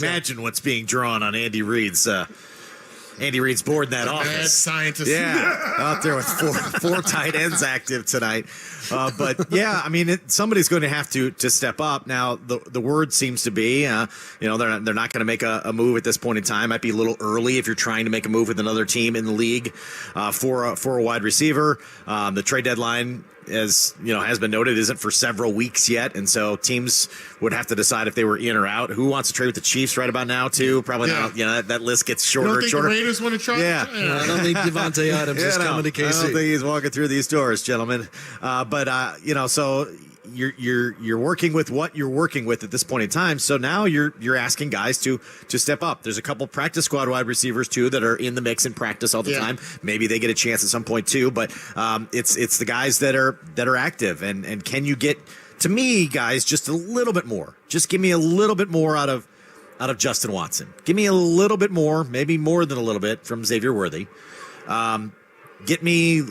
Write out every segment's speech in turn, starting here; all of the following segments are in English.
Imagine what's being drawn on Andy Reid's board in that office. Mad scientist. Yeah, out there with four tight ends active tonight. But yeah, I mean, somebody's going to have to step up. Now, the word seems to be, they're not going to make a move at this point in time. Might be a little early if you're trying to make a move with another team in the league for a wide receiver. The trade deadline, as has been noted, isn't for several weeks yet, and so teams would have to decide if they were in or out. Who wants to trade with the Chiefs right about now too? Probably not. That list gets shorter and shorter. The Raiders want to try? Yeah. I don't think Devontae Adams is coming to KC. I don't think he's walking through these doors, gentlemen. So you're working with what you're working with at this point in time. So now you're asking guys to step up. There's a couple practice squad wide receivers too that are in the mix in practice all the time. Maybe they get a chance at some point too. But it's the guys that are active. And can you get, to me, guys, just a little bit more? Just give me a little bit more out of Justin Watson. Give me a little bit more, maybe more than a little bit from Xavier Worthy. Get me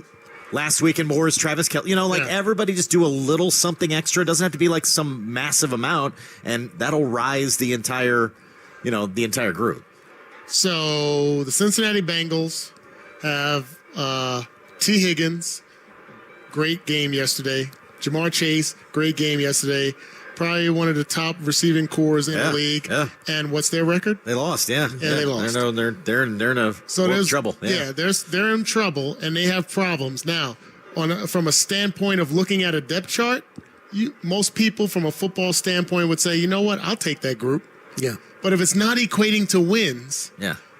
last week and more is Travis Kelce. Everybody just do a little something extra. It doesn't have to be like some massive amount, and that'll rise the entire group. So the Cincinnati Bengals have T. Higgins, great game yesterday. Jamar Chase, great game yesterday. Probably one of the top receiving cores in the league. Yeah. And what's their record? They lost, yeah. Yeah, they lost. They're in trouble. Yeah, they're in trouble, and they have problems. Now, from a standpoint of looking at a depth chart, most people from a football standpoint would say, you know what, I'll take that group. Yeah. But if it's not equating to wins,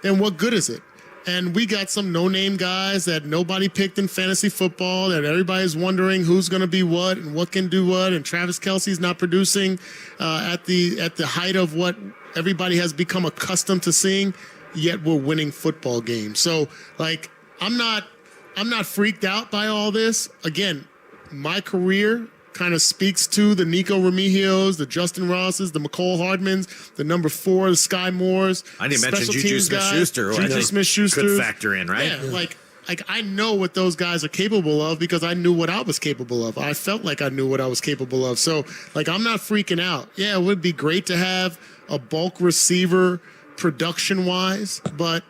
then what good is it? And we got some no-name guys that nobody picked in fantasy football that everybody's wondering who's going to be what and what can do what. And Travis Kelce's not producing at the height of what everybody has become accustomed to seeing. Yet we're winning football games. So I'm not freaked out by all this. Again, my career kind of speaks to the Nico Remigios, the Justin Rosses, the McCole Hardmans, the number 4, the Sky Moores. I didn't mention Juju Smith-Schuster. Juju Smith-Schuster could factor in, right? Yeah, I know what those guys are capable of because I knew what I was capable of. I felt like I knew what I was capable of. So, I'm not freaking out. Yeah, it would be great to have a bulk receiver production-wise, but,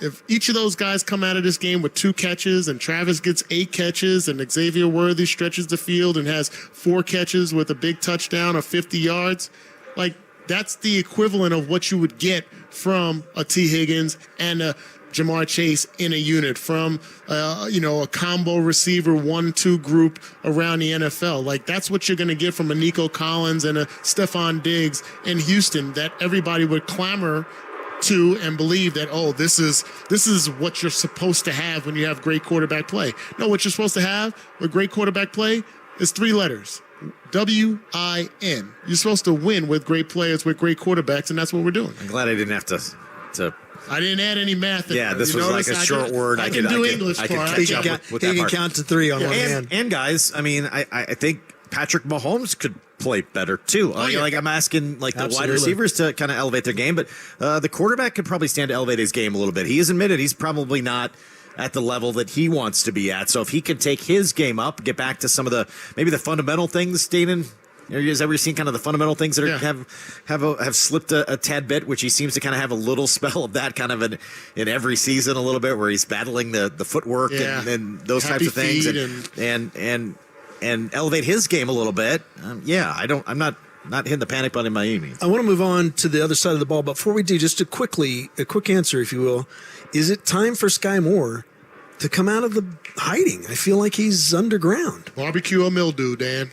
if each of those guys come out of this game with 2 catches and Travis gets 8 catches and Xavier Worthy stretches the field and has 4 catches with a big touchdown of 50 yards, that's the equivalent of what you would get from a T. Higgins and a Jamar Chase in a unit, from a combo receiver 1-2 group around the NFL. That's what you're going to get from a Nico Collins and a Stephon Diggs in Houston that everybody would clamor to and believe that, this is what you're supposed to have when you have great quarterback play. No, what you're supposed to have with great quarterback play is 3 letters. W-I-N. You're supposed to win with great players, with great quarterbacks, and that's what we're doing. I'm glad I didn't have to I didn't add any math. Yeah, this was like a short word. I can do English. I can catch up with that part. He can count to 3 on one hand. And guys, I think Patrick Mahomes could play better too. I'm asking the wide receivers to kind of elevate their game, but the quarterback could probably stand to elevate his game a little bit. He has admitted he's probably not at the level that he wants to be at. So if he can take his game up, get back to some of the fundamental things, Danon. Have you ever seen kind of the fundamental things that have slipped a tad bit, which he seems to kind of have a little spell of that kind of in every season a little bit, where he's battling the footwork and those types of things and elevate his game a little bit. I'm not hitting the panic button by any means. I want to move on to the other side of the ball, but before we do, just a quick answer, if you will. Is it time for Sky Moore to come out of the hiding? I feel like he's underground. Barbecue or mildew, Dan.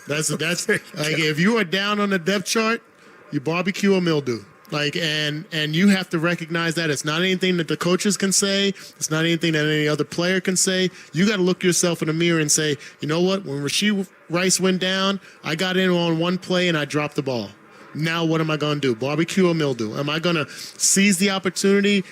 That's if you are down on the depth chart, you barbecue or mildew. And you have to recognize that it's not anything that the coaches can say. It's not anything that any other player can say. You got to look yourself in the mirror and say, you know what? When Rashee Rice went down, I got in on one play and I dropped the ball. Now what am I going to do? Barbecue or mildew? Am I going to seize the opportunity,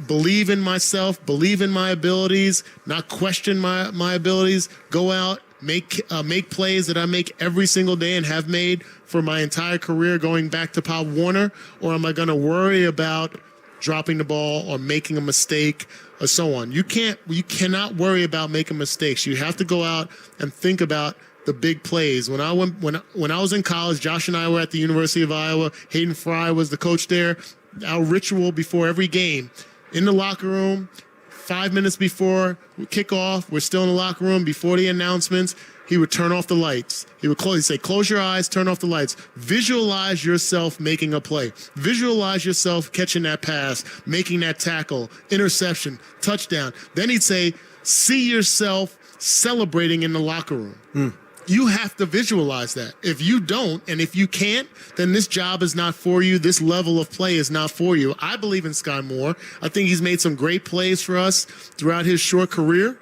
believe in myself, believe in my abilities, not question my abilities, go out, make plays that I make every single day and have made for my entire career going back to Pop Warner? Or am I going to worry about dropping the ball or making a mistake or so on? You cannot worry about making mistakes. You have to go out and think about the big plays. When I was in college, Josh and I were at the University of Iowa. Hayden Fry was the coach there. Our ritual before every game, in the locker room, 5 minutes before kickoff, we're still in the locker room before the announcements. He would turn off the lights. He'd say, close your eyes, turn off the lights. Visualize yourself making a play. Visualize yourself catching that pass, making that tackle, interception, touchdown. Then he'd say, see yourself celebrating in the locker room. You have to visualize that. If you don't, and if you can't, then this job is not for you. This level of play is not for you. I believe in Sky Moore. I think he's made some great plays for us throughout his short career.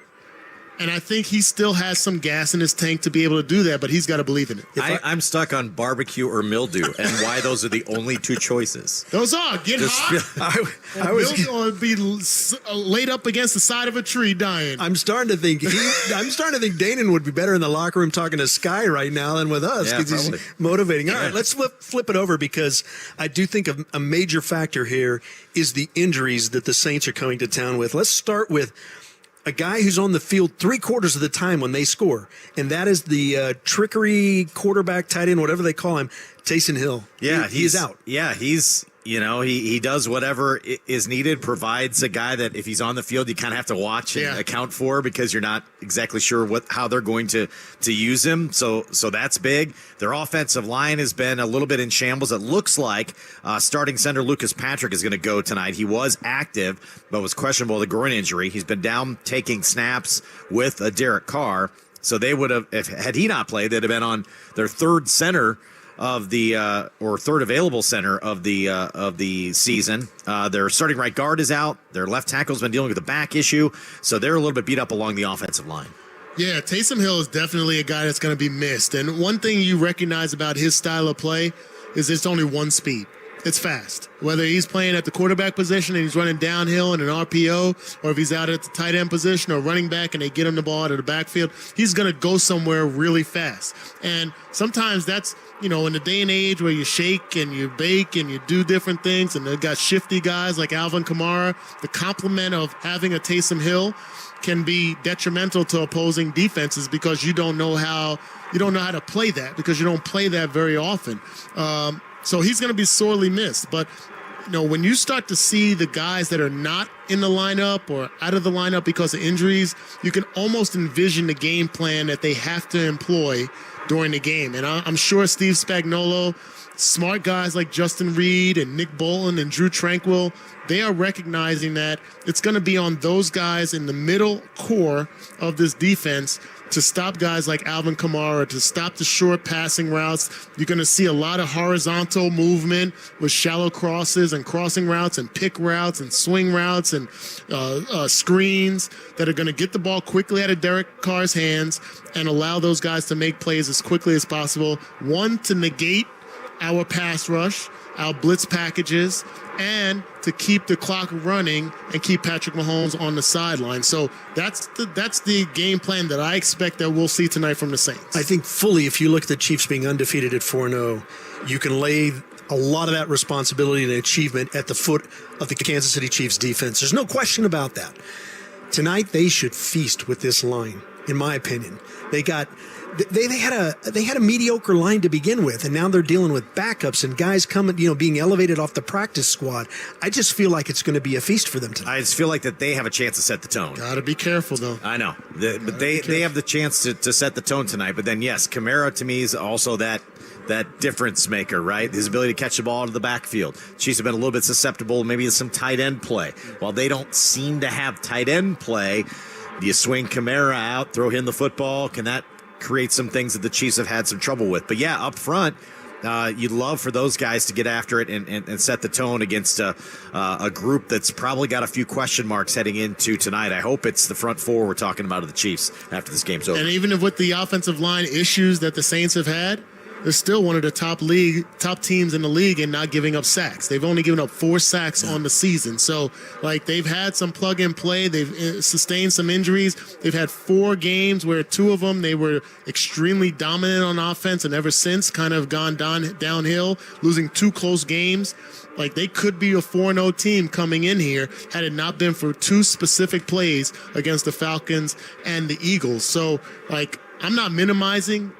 And I think he still has some gas in his tank to be able to do that, but he's got to believe in it. I'm stuck on barbecue or mildew, and why those are the only two choices. Those are get hot, or be laid up against the side of a tree dying. I'm starting to think Danon would be better in the locker room talking to Sky right now than with us because he's motivating. All right, let's flip it over because I do think a major factor here is the injuries that the Saints are coming to town with. Let's start with a guy who's on the field 3/4 of the time when they score, and that is the trickery quarterback, tight end, whatever they call him, Taysom Hill. Yeah, he's out. Yeah, he's he does whatever is needed, provides a guy that if he's on the field, you kind of have to watch and account for because you're not exactly sure how they're going to use him. So that's big. Their offensive line has been a little bit in shambles. It looks like starting center Lucas Patrick is going to go tonight. He was active, but was questionable with a groin injury. He's been down taking snaps with Derek Carr. So they would have, had he not played, they'd have been on their third center of the or third available center of the season. Their starting right guard is out. Their left tackle's been dealing with a back issue, so they're a little bit beat up along the offensive line. Yeah, Taysom Hill is definitely a guy that's going to be missed. And one thing you recognize about his style of play is it's only one speed. It's fast. Whether he's playing at the quarterback position and he's running downhill in an RPO, or if he's out at the tight end position or running back and they get him the ball out of the backfield, he's going to go somewhere really fast. And sometimes that's, in the day and age where you shake and you bake and you do different things, and they've got shifty guys like Alvin Kamara, the complement of having a Taysom Hill can be detrimental to opposing defenses because you don't know how to play that because you don't play that very often. So he's going to be sorely missed. But, when you start to see the guys that are not in the lineup or out of the lineup because of injuries, you can almost envision the game plan that they have to employ during the game. And I'm sure Steve Spagnuolo, smart guys like Justin Reed and Nick Bolton and Drew Tranquill, they are recognizing that it's going to be on those guys in the middle core of this defense to stop guys like Alvin Kamara, to stop the short passing routes. You're going to see a lot of horizontal movement with shallow crosses and crossing routes and pick routes and swing routes and screens that are going to get the ball quickly out of Derek Carr's hands and allow those guys to make plays as quickly as possible. One, to negate our pass rush, our blitz packages, and to keep the clock running and keep Patrick Mahomes on the sideline. So that's the game plan that I expect that we'll see tonight from the Saints. I think fully, if you look at the Chiefs being undefeated at 4-0, you can lay a lot of that responsibility and achievement at the foot of the Kansas City Chiefs defense. There's no question about that. Tonight, they should feast with this line, in my opinion. They had a mediocre line to begin with, and now they're dealing with backups and guys coming, being elevated off the practice squad. I just feel like it's going to be a feast for them tonight. I just feel like that they have a chance to set the tone. Got to be careful, though. I know, but they have the chance to set the tone tonight. But then, yes, Kamara to me is also that difference maker, right? His ability to catch the ball out of the backfield. Chiefs have been a little bit susceptible, maybe to some tight end play. While they don't seem to have tight end play, do you swing Kamara out, throw him the football? Can that create some things that the Chiefs have had some trouble with? But yeah, up front, you'd love for those guys to get after it and set the tone against a group that's probably got a few question marks heading into tonight. I hope it's the front four we're talking about of the Chiefs after this game's over. And even with the offensive line issues that the Saints have had, they're still one of the top teams in the league in not giving up sacks. They've only given up 4 sacks on the season. So, they've had some plug and play. They've sustained some injuries. They've had 4 games where 2 of them they were extremely dominant on offense, and ever since kind of gone downhill, losing 2 close games. They could be a 4-0 team coming in here had it not been for 2 specific plays against the Falcons and the Eagles. So, I'm not minimizing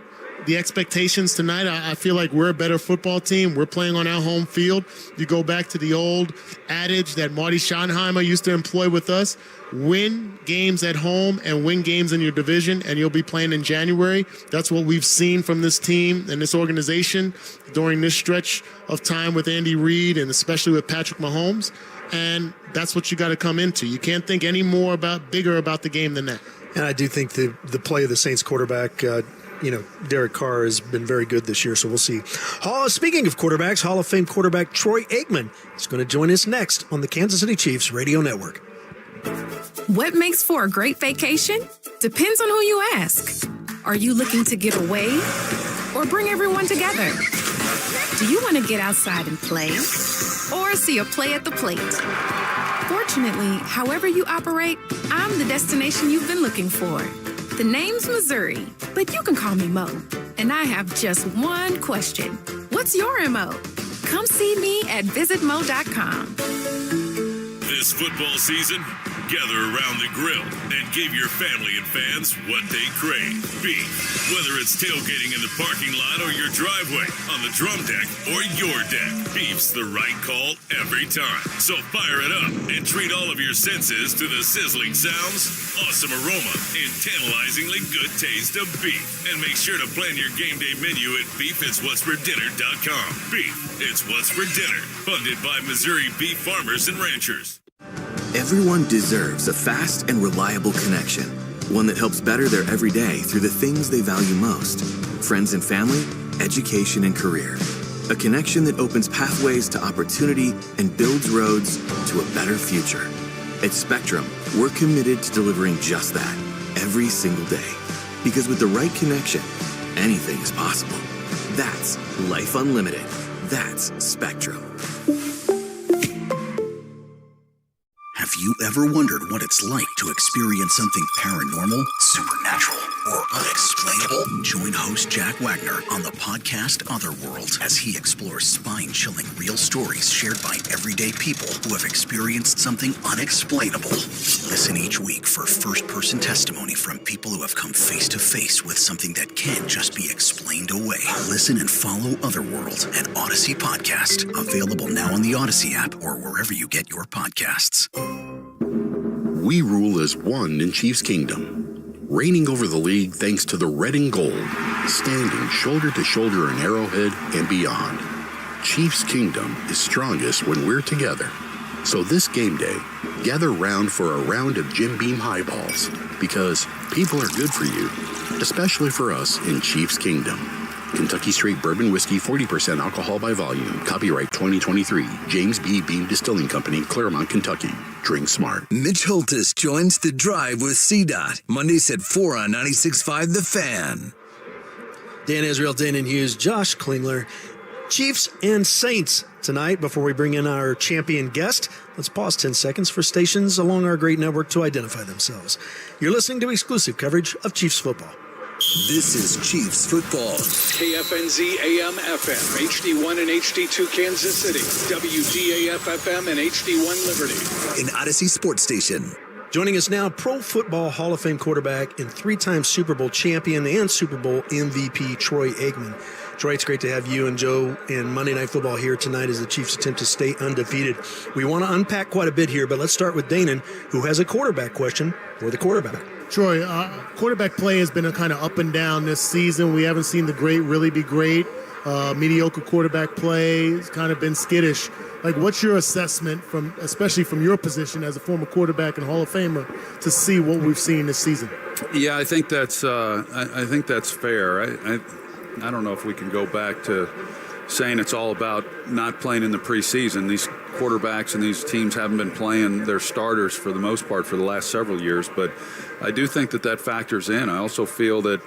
the expectations tonight. I feel like we're a better football team. We're playing on our home field. You go back to the old adage that Marty Schottenheimer used to employ with us: win games at home and win games in your division, and you'll be playing in January. That's what we've seen from this team and this organization during this stretch of time with Andy Reid and especially with Patrick Mahomes. And that's what you got to come into. You can't think any more bigger about the game than that. And I do think the play of the Saints quarterback, Derek Carr has been very good this year, so we'll see. Speaking of quarterbacks, Hall of Fame quarterback Troy Aikman is going to join us next on the Kansas City Chiefs Radio Network. What makes for a great vacation? Depends on who you ask. Are you looking to get away or bring everyone together? Do you want to get outside and play or see a play at the plate? Fortunately, however you operate, I'm the destination you've been looking for. The name's Missouri, but you can call me Mo. And I have just one question. What's your MO? Come see me at visitmo.com. This football season, gather around the grill and give your family and fans what they crave. Beef. Whether it's tailgating in the parking lot or your driveway, on the drum deck or your deck, beef's the right call every time. So fire it up and treat all of your senses to the sizzling sounds, awesome aroma, and tantalizingly good taste of beef. And make sure to plan your game day menu at beefitswhatsfordinner.com. Beef, it's what's for dinner. Funded by Missouri beef farmers and ranchers. Everyone deserves a fast and reliable connection, one that helps better their everyday through the things they value most: friends and family, education and career. A connection that opens pathways to opportunity and builds roads to a better future. At Spectrum, we're committed to delivering just that every single day. Because with the right connection, anything is possible. That's Life Unlimited. That's Spectrum. Have you ever wondered what it's like to experience something paranormal, supernatural, or unexplainable? Join host Jack Wagner on the podcast Otherworld as he explores spine-chilling real stories shared by everyday people who have experienced something unexplainable. Listen each week for first-person testimony from people who have come face-to-face with something that can't just be explained away. Listen and follow Otherworld, an Odyssey podcast, available now on the Odyssey app or wherever you get your podcasts. We rule as one in Chiefs Kingdom, reigning over the league thanks to the red and gold, standing shoulder to shoulder in Arrowhead and beyond. Chiefs Kingdom is strongest when we're together. So this game day, gather round for a round of Jim Beam highballs, because people are good for you, especially for us in Chiefs Kingdom. Kentucky Straight Bourbon Whiskey, 40% alcohol by volume. Copyright 2023. James B. Beam Distilling Company, Claremont, Kentucky. Drink smart. Mitch Holtis joins The Drive with CDOT. Mondays at 4 on 96.5 The Fan. Dan Israel, Danon Hughes, Josh Klingler. Chiefs and Saints tonight. Before we bring in our champion guest, let's pause 10 seconds for stations along our great network to identify themselves. You're listening to exclusive coverage of Chiefs football. This is Chiefs football. KFNZ AM FM, HD1 and HD2 Kansas City, WDAF FM and HD1 Liberty. An Odyssey sports station. Joining us now, Pro Football Hall of Fame quarterback and three-time Super Bowl champion and Super Bowl MVP Troy Aikman. Troy, it's great to have you and Joe and Monday Night Football here tonight as the Chiefs attempt to stay undefeated. We want to unpack quite a bit here, but let's start with Danon, who has a quarterback question for the quarterback. Troy, quarterback play has been a kind of up and down this season. We haven't seen the great really be great. Mediocre quarterback play. It's kind of been skittish. Like, what's your assessment, especially from your position as a former quarterback and Hall of Famer, to see what we've seen this season? Yeah, I think that's fair. I don't know if we can go back to saying it's all about not playing in the preseason. These quarterbacks and these teams haven't been playing their starters for the most part for the last several years, but I do think that factors in. I also feel that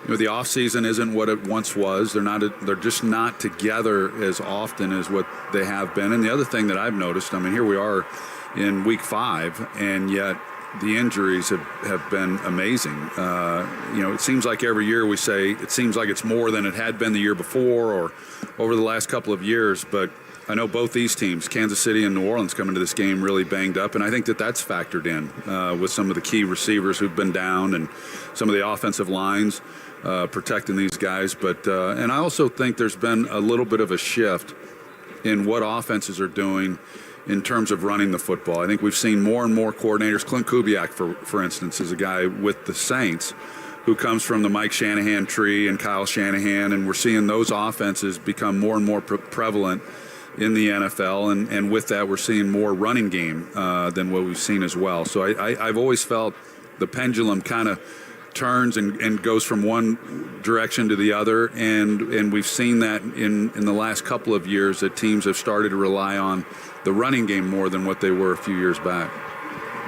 the offseason isn't what it once was. They're just not together as often as what they have been. And the other thing that I've noticed, here we are in week 5, and yet the injuries have been amazing. It seems like every year we say it seems like it's more than it had been the year before or over the last couple of years. But I know both these teams, Kansas City and New Orleans, come into this game really banged up, and I think that's factored in with some of the key receivers who've been down and some of the offensive lines protecting these guys. But and I also think there's been a little bit of a shift in what offenses are doing in terms of running the football. I think we've seen more and more coordinators. Clint Kubiak, for instance, is a guy with the Saints who comes from the Mike Shanahan tree and Kyle Shanahan, and we're seeing those offenses become more and more prevalent in the NFL, and with that we're seeing more running game than what we've seen as well. So I've always felt the pendulum kind of turns and goes from one direction to the other, and we've seen that in the last couple of years that teams have started to rely on the running game more than what they were a few years back.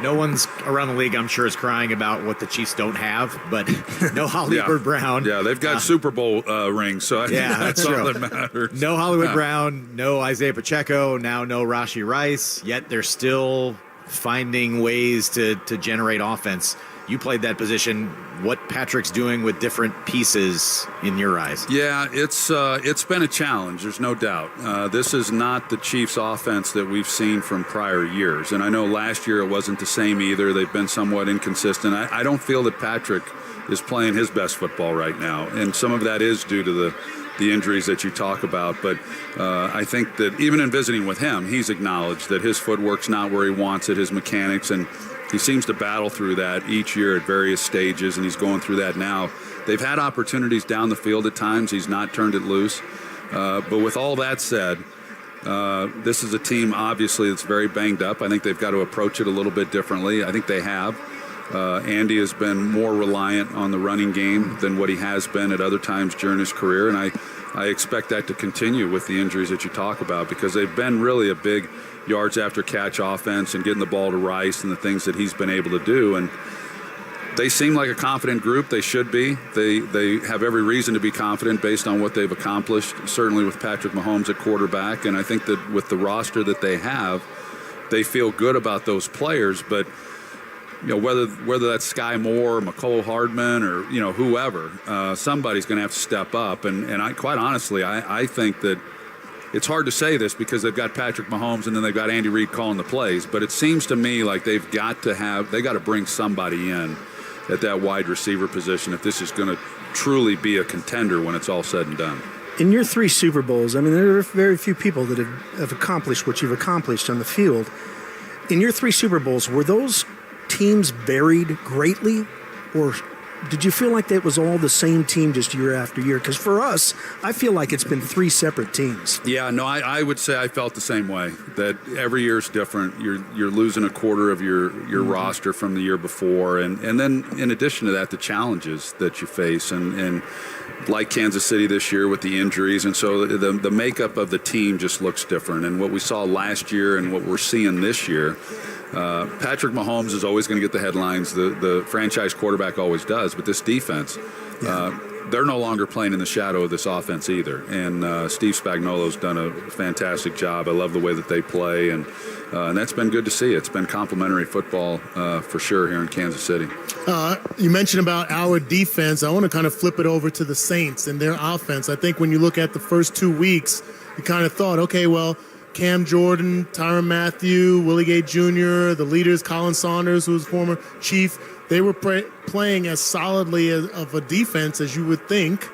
No one's around the league, I'm sure, is crying about what the Chiefs don't have, but no Hollywood Brown. Yeah, they've got Super Bowl rings, so I think that's all that matters. No Hollywood Brown, no Isaiah Pacheco, now no Rashee Rice, yet they're still finding ways to generate offense. You played that position. What Patrick's doing with different pieces in your eyes? Yeah, it's been a challenge. There's no doubt. This is not the Chiefs' offense that we've seen from prior years. And I know last year it wasn't the same either. They've been somewhat inconsistent. I don't feel that Patrick is playing his best football right now. And some of that is due to the injuries that you talk about. But I think that even in visiting with him, he's acknowledged that his footwork's not where he wants it, his mechanics, and he seems to battle through that each year at various stages, and he's going through that now. They've had opportunities down the field at times. He's not turned it loose. But with all that said, this is a team, obviously, that's very banged up. I think they've got to approach it a little bit differently. I think they have. Andy has been more reliant on the running game than what he has been at other times during his career, and I expect that to continue with the injuries that you talk about, because they've been really a big yards after catch offense and getting the ball to Rice and the things that he's been able to do. And they seem like a confident group. They should be. They have every reason to be confident based on what they've accomplished, certainly with Patrick Mahomes at quarterback. And I think that with the roster that they have, they feel good about those players. But whether that's Sky Moore, McCole Hardman, or whoever, somebody's going to have to step up. And I quite honestly, I think that it's hard to say this because they've got Patrick Mahomes and then they've got Andy Reid calling the plays, but it seems to me like they got to bring somebody in at that wide receiver position if this is going to truly be a contender when it's all said and done. In your 3 Super Bowls, I mean, there are very few people that have accomplished what you've accomplished on the field. In your 3 Super Bowls, were those teams varied greatly, or did you feel like that was all the same team just year after year? Because for us, I feel like it's been 3 separate teams. Yeah, no, I would say I felt the same way, that every year is different. You're losing a quarter of your roster from the year before. And then in addition to that, the challenges that you face. And like Kansas City this year with the injuries. And so the makeup of the team just looks different. And what we saw last year and what we're seeing this year, Patrick Mahomes is always going to get the headlines. The franchise quarterback always does. But this defense, they're no longer playing in the shadow of this offense either. And Steve Spagnuolo's done a fantastic job. I love the way that they play, and that's been good to see. It's been complimentary football for sure here in Kansas City. You mentioned about our defense. I want to kind of flip it over to the Saints and their offense. I think when you look at the first 2 weeks, you kind of thought, okay, well, Cam Jordan, Tyrann Mathieu, Willie Gay Jr., the leaders, Colin Saunders, who was former Chief, they were playing as solidly of a defense as you would think.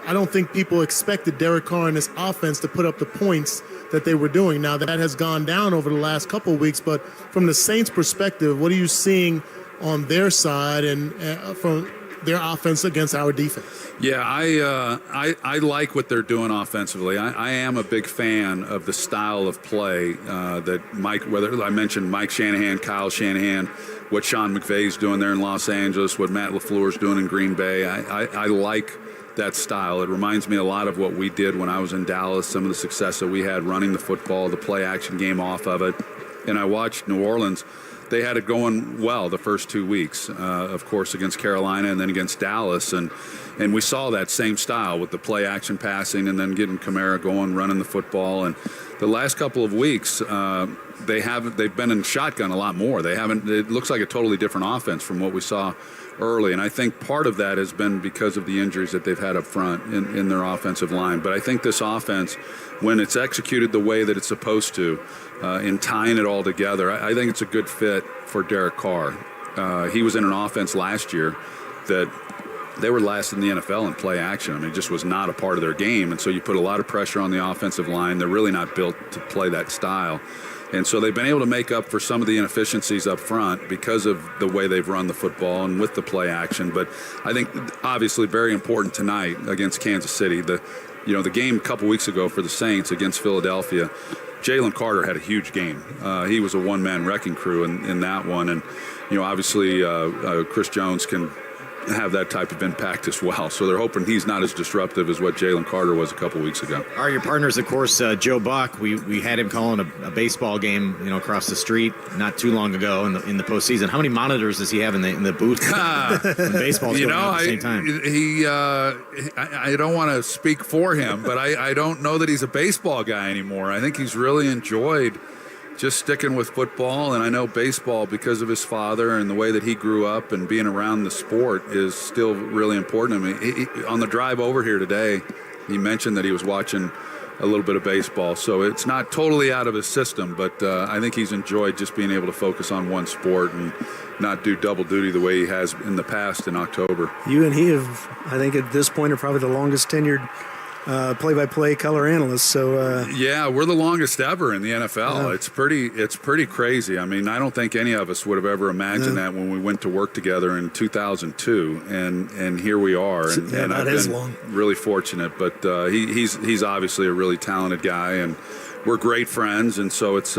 I don't think people expected Derek Carr and his offense to put up the points that they were doing. Now, that has gone down over the last couple of weeks, but from the Saints' perspective, what are you seeing on their side and from their offense against our defense? Yeah, I like what they're doing offensively. I am a big fan of the style of play that whether I mentioned Mike Shanahan, Kyle Shanahan, what Sean McVay's doing there in Los Angeles, what Matt LaFleur's doing in Green Bay. I like that style. It reminds me a lot of what we did when I was in Dallas, some of the success that we had running the football, the play action game off of it. And I watched New Orleans. They had it going well the first 2 weeks, of course, against Carolina and then against Dallas. And we saw that same style with the play action passing and then getting Kamara going, running the football. And the last couple of weeks, they've been in shotgun a lot more. It looks like a totally different offense from what we saw early, and I think part of that has been because of the injuries that they've had up front in their offensive line. But I think this offense, when it's executed the way that it's supposed to, in tying it all together, I think it's a good fit for Derek Carr. He was in an offense last year that they were last in the NFL in play action. I mean, it just was not a part of their game, and so you put a lot of pressure on the offensive line. They're really not built to play that style. And so they've been able to make up for some of the inefficiencies up front because of the way they've run the football and with the play action. But I think obviously very important tonight against Kansas City. The game a couple weeks ago for the Saints against Philadelphia, Jalen Carter had a huge game. He was a one-man wrecking crew in that one. And, obviously Chris Jones can have that type of impact as well. So they're hoping he's not as disruptive as what Jalen Carter was a couple weeks ago. Are your partners, of course, Joe Buck. We had him calling a baseball game, across the street not too long ago in the postseason. How many monitors does he have in the booth when baseball's going on at the same time? I don't want to speak for him, but I don't know that he's a baseball guy anymore. I think he's really enjoyed just sticking with football, and I know baseball, because of his father and the way that he grew up and being around the sport, is still really important to me. On the drive over here today, he mentioned that he was watching a little bit of baseball, so it's not totally out of his system, but I think he's enjoyed just being able to focus on one sport and not do double duty the way he has in the past in October. You and he have, I think at this point, are probably the longest tenured play-by-play color analyst. So yeah, we're the longest ever in the NFL. Yeah. It's pretty crazy. I mean, I don't think any of us would have ever imagined that when we went to work together in 2002, and here we are. And, yeah, and I've been really fortunate. But he's obviously a really talented guy, and we're great friends. And so it's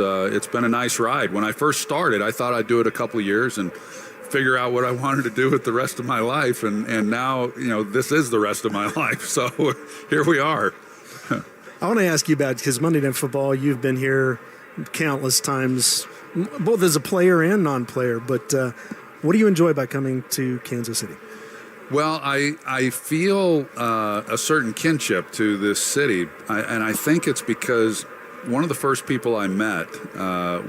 been a nice ride. When I first started, I thought I'd do it a couple of years and figure out what I wanted to do with the rest of my life, and now this is the rest of my life, so here we are. I want to ask you about, because Monday Night Football, you've been here countless times, both as a player and non-player, but what do you enjoy about coming to Kansas City? Well, I feel a certain kinship to this city, and I think it's because one of the first people I met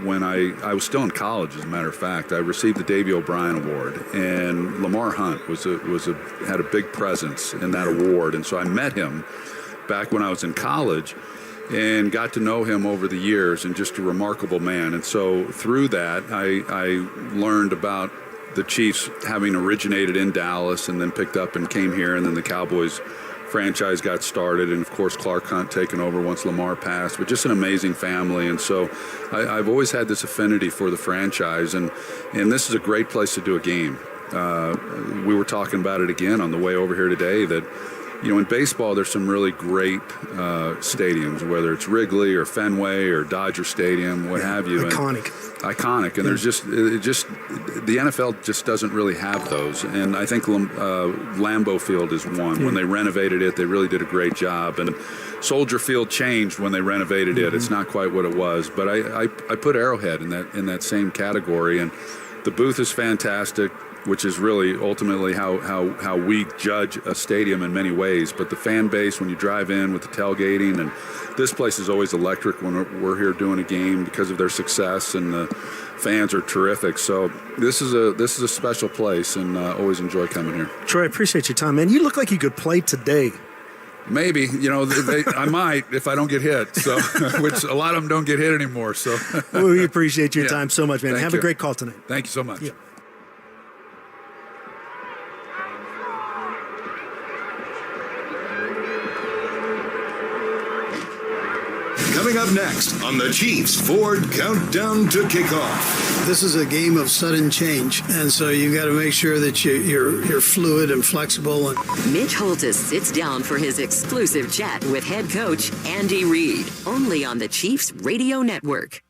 when I was still in college, as a matter of fact, I received the Davey O'Brien Award, and Lamar Hunt had a big presence in that award, and so I met him back when I was in college and got to know him over the years, and just a remarkable man. And so through that, I learned about the Chiefs having originated in Dallas and then picked up and came here, and then the Cowboys franchise got started, and of course Clark Hunt taken over once Lamar passed, but just an amazing family. And so I've always had this affinity for the franchise, and this is a great place to do a game. We were talking about it again on the way over here today, that in baseball there's some really great stadiums, whether it's Wrigley or Fenway or Dodger Stadium, what have you. Iconic, and there's just the NFL just doesn't really have those, and I think Lambeau Field is one. When they renovated it, they really did a great job, and Soldier Field changed when they renovated it. It's not quite what it was, but I put Arrowhead in that same category, and the booth is fantastic, which is really ultimately how we judge a stadium in many ways. But the fan base, when you drive in with the tailgating, and this place is always electric when we're here doing a game because of their success, and the fans are terrific. So this is a special place, and always enjoy coming here. Troy, I appreciate your time, man. You look like you could play today. Maybe, I might if I don't get hit. So, which a lot of them don't get hit anymore. So we appreciate your time so much, man. Thank Have you. a great call tonight. Thank you so much. Yeah. Coming up next on the Chiefs Ford Countdown to Kickoff. This is a game of sudden change, and so you've got to make sure that you're fluid and flexible. Mitch Holtis sits down for his exclusive chat with head coach Andy Reid, only on the Chiefs Radio Network.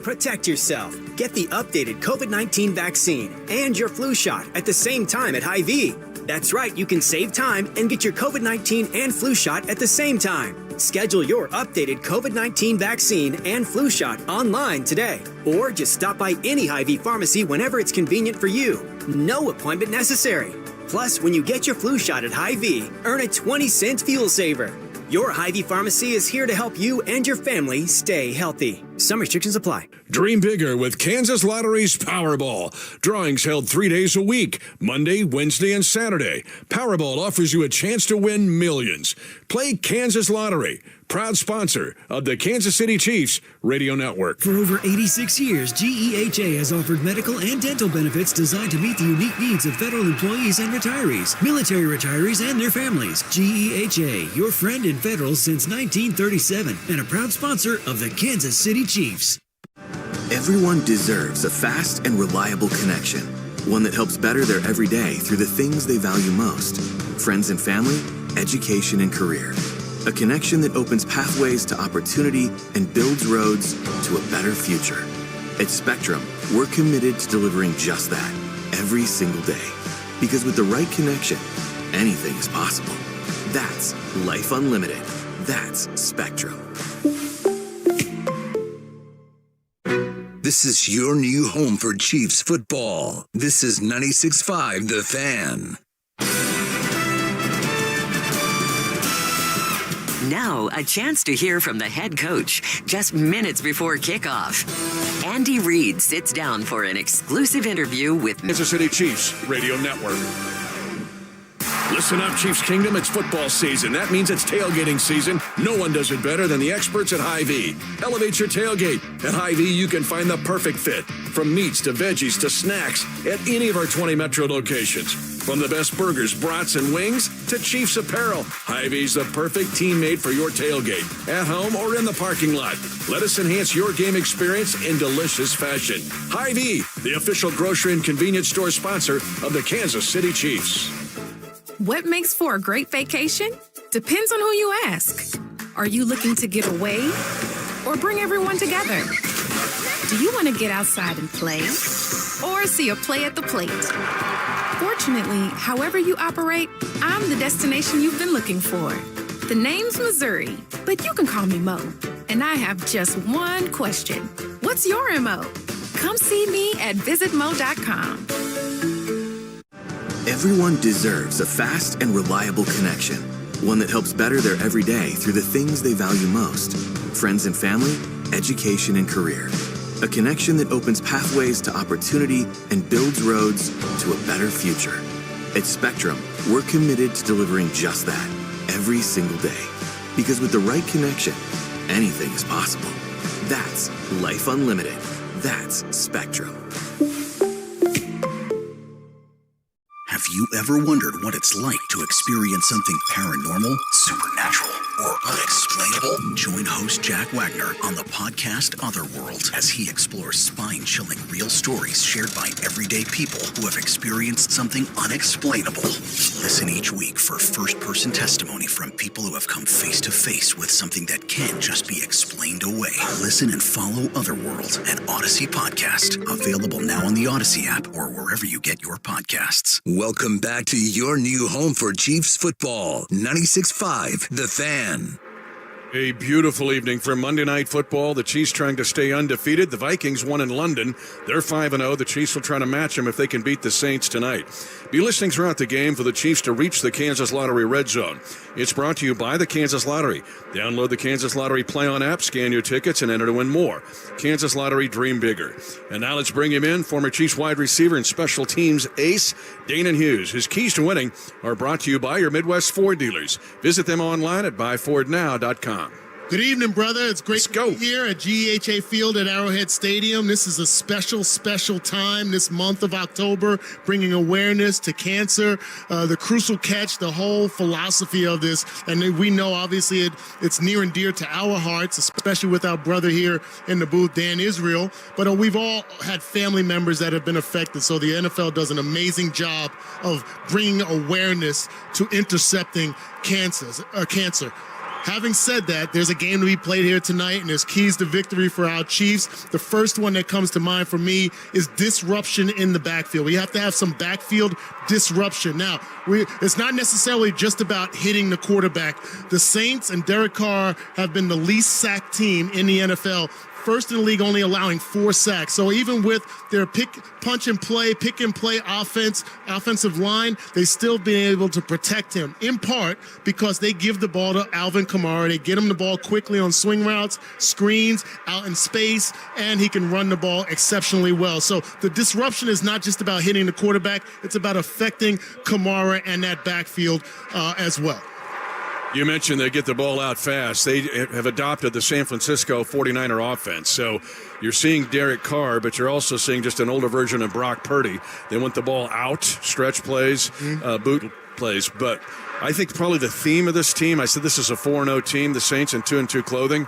Protect yourself. Get the updated COVID-19 vaccine and your flu shot at the same time at Hy-Vee. That's right, you can save time and get your COVID-19 and flu shot at the same time. Schedule your updated COVID-19 vaccine and flu shot online today, or just stop by any Hy-Vee pharmacy whenever it's convenient for you. No appointment necessary. Plus, when you get your flu shot at Hy-Vee, earn a 20-cent fuel saver. Your Hy-Vee pharmacy is here to help you and your family stay healthy. Some restrictions apply. Dream bigger with Kansas Lottery's Powerball. Drawings held 3 days a week, Monday, Wednesday, and Saturday. Powerball offers you a chance to win millions. Play Kansas Lottery, proud sponsor of the Kansas City Chiefs Radio Network. For over 86 years, GEHA has offered medical and dental benefits designed to meet the unique needs of federal employees and retirees, military retirees, and their families. GEHA, your friend in federal since 1937, and a proud sponsor of the Kansas City Chiefs. Everyone deserves a fast and reliable connection, one that helps better their everyday through the things they value most: friends and family, education and career. A connection that opens pathways to opportunity and builds roads to a better future. At Spectrum, we're committed to delivering just that every single day. Because with the right connection, anything is possible. That's Life Unlimited. That's Spectrum. This is your new home for Chiefs football. This is 96.5 The Fan. Now, a chance to hear from the head coach just minutes before kickoff. Andy Reid sits down for an exclusive interview with Kansas City Chiefs Radio Network. Listen up, Chiefs Kingdom. It's football season. That means it's tailgating season. No one does it better than the experts at Hy-Vee. Elevate your tailgate. At Hy-Vee, you can find the perfect fit, from meats to veggies to snacks, at any of our 20 metro locations. From the best burgers, brats, and wings to Chiefs apparel, Hy-Vee's the perfect teammate for your tailgate, at home or in the parking lot. Let us enhance your game experience in delicious fashion. Hy-Vee, the official grocery and convenience store sponsor of the Kansas City Chiefs. What makes for a great vacation? Depends on who you ask. Are you looking to get away or bring everyone together? Do you want to get outside and play or see a play at the plate? Fortunately, however you operate, I'm the destination you've been looking for. The name's Missouri, but you can call me Mo. And I have just one question. What's your MO? Come see me at visitmo.com. Everyone deserves a fast and reliable connection, one that helps better their everyday through the things they value most: friends and family, education and career. A connection that opens pathways to opportunity and builds roads to a better future. At Spectrum, we're committed to delivering just that every single day. Because with the right connection, anything is possible. That's Life Unlimited. That's Spectrum. Have you ever wondered what it's like to experience something paranormal, supernatural, or unexplainable? Join host Jack Wagner on the podcast Otherworld as he explores spine-chilling real stories shared by everyday people who have experienced something unexplainable. Listen each week for first-person testimony from people who have come face-to-face with something that can't just be explained away. Listen and follow Otherworld, an Odyssey podcast, available now on the Odyssey app or wherever you get your podcasts. Welcome back to your new home for Chiefs football. 96.5 The Fan. A beautiful evening for Monday Night Football. The Chiefs trying to stay undefeated. The Vikings won in London. They're 5-0. The Chiefs will try to match them if they can beat the Saints tonight. Be listening throughout the game for the Chiefs to reach the Kansas Lottery Red Zone. It's brought to you by the Kansas Lottery. Download the Kansas Lottery Play-On app, scan your tickets, and enter to win more. Kansas Lottery, dream bigger. And now let's bring him in, former Chiefs wide receiver and special teams ace, Danon Hughes. His keys to winning are brought to you by your Midwest Ford dealers. Visit them online at buyfordnow.com. Good evening, brother. It's great to be here at GEHA Field at Arrowhead Stadium. This is a special, special time this month of October, bringing awareness to cancer, the crucial catch, the whole philosophy of this. And we know, obviously, it's near and dear to our hearts, especially with our brother here in the booth, Dan Israel. But we've all had family members that have been affected. So the NFL does an amazing job of bringing awareness to intercepting cancer. Having said that, there's a game to be played here tonight, and there's keys to victory for our Chiefs. The first one that comes to mind for me is disruption in the backfield. We have to have some backfield disruption. Now, it's not necessarily just about hitting the quarterback. The Saints and Derek Carr have been the least sacked team in the NFL, first in the league only allowing 4 sacks. So even with their pick and play offensive line, they still been able to protect him, in part because they give the ball to Alvin Kamara. They get him the ball quickly on swing routes, screens, out in space, and he can run the ball exceptionally well. So the disruption is not just about hitting the quarterback, it's about affecting Kamara and that backfield as well. You mentioned they get the ball out fast. They have adopted the San Francisco 49er offense. So you're seeing Derek Carr, but you're also seeing just an older version of Brock Purdy. They want the ball out, stretch plays, boot plays. But I think probably the theme of this team, I said this is a 4-0 team, the Saints in 2-2 clothing.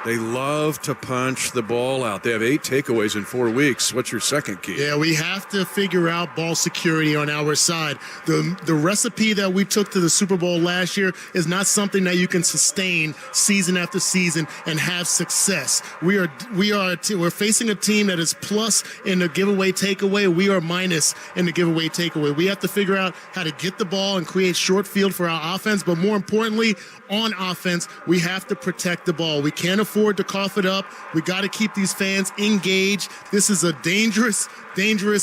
They love to punch the ball out. They have 8 takeaways in 4 weeks. What's your second key? Yeah, we have to figure out ball security on our side. The recipe that we took to the Super Bowl last year is not something that you can sustain season after season and have success. We're facing a team that is plus in the giveaway takeaway. We are minus in the giveaway takeaway. We have to figure out how to get the ball and create short field for our offense, but more importantly, on offense, we have to protect the ball. We can't afford to cough it up. We got to keep these fans engaged. This is a dangerous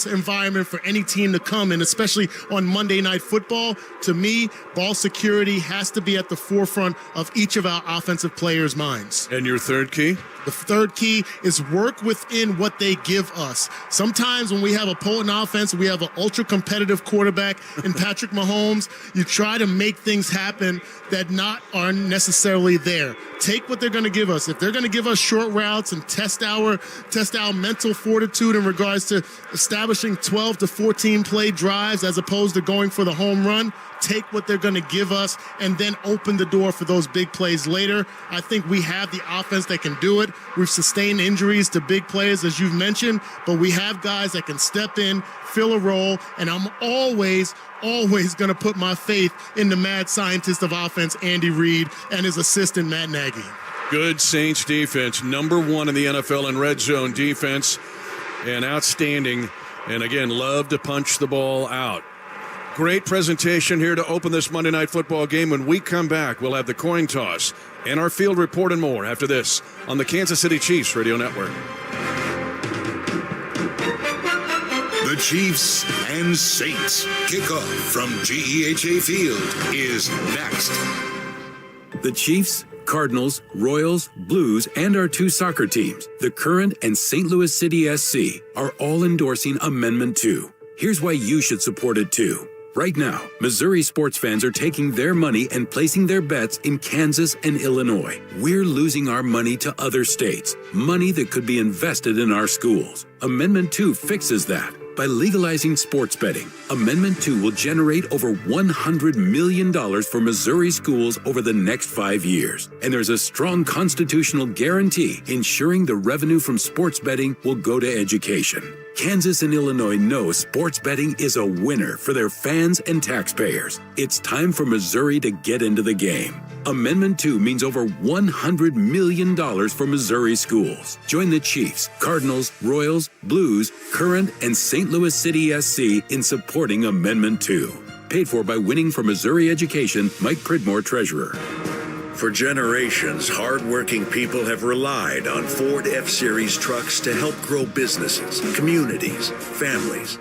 environment for any team to come in, especially on Monday Night Football. To me, ball security has to be at the forefront of each of our offensive players' minds. And your third key? The third key is work within what they give us. Sometimes when we have a potent offense, we have an ultra-competitive quarterback in Patrick Mahomes, you try to make things happen that aren't necessarily there. Take what they're going to give us. If they're going to give us short routes and test our mental fortitude in regards to establishing 12 to 14 play drives as opposed to going for the home run, take what they're going to give us and then open the door for those big plays later. I think we have the offense that can do it. We've sustained injuries to big players, as you've mentioned, but we have guys that can step in, fill a role, and I'm always going to put my faith in the mad scientist of offense, Andy Reid, and his assistant, Matt Nagy. Good Saints defense, number 1 in the NFL in red zone defense, and outstanding, and again, love to punch the ball out. Great presentation here to open this Monday Night Football game. When we come back, we'll have the coin toss and our field report and more after this on the Kansas City Chiefs Radio Network. The Chiefs and Saints kickoff from GEHA Field is next. The Chiefs, Cardinals, Royals, Blues, and our 2 soccer teams, the Current and St. Louis City SC, are all endorsing Amendment 2. Here's why you should support it too. Right now, Missouri sports fans are taking their money and placing their bets in Kansas and Illinois. We're losing our money to other states, money that could be invested in our schools. Amendment 2 fixes that. By legalizing sports betting, Amendment 2 will generate over $100 million for Missouri schools over the next 5 years. And there's a strong constitutional guarantee ensuring the revenue from sports betting will go to education. Kansas and Illinois know sports betting is a winner for their fans and taxpayers. It's time for Missouri to get into the game. Amendment 2 means over $100 million for Missouri schools. Join the Chiefs, Cardinals, Royals, Blues, Current, and St. Louis City SC in supporting Amendment 2. Paid for by Winning for Missouri Education, Mike Pridmore, Treasurer. For generations, hardworking people have relied on Ford F-Series trucks to help grow businesses, communities, families.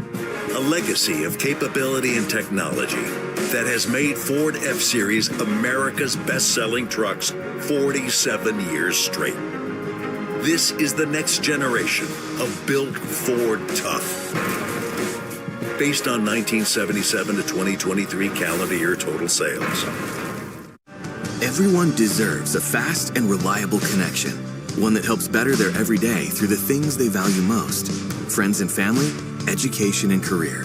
A legacy of capability and technology that has made Ford F-Series America's best-selling trucks 47 years straight. This is the next generation of Built Ford Tough. Based on 1977 to 2023 calendar year total sales. Everyone deserves a fast and reliable connection, one that helps better their everyday through the things they value most: friends and family, education and career.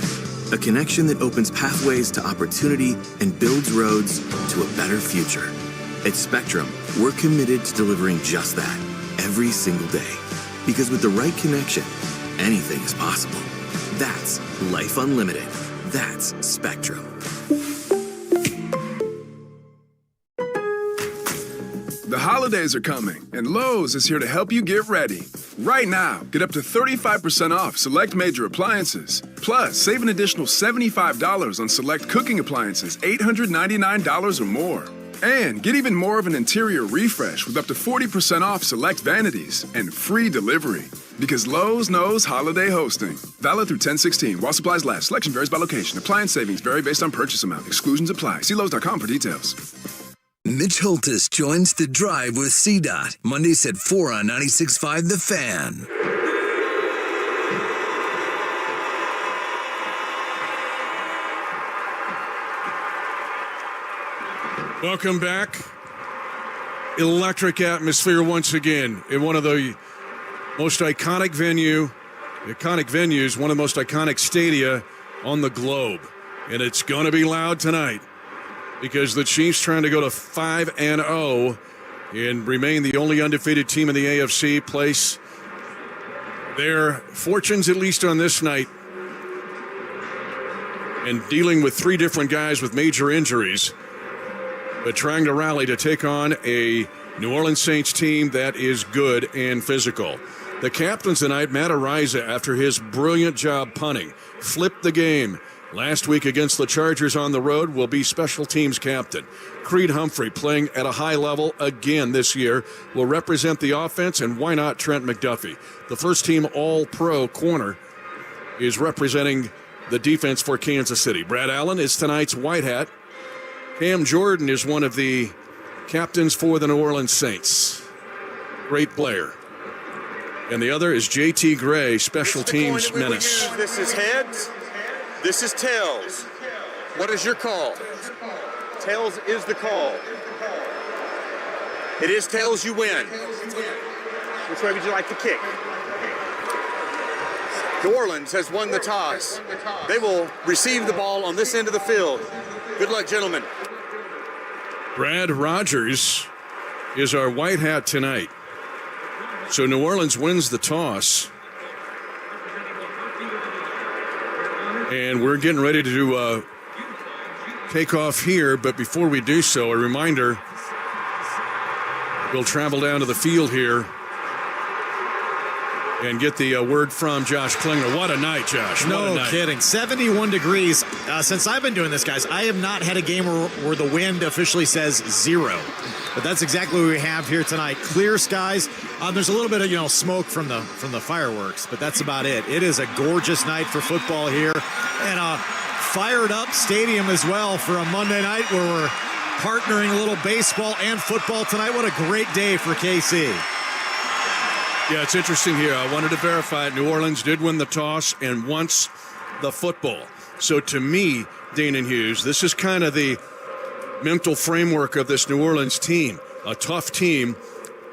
A connection that opens pathways to opportunity and builds roads to a better future. At Spectrum, we're committed to delivering just that every single day. Because with the right connection, anything is possible. That's Life Unlimited. That's Spectrum. The holidays are coming, and Lowe's is here to help you get ready. Right now, get up to 35% off select major appliances. Plus, save an additional $75 on select cooking appliances, $899 or more. And get even more of an interior refresh with up to 40% off select vanities and free delivery. Because Lowe's knows holiday hosting. Valid through 10/16. While supplies last. Selection varies by location. Appliance savings vary based on purchase amount. Exclusions apply. See Lowe's.com for details. Mitch Holtis joins The Drive with CDOT. Mondays at 4 on 96.5 The Fan. Welcome back. Electric atmosphere once again in one of the most iconic venues, one of the most iconic stadia on the globe. And it's going to be loud tonight because the Chiefs trying to go to 5-0 and remain the only undefeated team in the AFC, place their fortunes, at least on this night, and dealing with 3 different guys with major injuries, but trying to rally to take on a New Orleans Saints team that is good and physical. The captains tonight, Matt Araiza, after his brilliant job punting, flipped the game last week against the Chargers on the road, will be special teams captain. Creed Humphrey, playing at a high level again this year, will represent the offense, and why not Trent McDuffie? The first-team All-Pro corner is representing the defense for Kansas City. Brad Allen is tonight's white hat. Cam Jordan is one of the captains for the New Orleans Saints. Great player. And the other is J.T. Gray, special teams menace. This is heads. This is tails. What is your call? Tails is the call. It is tails, you win. Which way would you like to kick? New Orleans has won the toss. They will receive the ball on this end of the field. Good luck, gentlemen. Brad Rogers is our white hat tonight. So New Orleans wins the toss. And we're getting ready to take off here. But before we do so, a reminder, we'll travel down to the field here and get the word from Josh Klinger. What a night, Josh. No kidding. 71 degrees. Since I've been doing this, guys, I have not had a game where the wind officially says 0. But that's exactly what we have here tonight. Clear skies. There's a little bit of, smoke from the fireworks, but that's about it. It is a gorgeous night for football here. And a fired up stadium as well for a Monday night where we're partnering a little baseball and football tonight. What a great day for KC. Yeah, it's interesting here. I wanted to verify it. New Orleans did win the toss and wants the football. So to me, Dana Hughes, this is kind of the mental framework of this New Orleans team. A tough team.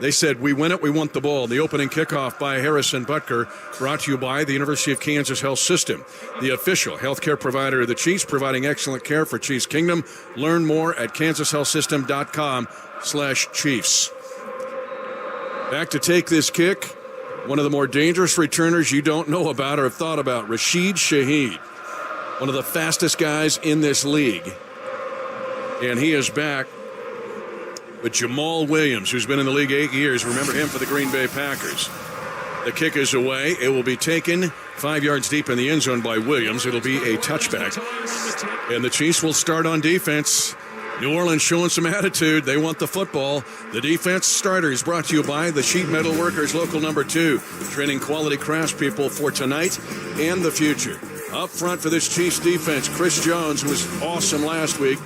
They said, we win it, we want the ball. The opening kickoff by Harrison Butker, brought to you by the University of Kansas Health System, the official healthcare provider of the Chiefs, providing excellent care for Chiefs Kingdom. Learn more at kansashealthsystem.com/Chiefs. Back to take this kick, one of the more dangerous returners you don't know about or have thought about, Rashid Shaheed, one of the fastest guys in this league. And he is back with Jamal Williams, who's been in the league 8 years. Remember him for the Green Bay Packers. The kick is away. It will be taken 5 yards deep in the end zone by Williams. It'll be a touchback. And the Chiefs will start on defense. New Orleans showing some attitude. They want the football. The defense starter is brought to you by the Sheet Metal Workers Local Number 2, training quality craftspeople for tonight and the future. Up front for this Chiefs defense, Chris Jones, who was awesome last week.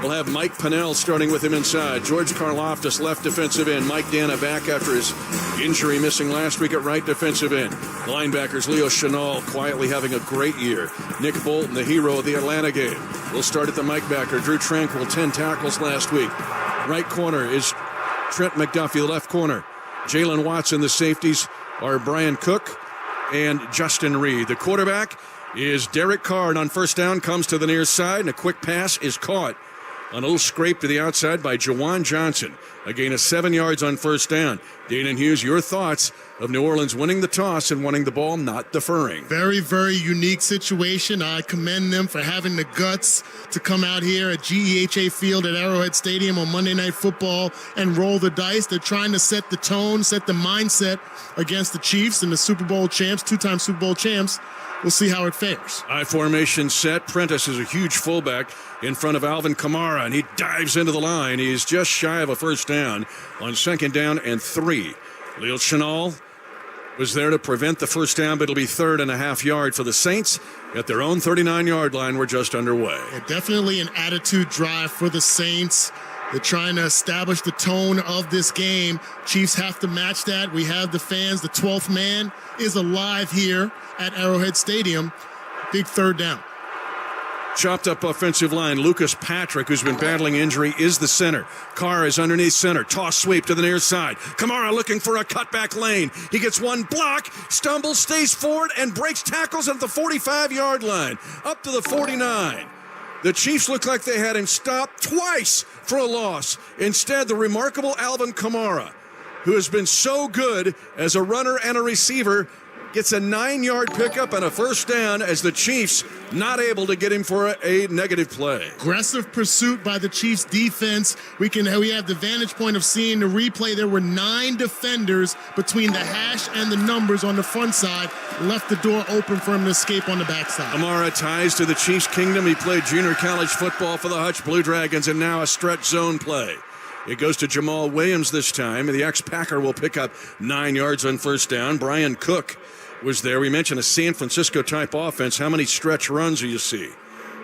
We'll have Mike Pennell starting with him inside. George Karlaftis, left defensive end. Mike Dana back after his injury, missing last week at right defensive end. Linebackers, Leo Chenal quietly having a great year. Nick Bolton, the hero of the Atlanta game. We'll start at the Mike backer. Drew Tranquil, 10 tackles last week. Right corner is Trent McDuffie, the left corner. Jalen Watson, the safeties are Brian Cook and Justin Reed. The quarterback is Derek Carr, and on first down comes to the near side, and a quick pass is caught on a little scrape to the outside by Jawan Johnson. A gain of 7 yards on first down. Dana Hughes, your thoughts of New Orleans winning the toss and wanting the ball, not deferring. Very, very unique situation. I commend them for having the guts to come out here at GEHA Field at Arrowhead Stadium on Monday Night Football and roll the dice. They're trying to set the tone, set the mindset against the Chiefs and the Super Bowl champs, 2-time Super Bowl champs. we'll see how it fares. I formation set. Prentice is a huge fullback in front of Alvin Kamara, and he dives into the line. He is just shy of a first down on 2nd down and 3. Leo Chenal was there to prevent the first down, but it'll be 3.5 yards for the Saints at their own 39-yard line. We're just underway. Yeah, definitely an attitude drive for the Saints. They're trying to establish the tone of this game. Chiefs have to match that. We have the fans. The 12th man is alive here at Arrowhead Stadium. Big 3rd down. Chopped up offensive line. Lucas Patrick, who's been battling injury, is the center. Carr is underneath center. Toss sweep to the near side. Kamara looking for a cutback lane. He gets one block, stumbles, stays forward, and breaks tackles at the 45-yard line. Up to the 49. The Chiefs look like they had him stopped twice for a loss. Instead, the remarkable Alvin Kamara, who has been so good as a runner and a receiver, gets a 9-yard pickup and a first down as the Chiefs not able to get him for a negative play. Aggressive pursuit by the Chiefs defense. We have the vantage point of seeing the replay. There were 9 defenders between the hash and the numbers on the front side. Left the door open for him to escape on the backside. Kamara ties to the Chiefs' kingdom. He played junior college football for the Hutch Blue Dragons and now a stretch zone play. It goes to Jamal Williams this time. The ex-Packer will pick up 9 yards on first down. Brian Cook was there. We mentioned a San Francisco-type offense. How many stretch runs do you see?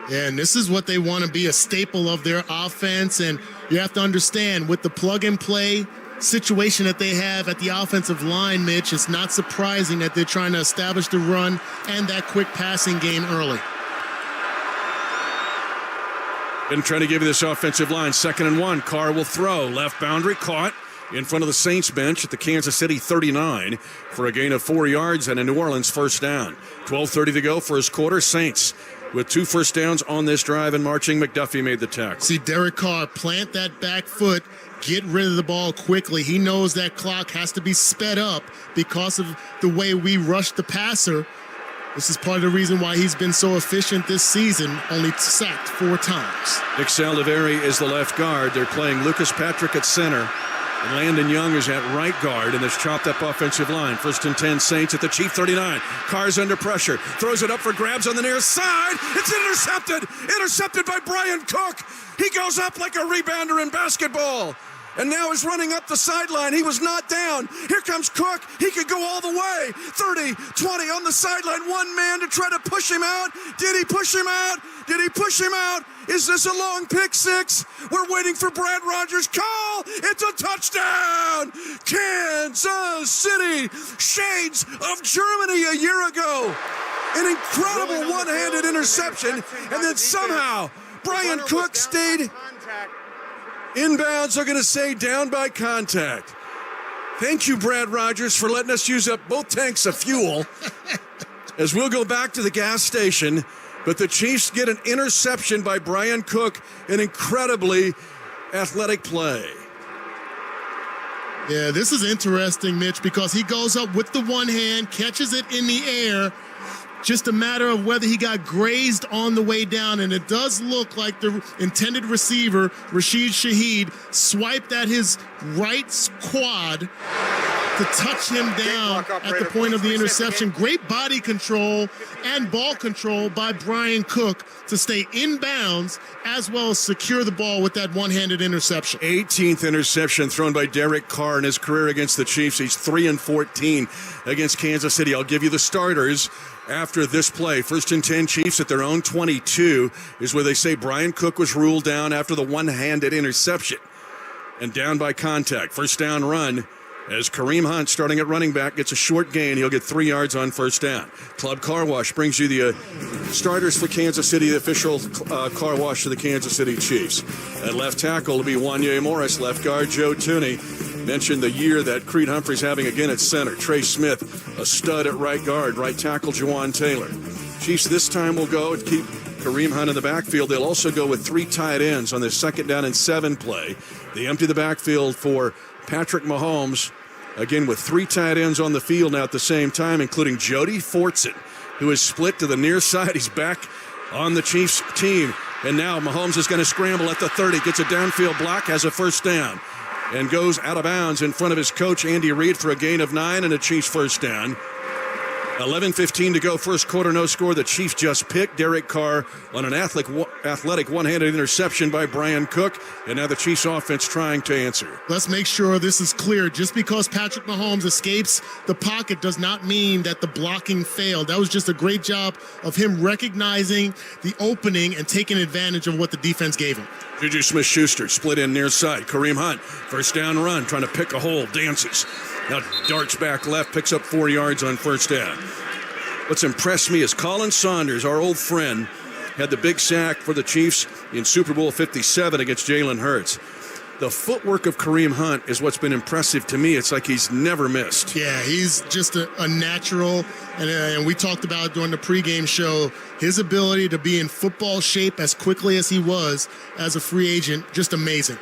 Yeah, and this is what they want to be, a staple of their offense. And you have to understand, with the plug-and-play situation that they have at the offensive line, Mitch, it's not surprising that they're trying to establish the run and that quick passing game early. Been trying to give you this offensive line. 2nd and 1. Carr will throw. Left boundary caught in front of the Saints bench at the Kansas City 39 for a gain of 4 yards and a New Orleans first down. 12:30 to go first quarter. Saints with 2 first downs on this drive, and marching McDuffie made the tackle. See Derek Carr plant that back foot, get rid of the ball quickly. He knows that clock has to be sped up because of the way we rush the passer. This is part of the reason why he's been so efficient this season, only sacked 4 times. Nick Saldiveri is the left guard. They're playing Lucas Patrick at center. And Landon Young is at right guard in this chopped-up offensive line. 1st and 10 Saints at the Chief 39. Carr's under pressure. Throws it up for grabs on the near side. It's intercepted. Intercepted by Brian Cook. He goes up like a rebounder in basketball. And now is running up the sideline. He was not down. Here comes Cook. He could go all the way. 30, 20 on the sideline. One man to try to push him out. Did he push him out? Did he push him out? Is this a long pick six? We're waiting for Brad Rogers' call. It's a touchdown. Kansas City. Shades of Germany a year ago. An incredible one-handed interception. And then somehow Brian Cook stayed inbounds. Are going to say down by contact. Thank you, Brad Rogers, for letting us use up both tanks of fuel as we'll go back to the gas station. But the Chiefs get an interception by Brian Cook, an incredibly athletic play. Yeah, this is interesting, Mitch, because he goes up with the one hand, catches it in the air. Just a matter of whether he got grazed on the way down, and it does look like the intended receiver, Rashid Shaheed, swiped at his right quad to touch him down at the point of the interception. Great body control and ball control by Brian Cook to stay in bounds as well as secure the ball with that one-handed interception. 18th interception thrown by Derek Carr in his career against the Chiefs. He's 3-14 against Kansas City. I'll give you the starters after this play. 1st and 10 Chiefs at their own 22 is where they say Brian Cook was ruled down after the one-handed interception and down by contact. First down run as Kareem Hunt, starting at running back, gets a short gain. He'll get 3 yards on first down. Club Car Wash brings you the starters for Kansas City, the official car wash to the Kansas City Chiefs. At left tackle will be Wanye Morris. Left guard Joe Tooney. Mentioned the year that Creed Humphrey's having again at center. Trey Smith, a stud at right guard. Right tackle Juwan Taylor. Chiefs this time will go and keep Kareem Hunt in the backfield. They'll also go with 3 tight ends on this 2nd down and 7 play. They empty the backfield for Patrick Mahomes, again with 3 tight ends on the field now at the same time, including Jody Fortson, who is split to the near side. He's back on the Chiefs team. And now Mahomes is going to scramble at the 30, gets a downfield block, has a first down, and goes out of bounds in front of his coach, Andy Reid, for a gain of 9 and a Chiefs first down. 11:15 to go, first quarter, no score. The Chiefs just picked Derek Carr on an athletic one-handed interception by Brian Cook, and now the Chiefs offense trying to answer. Let's make sure this is clear. Just because Patrick Mahomes escapes the pocket does not mean that the blocking failed. That was just a great job of him recognizing the opening and taking advantage of what the defense gave him. Juju Smith-Schuster split in near side. Kareem Hunt, first down run, trying to pick a hole, dances. Now darts back left, picks up 4 yards on first down. What's impressed me is Colin Saunders, our old friend, had the big sack for the Chiefs in Super Bowl 57 against Jalen Hurts. The footwork of Kareem Hunt is what's been impressive to me. It's like he's never missed. Yeah, he's just a natural, and we talked about during the pregame show, his ability to be in football shape as quickly as he was as a free agent, just amazing.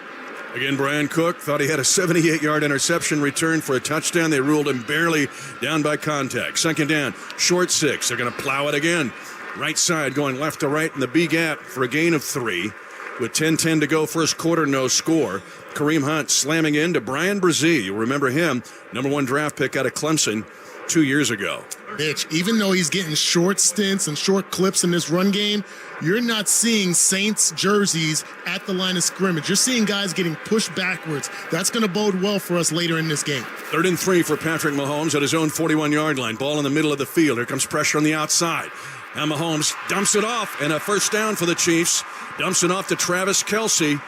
Again, Brian Cook thought he had a 78-yard interception return for a touchdown. They ruled him barely down by contact. Second down, short 6. They're going to plow it again. Right side going left to right in the B gap for a gain of 3. With 10-10 to go, first quarter, no score. Kareem Hunt slamming into Brian Brzee. You'll remember him, number 1 draft pick out of Clemson 2 years ago. Mitch, even though he's getting short stints and short clips in this run game, you're not seeing Saints jerseys at the line of scrimmage. You're seeing guys getting pushed backwards. That's going to bode well for us later in this game. 3rd and 3 for Patrick Mahomes at his own 41-yard line. Ball in the middle of the field. Here comes pressure on the outside. Now Mahomes dumps it off, and a first down for the Chiefs. Dumps it off to Travis Kelce.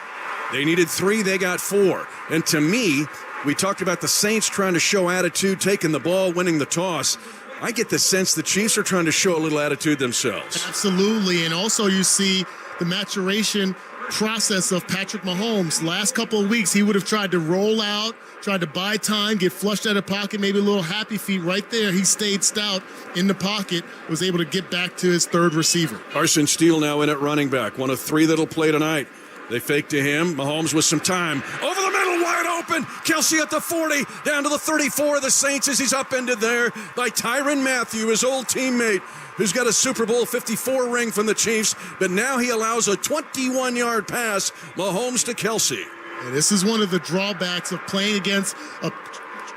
They needed 3, they got 4. And to me, we talked about the Saints trying to show attitude, taking the ball, winning the toss. I get the sense the Chiefs are trying to show a little attitude themselves. Absolutely, and also you see the maturation process of Patrick Mahomes. Last couple of weeks, he would have tried to roll out, tried to buy time, get flushed out of pocket, maybe a little happy feet right there. He stayed stout in the pocket, was able to get back to his 3rd receiver. Carson Steele now in at running back, one of 3 that'll play tonight. They fake to him. Mahomes with some time. Over the middle, wide open. Kelce at the 40, down to the 34 of the Saints as he's upended there by Tyrann Mathieu, his old teammate, who's got a Super Bowl 54 ring from the Chiefs, but now he allows a 21-yard pass, Mahomes to Kelce. And this is one of the drawbacks of playing against a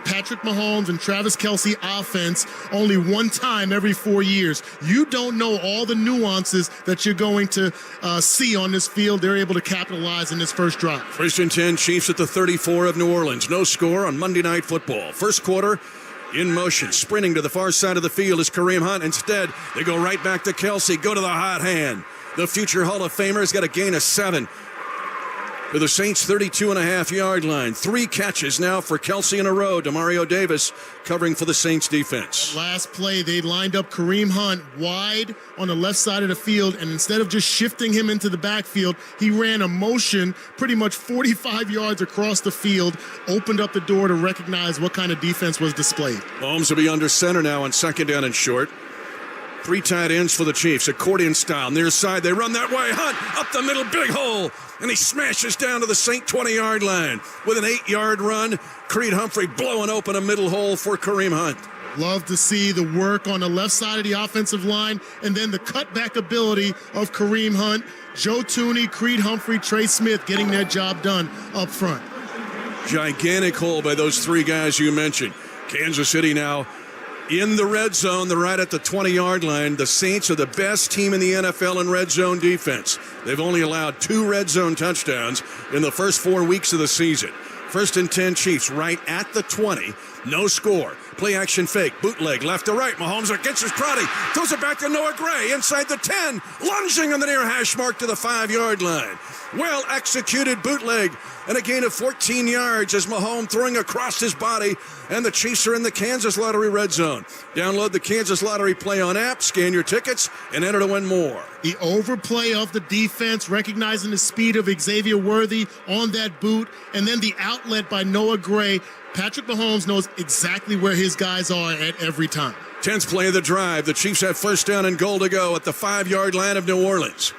Patrick Mahomes and Travis Kelce offense only one time every 4 years. You don't know all the nuances that you're going to see on this field. They're able to capitalize in this first drive. 1st and 10, Chiefs at the 34 of New Orleans. No score on Monday Night Football. First quarter, in motion, sprinting to the far side of the field is Kareem Hunt. Instead, they go right back to Kelce, go to the hot hand. The future Hall of Famer has got a gain of 7. To the Saints' 32.5-yard line. 3 catches now for Kelce in a row. Demario Davis covering for the Saints defense. Last play, they lined up Kareem Hunt wide on the left side of the field, and instead of just shifting him into the backfield, he ran a motion pretty much 45 yards across the field, opened up the door to recognize what kind of defense was displayed. Mahomes will be under center now on second down and short. 3 tight ends for the Chiefs, accordion style, near side. They run that way. Hunt up the middle, big hole, and he smashes down to the Saint 20-yard line with an 8-yard run. Creed Humphrey blowing open a middle hole for Kareem Hunt. Love to see the work on the left side of the offensive line and then the cutback ability of Kareem Hunt. Joe Tooney, Creed Humphrey, Trey Smith getting their job done up front. Gigantic hole by those 3 guys you mentioned. Kansas City now in the red zone. They're right at the 20-yard line. The Saints are the best team in the NFL in red zone defense. They've only allowed 2 red zone touchdowns in the first 4 weeks of the season. 1st and 10, Chiefs right at the 20. No score. Play action fake. Bootleg left to right. Mahomes against his Crowdy. Throws it back to Noah Gray inside the 10. Lunging on the near hash mark to the 5-yard line. Well executed bootleg and a gain of 14 yards as Mahomes throwing across his body, and the Chiefs are in the Kansas Lottery red zone. Download the Kansas Lottery Play On app, scan your tickets, and enter to win more. The overplay of the defense, recognizing the speed of Xavier Worthy on that boot, and then the outlet by Noah Gray. Patrick Mahomes knows exactly where his guys are at every time. 10th play of the drive. The Chiefs have first down and goal to go at the 5-yard line of New Orleans.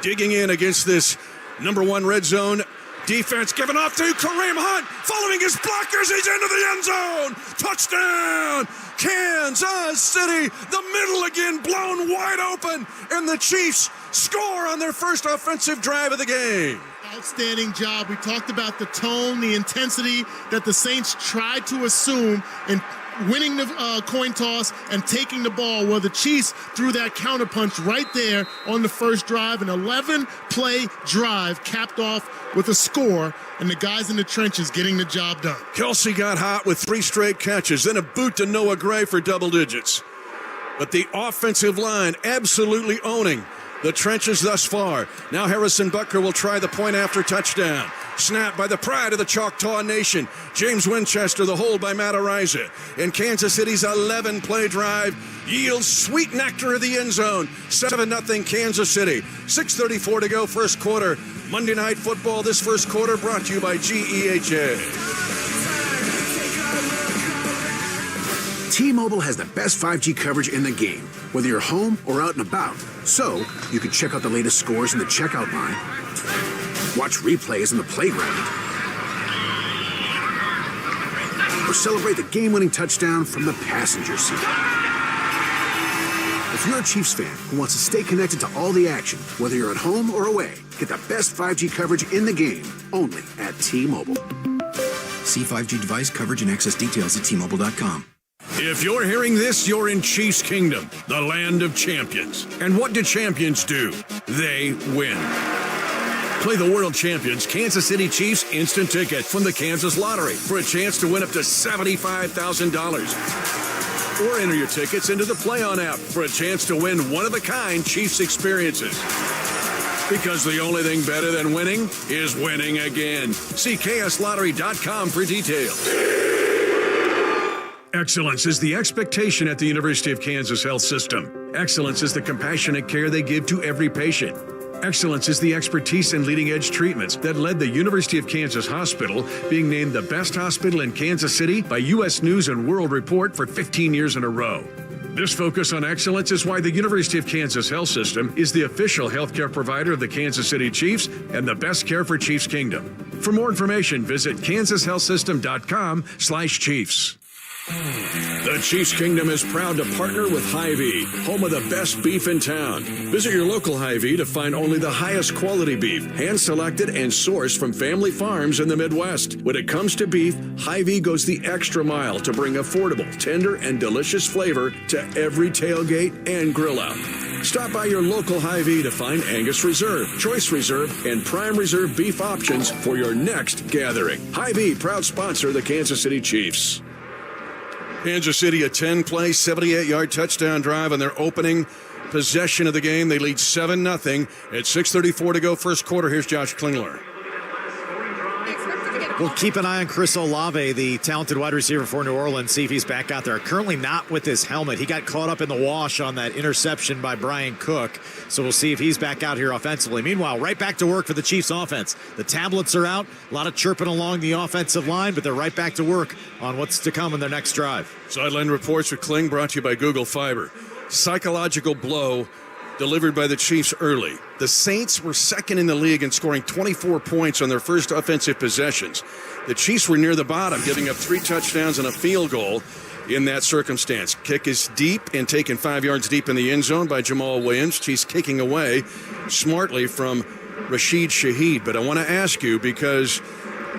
Digging in against this number 1 red zone defense, given off to Kareem Hunt, following his blockers, he's into the end zone. Touchdown, Kansas City. The middle again blown wide open, and the Chiefs score on their first offensive drive of the game. Outstanding job. We talked about the tone, the intensity that the Saints tried to assume in winning the coin toss and taking the ball. Well, the Chiefs threw that counterpunch right there on the first drive, an 11-play drive capped off with a score, and the guys in the trenches getting the job done. Kelsey got hot with 3 straight catches, then a boot to Noah Gray for double digits. But the offensive line absolutely owning the trenches thus far. Now Harrison Butker will try the point after touchdown. Snap by the pride of the Choctaw Nation. James Winchester, the hold by Matt Araiza. And Kansas City's 11-play drive yields sweet nectar of the end zone. 7-0 Kansas City. 6:34 to go, first quarter. Monday Night Football, this first quarter brought to you by GEHA. T-Mobile has the best 5G coverage in the game, whether you're home or out and about. So, you can check out the latest scores in the checkout line, watch replays in the playground, or celebrate the game-winning touchdown from the passenger seat. If you're a Chiefs fan who wants to stay connected to all the action, whether you're at home or away, get the best 5G coverage in the game, only at T-Mobile. See 5G device coverage and access details at T-Mobile.com. If you're hearing this, you're in Chiefs Kingdom, the land of champions. And what do champions do? They win. Play the world champions Kansas City Chiefs instant ticket from the Kansas Lottery for a chance to win up to $75,000. Or enter your tickets into the Play On app for a chance to win one-of-a-kind Chiefs experiences. Because the only thing better than winning is winning again. See KSLottery.com for details. Excellence is the expectation at the University of Kansas Health System. Excellence is the compassionate care they give to every patient. Excellence is the expertise and leading-edge treatments that led the University of Kansas Hospital being named the best hospital in Kansas City by U.S. News and World Report for 15 years in a row. This focus on excellence is why the University of Kansas Health System is the official healthcare provider of the Kansas City Chiefs and the best care for Chiefs Kingdom. For more information, visit kansashealthsystem.com/Chiefs. The Chiefs Kingdom is proud to partner with Hy-Vee, home of the best beef in town. Visit your local Hy-Vee to find only the highest quality beef, hand-selected and sourced from family farms in the Midwest. When it comes to beef, Hy-Vee goes the extra mile to bring affordable, tender, and delicious flavor to every tailgate and grill out. Stop by your local Hy-Vee to find Angus Reserve, Choice Reserve, and Prime Reserve beef options for your next gathering. Hy-Vee, proud sponsor of the Kansas City Chiefs. Kansas City, a 10-play, 78-yard touchdown drive on their opening possession of the game. They lead 7-0 at 6:34 to go, first quarter. Here's Josh Klingler. We'll keep an eye on Chris Olave, the talented wide receiver for New Orleans, see if he's back out there. Currently not with his helmet. He got caught up in the wash on that interception by Brian Cook, so we'll see if he's back out here offensively. Meanwhile, right back to work for the Chiefs offense. The tablets are out, a lot of chirping along the offensive line, but they're right back to work on what's to come in their next drive. Sideline reports with Kling, brought to you by Google Fiber. Psychological blow delivered by the Chiefs early. The Saints were second in the league in scoring 24 points on their first offensive possessions. The Chiefs were near the bottom, giving up 3 touchdowns and a field goal in that circumstance. Kick is deep and taken 5 yards deep in the end zone by Jamal Williams. Chiefs kicking away smartly from Rashid Shaheed. But I want to ask you, because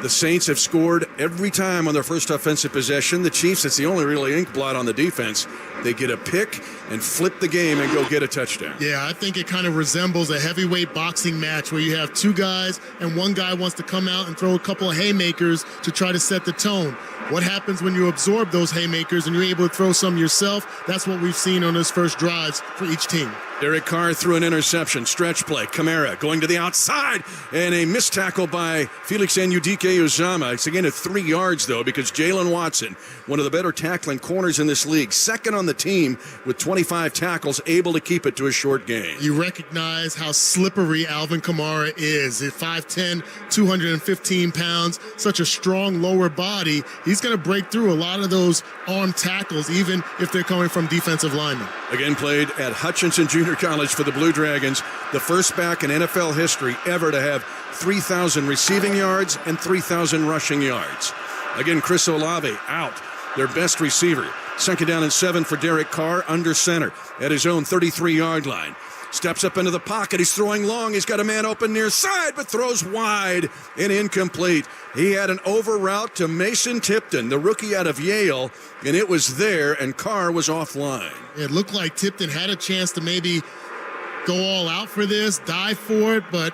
the Saints have scored every time on their first offensive possession. The Chiefs, it's the only really ink blot on the defense. They get a pick and flip the game and go get a touchdown. Yeah, I think it kind of resembles a heavyweight boxing match where you have 2 guys and one guy wants to come out and throw a couple of haymakers to try to set the tone. What happens when you absorb those haymakers and you're able to throw some yourself? That's what we've seen on those first drives for each team. Derek Carr threw an interception, stretch play. Kamara going to the outside, and a missed tackle by Felix Anudike-Uzomah. It's again at 3 yards, though, because Jalen Watson, one of the better tackling corners in this league, second on the team with 25 tackles, able to keep it to a short gain. You recognize how slippery Alvin Kamara is. At 5'10", 215 pounds, such a strong lower body. He's going to break through a lot of those arm tackles, even if they're coming from defensive linemen. Again, played at Hutchinson Junior College for the Blue Dragons, the first back in NFL history ever to have 3,000 receiving yards and 3,000 rushing yards. Again, Chris Olave out, their best receiver. Second down and 7 for Derek Carr under center at his own 33-yard line. steps up into the pocket. He's throwing long. He's got a man open near side, but throws wide and incomplete. He had an over route to Mason Tipton, the rookie out of Yale, and it was there, and Carr was offline. It looked like Tipton had a chance to maybe go all out for this, dive for it, but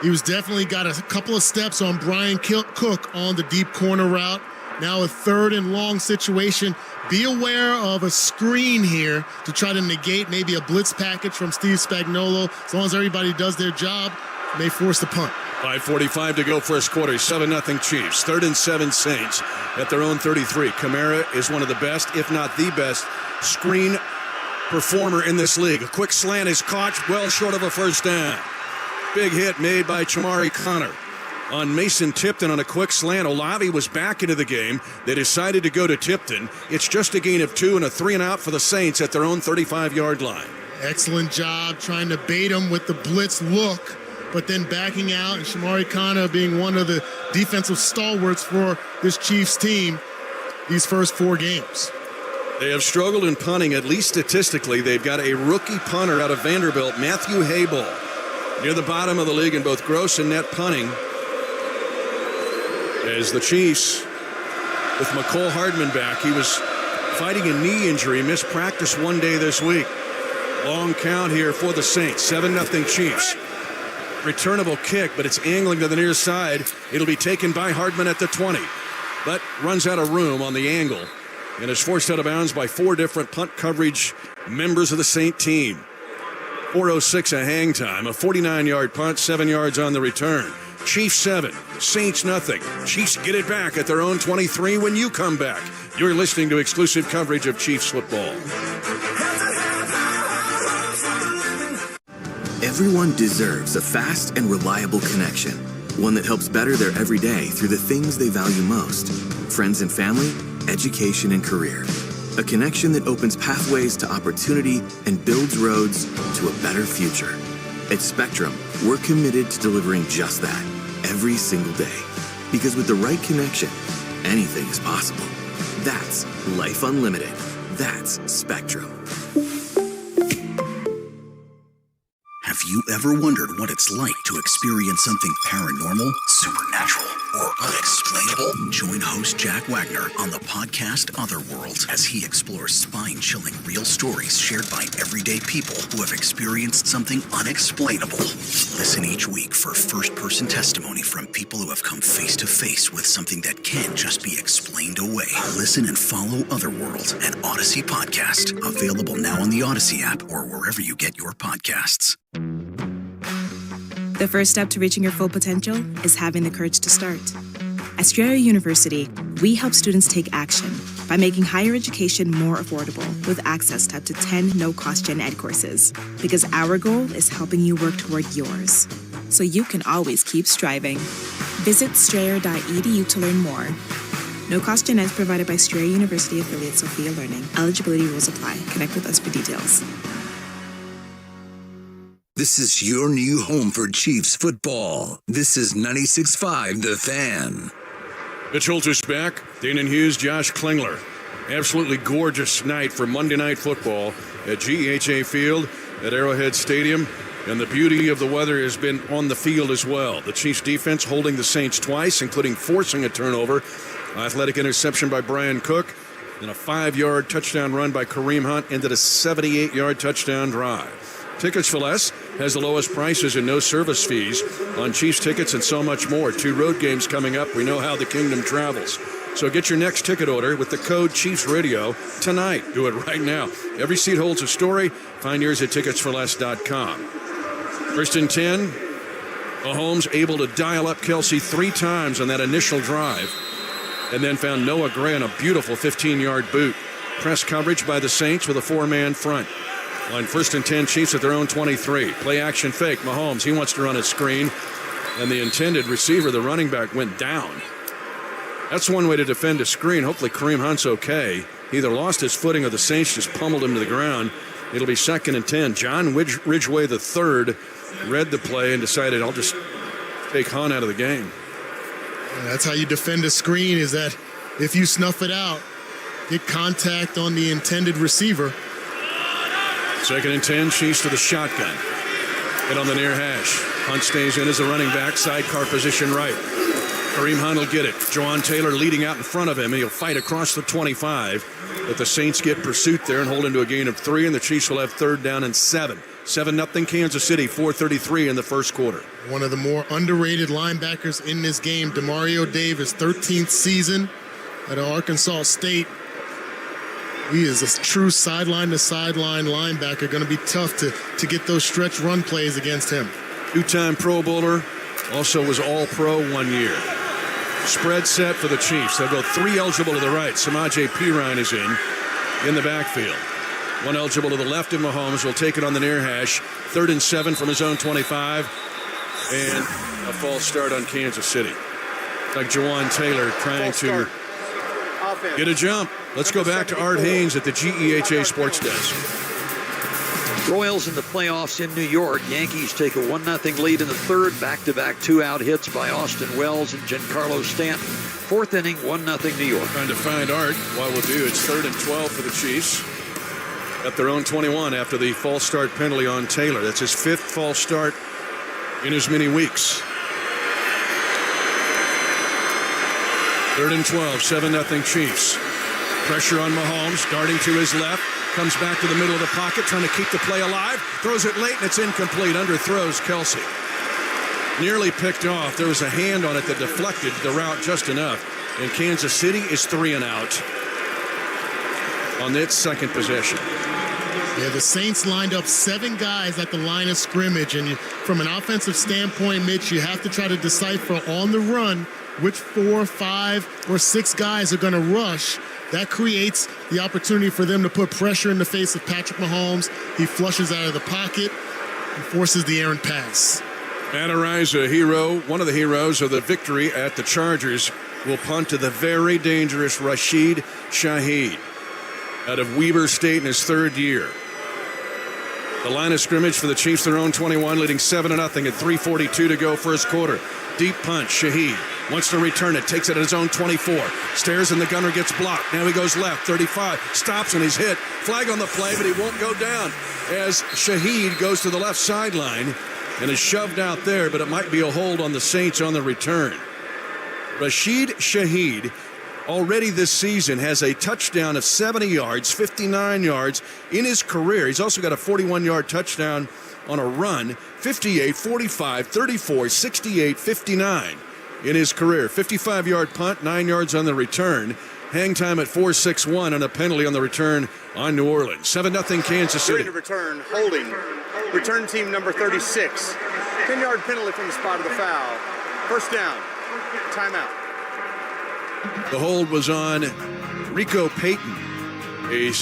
he was definitely got a couple of steps on Brian Cook on the deep corner route. Now a 3rd and long situation. Be aware of a screen here to try to negate maybe a blitz package from Steve Spagnuolo. As long as everybody does their job, may force the punt. 5:45 to go first quarter, 7-0 Chiefs. 3rd and 7 Saints at their own 33. Kamara is one of the best, if not the best, screen performer in this league. A quick slant is caught well short of a first down. Big hit made by Chamari Connor on Mason Tipton on a quick slant. Olave was back into the game. They decided to go to Tipton. It's just a gain of 2 and a 3 and out for the Saints at their own 35-yard line. Excellent job trying to bait him with the blitz look, but then backing out, and Chamari Connor being one of the defensive stalwarts for this Chiefs team these first 4 games. They have struggled in punting, at least statistically. They've got a rookie punter out of Vanderbilt, Matthew Habel, near the bottom of the league in both gross and net punting. As the Chiefs, with McCole Hardman back, he was fighting a knee injury, missed practice 1 day this week. Long count here for the Saints, 7-0 Chiefs. Returnable kick, but it's angling to the near side. It'll be taken by Hardman at the 20, but runs out of room on the angle and is forced out of bounds by 4 different punt coverage members of the Saint team. 4:06 a hang time, a 49-yard punt, 7 yards on the return. Chiefs 7, Saints nothing. Chiefs get it back at their own 23 when you come back. You're listening to exclusive coverage of Chiefs football. Everyone deserves a fast and reliable connection, one that helps better their everyday through the things they value most: friends and family, education and career. A connection that opens pathways to opportunity and builds roads to a better future. At Spectrum, we're committed to delivering just that every single day. Because with the right connection, anything is possible. That's Life Unlimited. That's Spectrum. Have you ever wondered what it's like to experience something paranormal, supernatural, or unexplainable? Join host Jack Wagner on the podcast Otherworld as he explores spine-chilling real stories shared by everyday people who have experienced something unexplainable. Listen each week for first-person testimony from people who have come face-to-face with something that can't just be explained away. Listen and follow Otherworld, an Odyssey podcast, available now on the Odyssey app or wherever you get your podcasts. The first step to reaching your full potential is having the courage to start. At Strayer University, we help students take action by making higher education more affordable with access to up to 10 no-cost gen ed courses. Because our goal is helping you work toward yours, so you can always keep striving. Visit strayer.edu to learn more. No-cost gen ed provided by Strayer University affiliate Sophia Learning. Eligibility rules apply. Connect with us for details. This is your new home for Chiefs football. This is 96.5 The Fan. Mitch Holter's back. Dana Hughes, Josh Klingler. Absolutely gorgeous night for Monday Night Football at GEHA Field at Arrowhead Stadium. And the beauty of the weather has been on the field as well. The Chiefs defense holding the Saints twice, including forcing a turnover. Athletic interception by Brian Cook. And a 5-yard touchdown run by Kareem Hunt ended a 78-yard touchdown drive. Tickets for Less has the lowest prices and no service fees on Chiefs tickets and so much more. 2 road games coming up. We know how the kingdom travels. So get your next ticket order with the code Chiefs Radio tonight. Do it right now. Every seat holds a story. Find yours at ticketsforless.com. First and 10. Mahomes able to dial up Kelsey 3 times on that initial drive, and then found Noah Gray on a beautiful 15-yard boot. Press coverage by the Saints with a 4-man front. On first and 10, Chiefs at their own 23. Play action fake. Mahomes, he wants to run a screen. And the intended receiver, the running back, went down. That's one way to defend a screen. Hopefully Kareem Hunt's okay. He either lost his footing or the Saints just pummeled him to the ground. It'll be second and 10. John Ridgway III read the play and decided, I'll just take Hunt out of the game. That's how you defend a screen, is that if you snuff it out, get contact on the intended receiver. Second and 10, Chiefs to the shotgun. Hit on the near hash. Hunt stays in as a running back, sidecar position right. Karim Hunt will get it. Jawan Taylor leading out in front of him, and he'll fight across the 25. But the Saints get pursuit there and hold into a gain of 3, and the Chiefs will have 3rd down and 7. 7-0 Kansas City, 4:33 in the first quarter. One of the more underrated linebackers in this game, Demario Davis, 13th season at Arkansas State. He is a true sideline-to-sideline linebacker. Going to be tough to get those stretch run plays against him. 2-time Pro Bowler, also was All-Pro 1 year. Spread set for the Chiefs. They'll go 3 eligible to the right. Samaje Perine is in the backfield. 1 eligible to the left of Mahomes. Will take it on the near hash. 3rd and 7 from his own 25. And a false start on Kansas City. Like Jawan Taylor trying to get a jump. Let's go back to Art Haynes at the GEHA Sports Desk. Royals in the playoffs in New York. Yankees take a 1-0 lead in the 3rd. Back-to-back 2-out hits by Austin Wells and Giancarlo Stanton. 4th inning, 1-0 New York. Trying to find Art. What we'll do, it's 3rd and 12 for the Chiefs. At their own 21 after the false start penalty on Taylor. That's his 5th false start in as many weeks. 3rd and 12, 7-0 Chiefs. Pressure on Mahomes, darting to his left. Comes back to the middle of the pocket, trying to keep the play alive. Throws it late, and it's incomplete. Underthrows Kelsey. Nearly picked off. There was a hand on it that deflected the route just enough. And Kansas City is 3 and out on its second possession. Yeah, the Saints lined up 7 guys at the line of scrimmage. And from an offensive standpoint, Mitch, you have to try to decipher on the run which 4, 5, or 6 guys are going to rush. That creates the opportunity for them to put pressure in the face of Patrick Mahomes. He flushes out of the pocket and forces the errant pass. Matt Araiza, hero, one of the heroes of the victory at the Chargers, will punt to the very dangerous Rashee Shaheed out of Weber State in his 3rd year. The line of scrimmage for the Chiefs, their own 21, leading 7-0 at 3:42 to go first quarter. Deep punt, Shaheed wants to return it, takes it at his own 24, stares and the gunner gets blocked. Now he goes left, 35, stops and he's hit. Flag on the play, but he won't go down as Shaheed goes to the left sideline and is shoved out there, but it might be a hold on the Saints on the return. Rashee Shaheed already this season has a touchdown of 70 yards, 59 yards in his career. He's also got a 41-yard touchdown on a run, 58, 45, 34, 68, 59 in his career. 55-yard punt, 9 yards on the return. Hang time at 4.61 and a penalty on the return on New Orleans. 7-0 Kansas City. To return, holding. Return team number 36. 10-yard penalty from the spot of the foul. First down. Timeout. The hold was on Rico Payton, a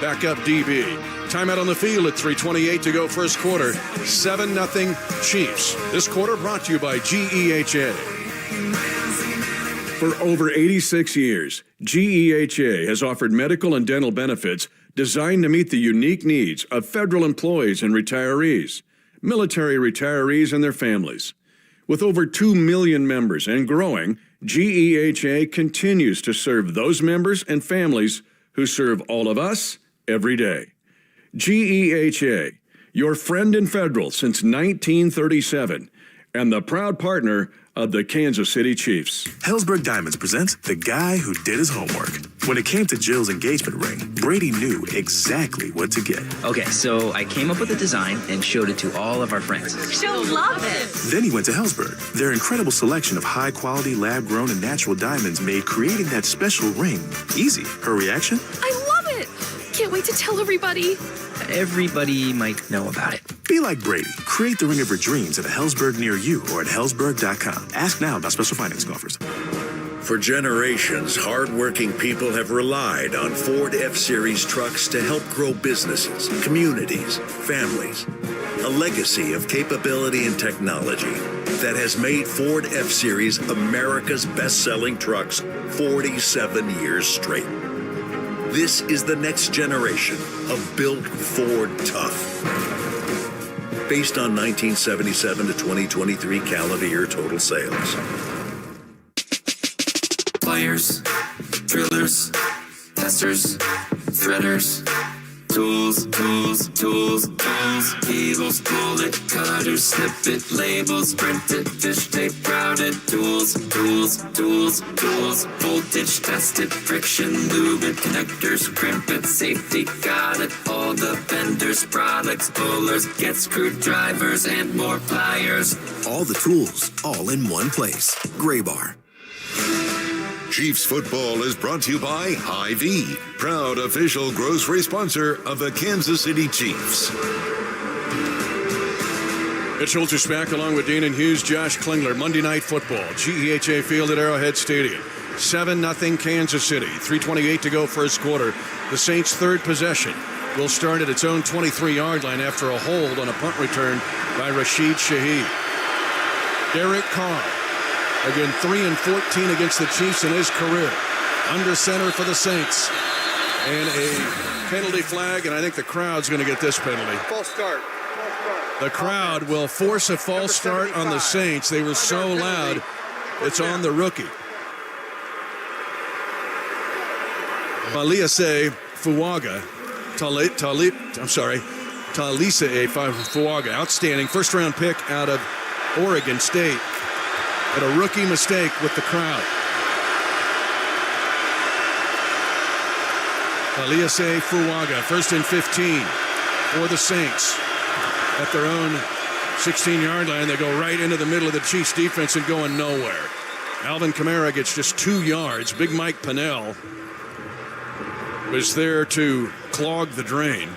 backup DB. Timeout on the field at 3:28 to go first quarter. 7-0 Chiefs. This quarter brought to you by GEHA. For over 86 years, GEHA has offered medical and dental benefits designed to meet the unique needs of federal employees and retirees, military retirees and their families. With over 2 million members and growing, GEHA continues to serve those members and families who serve all of us every day. GEHA, your friend in federal since 1937, and the proud partner of the Kansas City Chiefs. Helzberg Diamonds presents the guy who did his homework. When it came to Jill's engagement ring, Brady knew exactly what to get. Okay, so I came up with a design and showed it to all of our friends. She'll love it. Then he went to Helzberg. Their incredible selection of high-quality, lab-grown, and natural diamonds made creating that special ring easy. Her reaction? I love it. Can't wait to tell everybody. Everybody might know about it. Be like Brady. Create the ring of your dreams at a Helzberg near you or at Helzberg.com. Ask now about special financing offers. For generations, hardworking people have relied on Ford F-Series trucks to help grow businesses, communities, families. A legacy of capability and technology that has made Ford F-Series America's best-selling trucks 47 years straight. This is the next generation of Built Ford Tough. Based on 1977 to 2023 calendar year total sales. Pliers, drillers, testers, threaders, tools, tools, tools, tools. Eagles, bullet, cutters, snip it, labels, print it, fish tape, routed. Tools, tools, tools, tools. Voltage tested, friction, lube it, connectors, crimp it, safety, got it. All the vendors, products, pullers, get screwdrivers and more pliers. All the tools, all in one place. Graybar. Chiefs football is brought to you by Hy-Vee, proud official grocery sponsor of the Kansas City Chiefs. Mitch Holthus back along with Dean and Hughes, Josh Klingler. Monday Night Football, GEHA Field at Arrowhead Stadium. 7-0 Kansas City. 3:28 to go first quarter. The Saints' third possession will start at its own 23-yard line after a hold on a punt return by Rashee Shaheed. Derek Carr, again 3-14 against the Chiefs in his career. Under center for the Saints. And a penalty flag, and I think the crowd's going to get this penalty. False start. The crowd will force a false start on the Saints. They were so loud, it's on the rookie. Talisa Fuaga, outstanding first-round pick out of Oregon State. But a rookie mistake with the crowd. Talisa Fuaga, 1st and 15 for the Saints. At their own 16-yard line, they go right into the middle of the Chiefs defense and going nowhere. Alvin Kamara gets just 2 yards. Big Mike Pennell was there to clog the drain.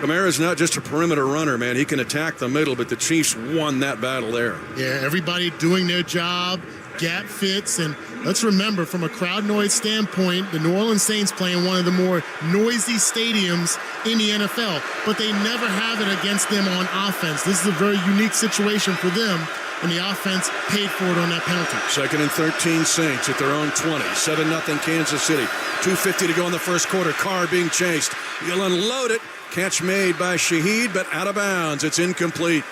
Kamara's not just a perimeter runner, man. He can attack the middle, but the Chiefs won that battle there. Yeah, everybody doing their job, gap fits, and let's remember, from a crowd noise standpoint, the New Orleans Saints play in one of the more noisy stadiums in the NFL, but they never have it against them on offense. This is a very unique situation for them, and the offense paid for it on that penalty. 2nd and 13 Saints at their own 20. 7-0 Kansas City. 2:50 to go in the first quarter. Carr being chased. He'll unload it. Catch made by Shaheed, but out of bounds. It's incomplete.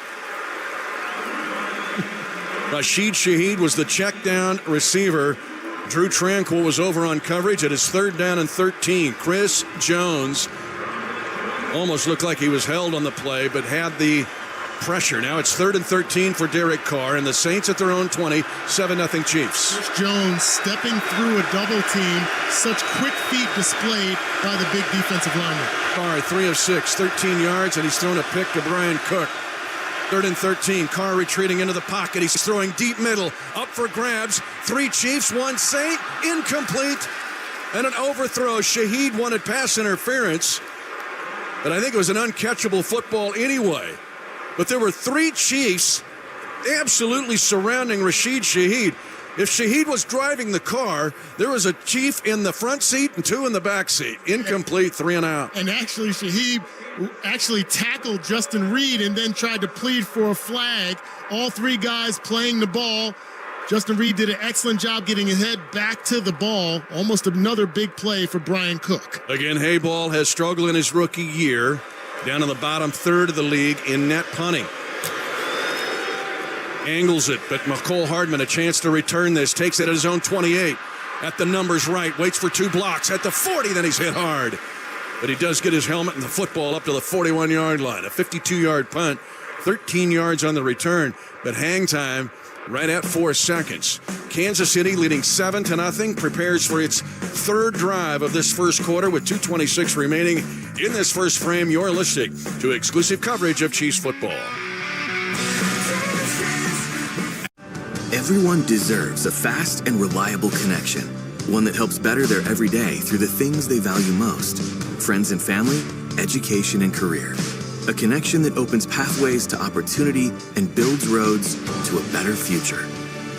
Rashee Shaheed was the check down receiver. Drew Tranquill was over on coverage at his 3rd down and 13. Chris Jones almost looked like he was held on the play, but had the pressure. Now it's 3rd and 13 for Derek Carr, and the Saints at their own 20, 7-0 Chiefs. Chris Jones stepping through a double team. Such quick feet displayed by the big defensive lineman. Carr, 3 of 6, 13 yards, and he's thrown a pick to Brian Cook. 3rd and 13, Carr retreating into the pocket. He's throwing deep middle, up for grabs. 3 Chiefs, 1 Saint, incomplete, and an overthrow. Shaheed wanted pass interference, but I think it was an uncatchable football anyway. But there were 3 Chiefs absolutely surrounding Rashee Shaheed. If Shaheed was driving the car, there was a Chief in the front seat and 2 in the back seat. Incomplete, 3 and out. And actually, Shaheed tackled Justin Reed and then tried to plead for a flag. All 3 guys playing the ball. Justin Reed did an excellent job getting his head back to the ball. Almost another big play for Brian Cook. Again, Hayball has struggled in his rookie year. Down in the bottom 3rd of the league in net punting. Angles it, but McCole Hardman a chance to return this. Takes it at his own 28. At the numbers right. Waits for 2 blocks. At the 40, then he's hit hard. But he does get his helmet and the football up to the 41-yard line. A 52-yard punt. 13 yards on the return. But hang time right at 4 seconds. Kansas City leading 7-0. Prepares for its 3rd drive of this first quarter with 2:26 remaining in this first frame. You're listening to exclusive coverage of Chiefs football. Everyone deserves a fast and reliable connection. One that helps better their everyday through the things they value most. Friends and family, education and career. A connection that opens pathways to opportunity and builds roads to a better future.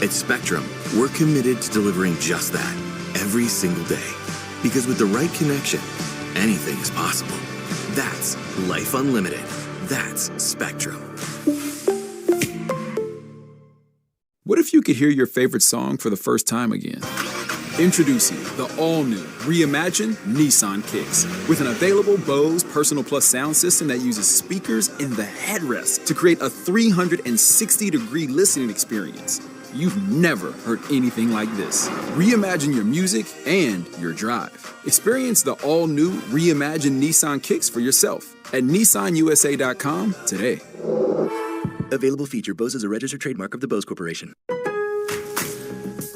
At Spectrum, we're committed to delivering just that every single day. Because with the right connection, anything is possible. That's Life Unlimited. That's Spectrum. What if you could hear your favorite song for the first time again? Introducing the all-new, reimagined Nissan Kicks. With an available Bose Personal Plus sound system that uses speakers in the headrest to create a 360-degree listening experience. you've never heard anything like this. Reimagine your music and your drive. Experience the all-new reimagined Nissan Kicks for yourself at nissanusa.com today. Available feature. Bose is a registered trademark of the Bose Corporation.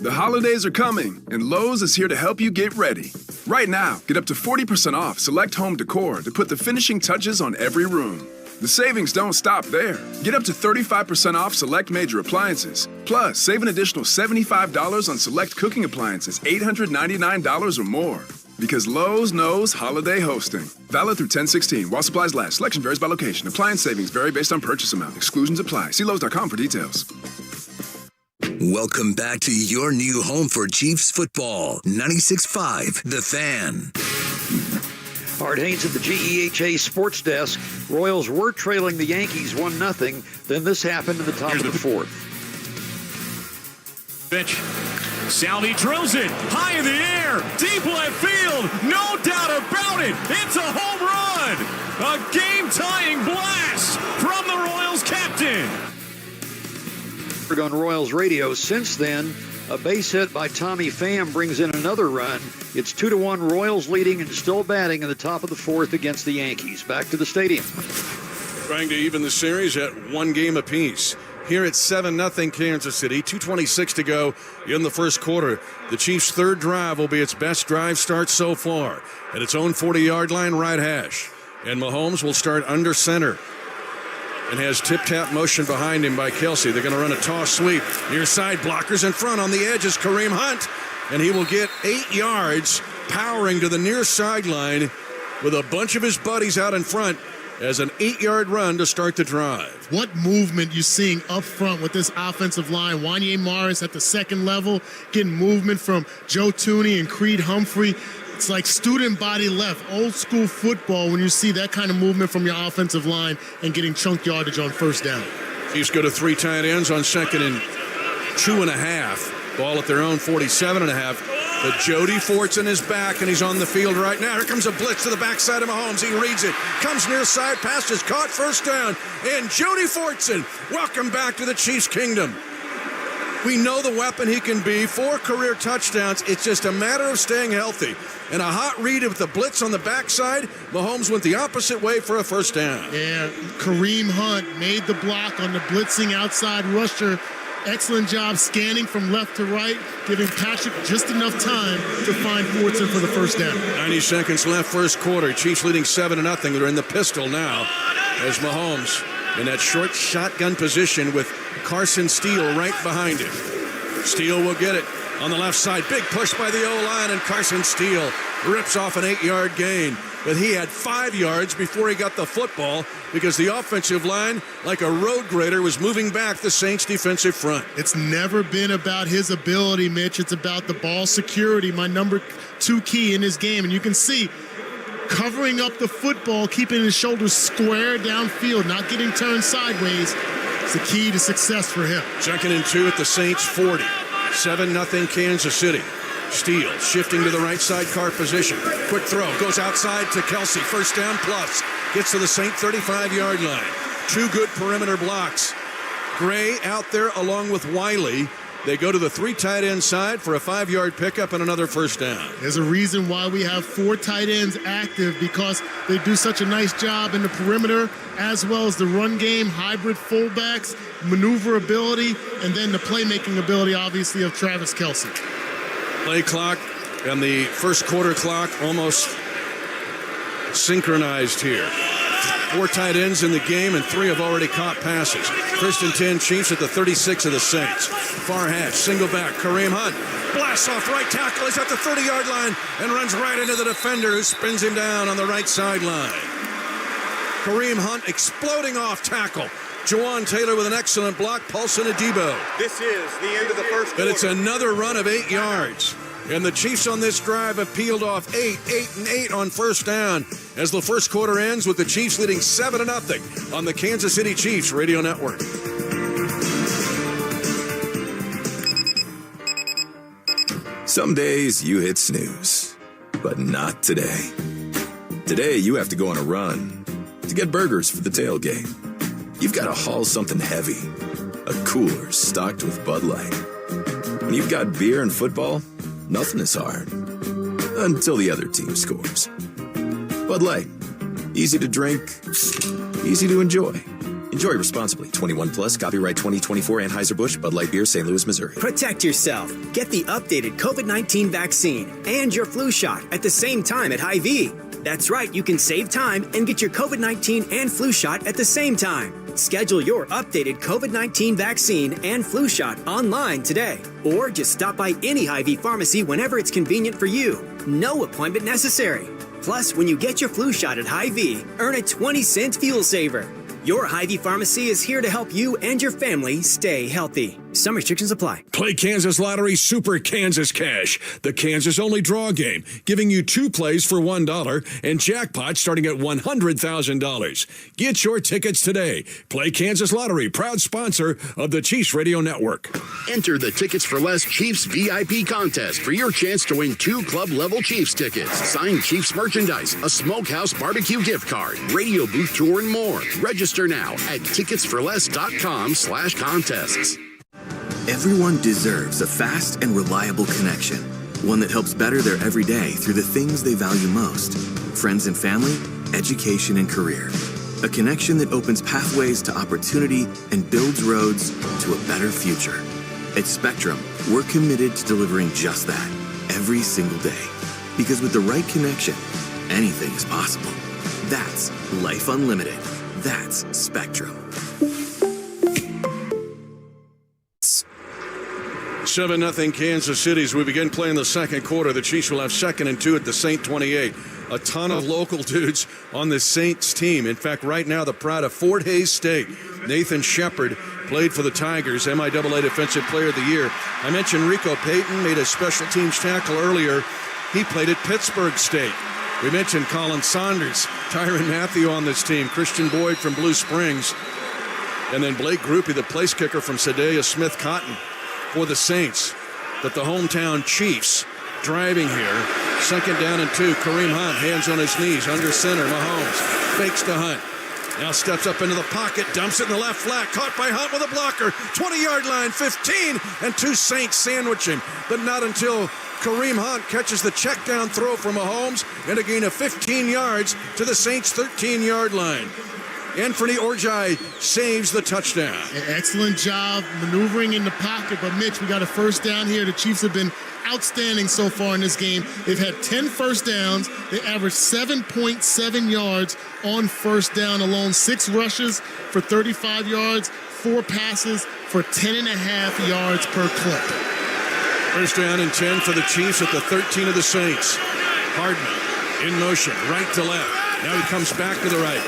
The holidays are coming, and Lowe's is here to help you get ready. Right now, get up to 40% off select home decor to put the finishing touches on every room. The savings don't stop there. Get up to 35% off select major appliances. Plus, save an additional $75 on select cooking appliances, $899 or more. Because Lowe's knows holiday hosting. Valid through 10/16 while supplies last. Selection varies by location. Appliance savings vary based on purchase amount. Exclusions apply. See Lowe's.com for details. Welcome back to your new home for Chiefs football. 96.5 The Fan. Art Haynes at the GEHA Sports Desk. Royals were trailing the Yankees 1-0. Then this happened in the top of the fourth. Pitch. Salvi drills it high in the air, deep left field. No doubt about it. It's a home run. A game-tying blast from the Royals captain. On Royals radio since then, a base hit by Tommy Pham brings in another run. It's 2-1 Royals leading and still batting in the top of the fourth against the Yankees. Back to the stadium. Trying to even the series at 1 game apiece. Here it's 7-0 Kansas City, 2:26 to go in the first quarter. The Chiefs' third drive will be its best drive start so far at its own 40-yard line right hash. And Mahomes will start under center and has tip-tap motion behind him by Kelsey. They're going to run a toss sweep. Near side blockers in front. On the edge is Karim Hunt, and he will get 8 yards powering to the near sideline with a bunch of his buddies out in front as an 8-yard run to start the drive. What movement you seeing up front with this offensive line? Wanye Morris at the second level, getting movement from Joe Tooney and Creed Humphrey. It's like student body left, old school football when you see that kind of movement from your offensive line and getting chunk yardage on first down. Chiefs go to 3 tight ends on 2nd and 2.5. Ball at their own 47.5. But Jody Fortson is back, and he's on the field right now. Here comes a blitz to the backside of Mahomes. He reads it. Comes near side. Pass is caught. First down. And Jody Fortson, welcome back to the Chiefs kingdom. We know the weapon he can be. 4 career touchdowns. It's just a matter of staying healthy. And a hot read with the blitz on the backside. Mahomes went the opposite way for a first down. Yeah, Kareem Hunt made the block on the blitzing outside rusher. Excellent job scanning from left to right, giving Patrick just enough time to find Fortson for the first down. 90 seconds left first quarter. Chiefs leading 7-0. They're in the pistol now as Mahomes in that short shotgun position with Carson Steele right behind him. Steele will get it on the left side. Big push by the O-line, and Carson Steele rips off an 8-yard gain. But he had 5 yards before he got the football because the offensive line, like a road grader, was moving back the Saints' defensive front. It's never been about his ability, Mitch. It's about the ball security, my number 2 key in his game. And you can see covering up the football, keeping his shoulders square downfield, not getting turned sideways. It's the key to success for him. 2nd and 2 at the Saints' 40. 7-0 Kansas City. Steele shifting to the right side, Carr position. Quick throw, goes outside to Kelsey. First down plus. Gets to the Saint 35-yard line. 2 good perimeter blocks. Gray out there along with Wiley. They go to the 3 tight end side for a 5-yard pickup and another first down. There's a reason why we have 4 tight ends active, because they do such a nice job in the perimeter as well as the run game, hybrid fullbacks, maneuverability, and then the playmaking ability, obviously, of Travis Kelsey. Play clock and the first quarter clock almost synchronized here. 4 tight ends in the game, and 3 have already caught passes. First and 10, Chiefs at the 36 of the Saints. Far hash, single back, Kareem Hunt. Blasts off right tackle. He's at the 30-yard line and runs right into the defender, who spins him down on the right sideline. Kareem Hunt exploding off tackle. Jawan Taylor with an excellent block. Paulson Adebo. This is the end of the first quarter. But it's another run of 8 yards. And the Chiefs on this drive have peeled off 8 and 8 on first down as the first quarter ends with the Chiefs leading 7-0 on the Kansas City Chiefs radio network. Some days you hit snooze, but not today. Today you have to go on a run to get burgers for the tailgate. You've got to haul something heavy, a cooler stocked with Bud Light. When you've got beer and football, nothing is hard. Until the other team scores. Bud Light. Easy to drink, easy to enjoy. Enjoy responsibly. 21 plus. Copyright 2024 Anheuser-Busch, Bud Light Beer, St. Louis, Missouri. Protect yourself. Get the updated COVID-19 vaccine and your flu shot at the same time at Hy-Vee. That's right, you can save time and get your COVID-19 and flu shot at the same time. Schedule your updated COVID-19 vaccine and flu shot online today. Or just stop by any Hy-Vee pharmacy whenever it's convenient for you. No appointment necessary. Plus, when you get your flu shot at Hy-Vee, earn a 20-cent fuel saver. Your Hy-Vee pharmacy is here to help you and your family stay healthy. Some restrictions apply. Play Kansas Lottery Super Kansas Cash, the Kansas-only draw game, giving you 2 plays for $1 and jackpots starting at $100,000. Get your tickets today. Play Kansas Lottery, proud sponsor of the Chiefs Radio Network. Enter the Tickets for Less Chiefs VIP contest for your chance to win 2 club-level Chiefs tickets, signed Chiefs merchandise, a Smokehouse barbecue gift card, radio booth tour, and more. Register now at ticketsforless.com/contests. Everyone deserves a fast and reliable connection, one that helps better their everyday through the things they value most: friends and family, education and career. A connection that opens pathways to opportunity and builds roads to a better future. At Spectrum, we're committed to delivering just that every single day. Because with the right connection, anything is possible. That's Life Unlimited. That's Spectrum. 7-0 Kansas City as we begin playing the second quarter. The Chiefs will have 2nd and 2 at the Saint 28. A ton of local dudes on the Saints team. In fact, right now, the pride of Fort Hays State, Nathan Shepard, played for the Tigers, MIAA Defensive Player of the Year. I mentioned Rico Payton, made a special teams tackle earlier. He played at Pittsburgh State. We mentioned Colin Saunders, Tyrann Mathieu on this team, Christian Boyd from Blue Springs, and then Blake Grupe, the place kicker from Sadea Smith Cotton for the Saints. But the hometown Chiefs driving here. 2nd down and 2. Kareem Hunt, hands on his knees, under center. Mahomes fakes to Hunt. Now steps up into the pocket, dumps it in the left flat. Caught by Hunt with a blocker. 20-yard line, 15, and 2 Saints sandwich him. But not until Kareem Hunt catches the check down throw from Mahomes and a gain of 15 yards to the Saints' 13-yard line. Anthony Orjai saves the touchdown. Excellent job maneuvering in the pocket. But, Mitch, we got a first down here. The Chiefs have been outstanding so far in this game. They've had 10 first downs. They averaged 7.7 yards on first down alone. 6 rushes for 35 yards, 4 passes for 10.5 yards per clip. First down and 10 for the Chiefs at the 13 of the Saints. Hardman in motion, right to left. Now he comes back to the right.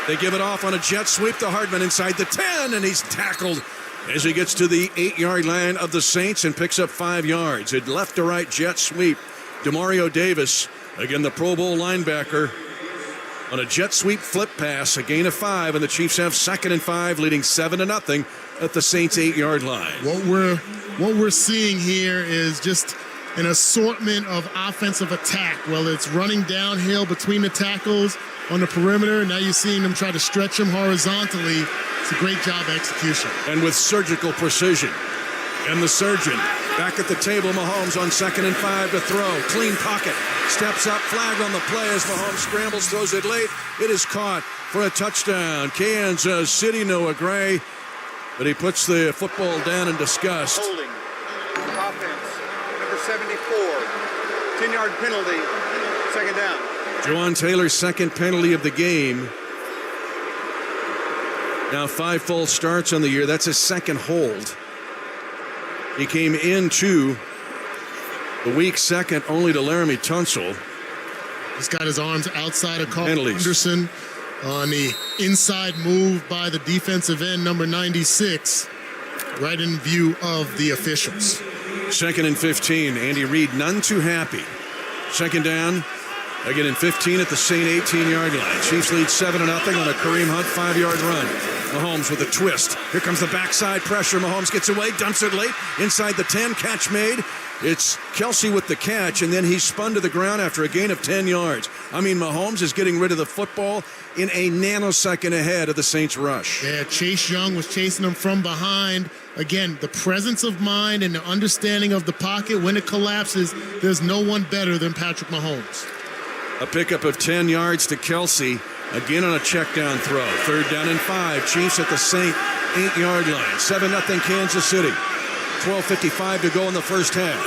They give it off on a jet sweep to Hardman inside the 10, and he's tackled as he gets to the 8-yard line of the Saints and picks up 5 yards. A left to right jet sweep. Demario Davis, again the Pro Bowl linebacker, on a jet sweep flip pass, a gain of 5, and the Chiefs have 2nd and 5, leading 7-0 at the Saints' 8-yard line. What we're seeing here is just an assortment of offensive attack. Well, it's running downhill between the tackles on the perimeter. Now you're seeing them try to stretch him horizontally. It's a great job of execution. And with surgical precision. And the surgeon back at the table. Mahomes on 2nd and 5 to throw. Clean pocket. Steps up. Flag on the play as Mahomes scrambles. Throws it late. It is caught for a touchdown. Kansas City, Noah Gray. But he puts the football down in disgust. Holding. Offense. Number 74. 10-yard penalty. 2nd down. Juwan Taylor's 2nd penalty of the game. Now 5 full starts on the year. That's his 2nd hold. He came into the week 2nd only to Laramie Tunsil. He's got his arms outside of Carl Anderson on the inside move by the defensive end, number 96, right in view of the officials. 2nd and 15. Andy Reid, none too happy. 2nd down. Again in 15 at the Saint 18-yard line. Chiefs lead 7-0 on a Kareem Hunt 5-yard run. Mahomes with a twist. Here comes the backside pressure. Mahomes gets away, dumps it late. Inside the 10, catch made. It's Kelce with the catch, and then he's spun to the ground after a gain of 10 yards. I mean, Mahomes is getting rid of the football in a nanosecond ahead of the Saints' rush. Yeah, Chase Young was chasing him from behind. Again, the presence of mind and the understanding of the pocket when it collapses, there's no one better than Patrick Mahomes. A pickup of 10 yards to Kelce, again on a check down throw. 3rd down and 5. Chiefs at the Saint 8-yard line. 7-0 Kansas City. 12:55 to go in the first half.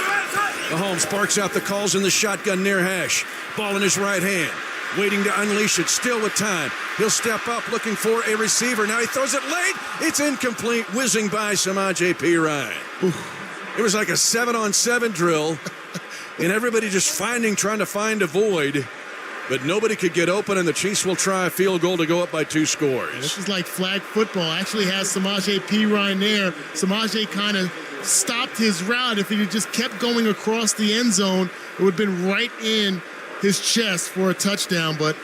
Mahomes barks out the calls in the shotgun near hash. Ball in his right hand. Waiting to unleash it. Still with time. He'll step up looking for a receiver. Now he throws it late. It's incomplete. Whizzing by Samaje Perine. It was like a 7-on-7 drill. And everybody just trying to find a void. But nobody could get open, and the Chiefs will try a field goal to go up by 2 scores. This is like flag football. Actually has Samaje Perine there. Samaje kind of stopped his route. If he had just kept going across the end zone, it would have been right in his chest for a touchdown. But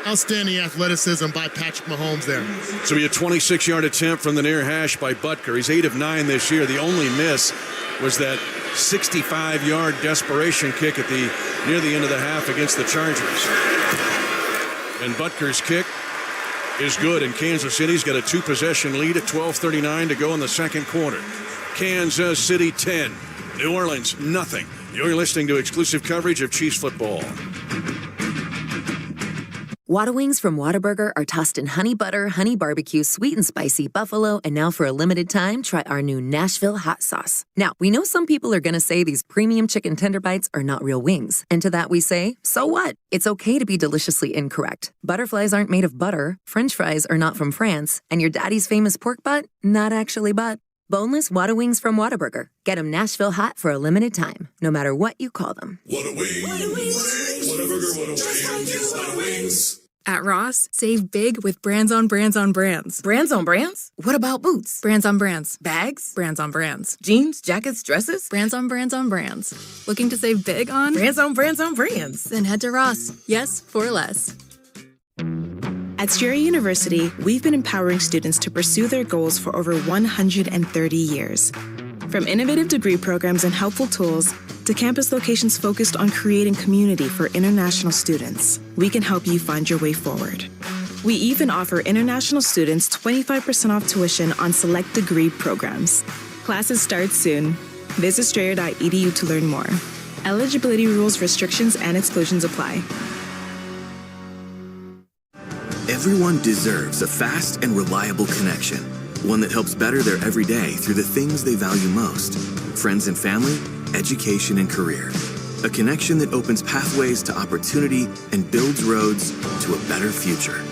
outstanding athleticism by Patrick Mahomes there. So be a 26-yard attempt from the near hash by Butker. He's 8 of 9 this year. The only miss was that 65-yard desperation kick near the end of the half against the Chargers. And Butker's kick is good, and Kansas City's got a 2-possession lead at 12:39 to go in the second quarter. Kansas City 10, New Orleans nothing. You're listening to exclusive coverage of Chiefs football. Whata Wings from Whataburger are tossed in honey butter, honey barbecue, sweet and spicy buffalo, and now for a limited time, try our new Nashville hot sauce. Now, we know some people are going to say these premium chicken tender bites are not real wings. And to that we say, so what? It's okay to be deliciously incorrect. Butterflies aren't made of butter, French fries are not from France, and your daddy's famous pork butt, not actually butt. Boneless Whata Wings from Whataburger. Get them Nashville hot for a limited time, no matter what you call them. Whata Wings. Whataburger, Whata Wings. At Ross, save big with brands on brands on brands. Brands on brands? What about boots? Brands on brands. Bags? Brands on brands. Jeans, jackets, dresses? Brands on brands on brands. Looking to save big on? Brands on brands on brands. Then head to Ross. Yes, for less. At Strayer University, we've been empowering students to pursue their goals for over 130 years. From innovative degree programs and helpful tools to campus locations focused on creating community for international students, we can help you find your way forward. We even offer international students 25% off tuition on select degree programs. Classes start soon. Visit strayer.edu to learn more. Eligibility rules, restrictions, and exclusions apply. Everyone deserves a fast and reliable connection, one that helps better their everyday through the things they value most: friends and family, education and career. A connection that opens pathways to opportunity and builds roads to a better future.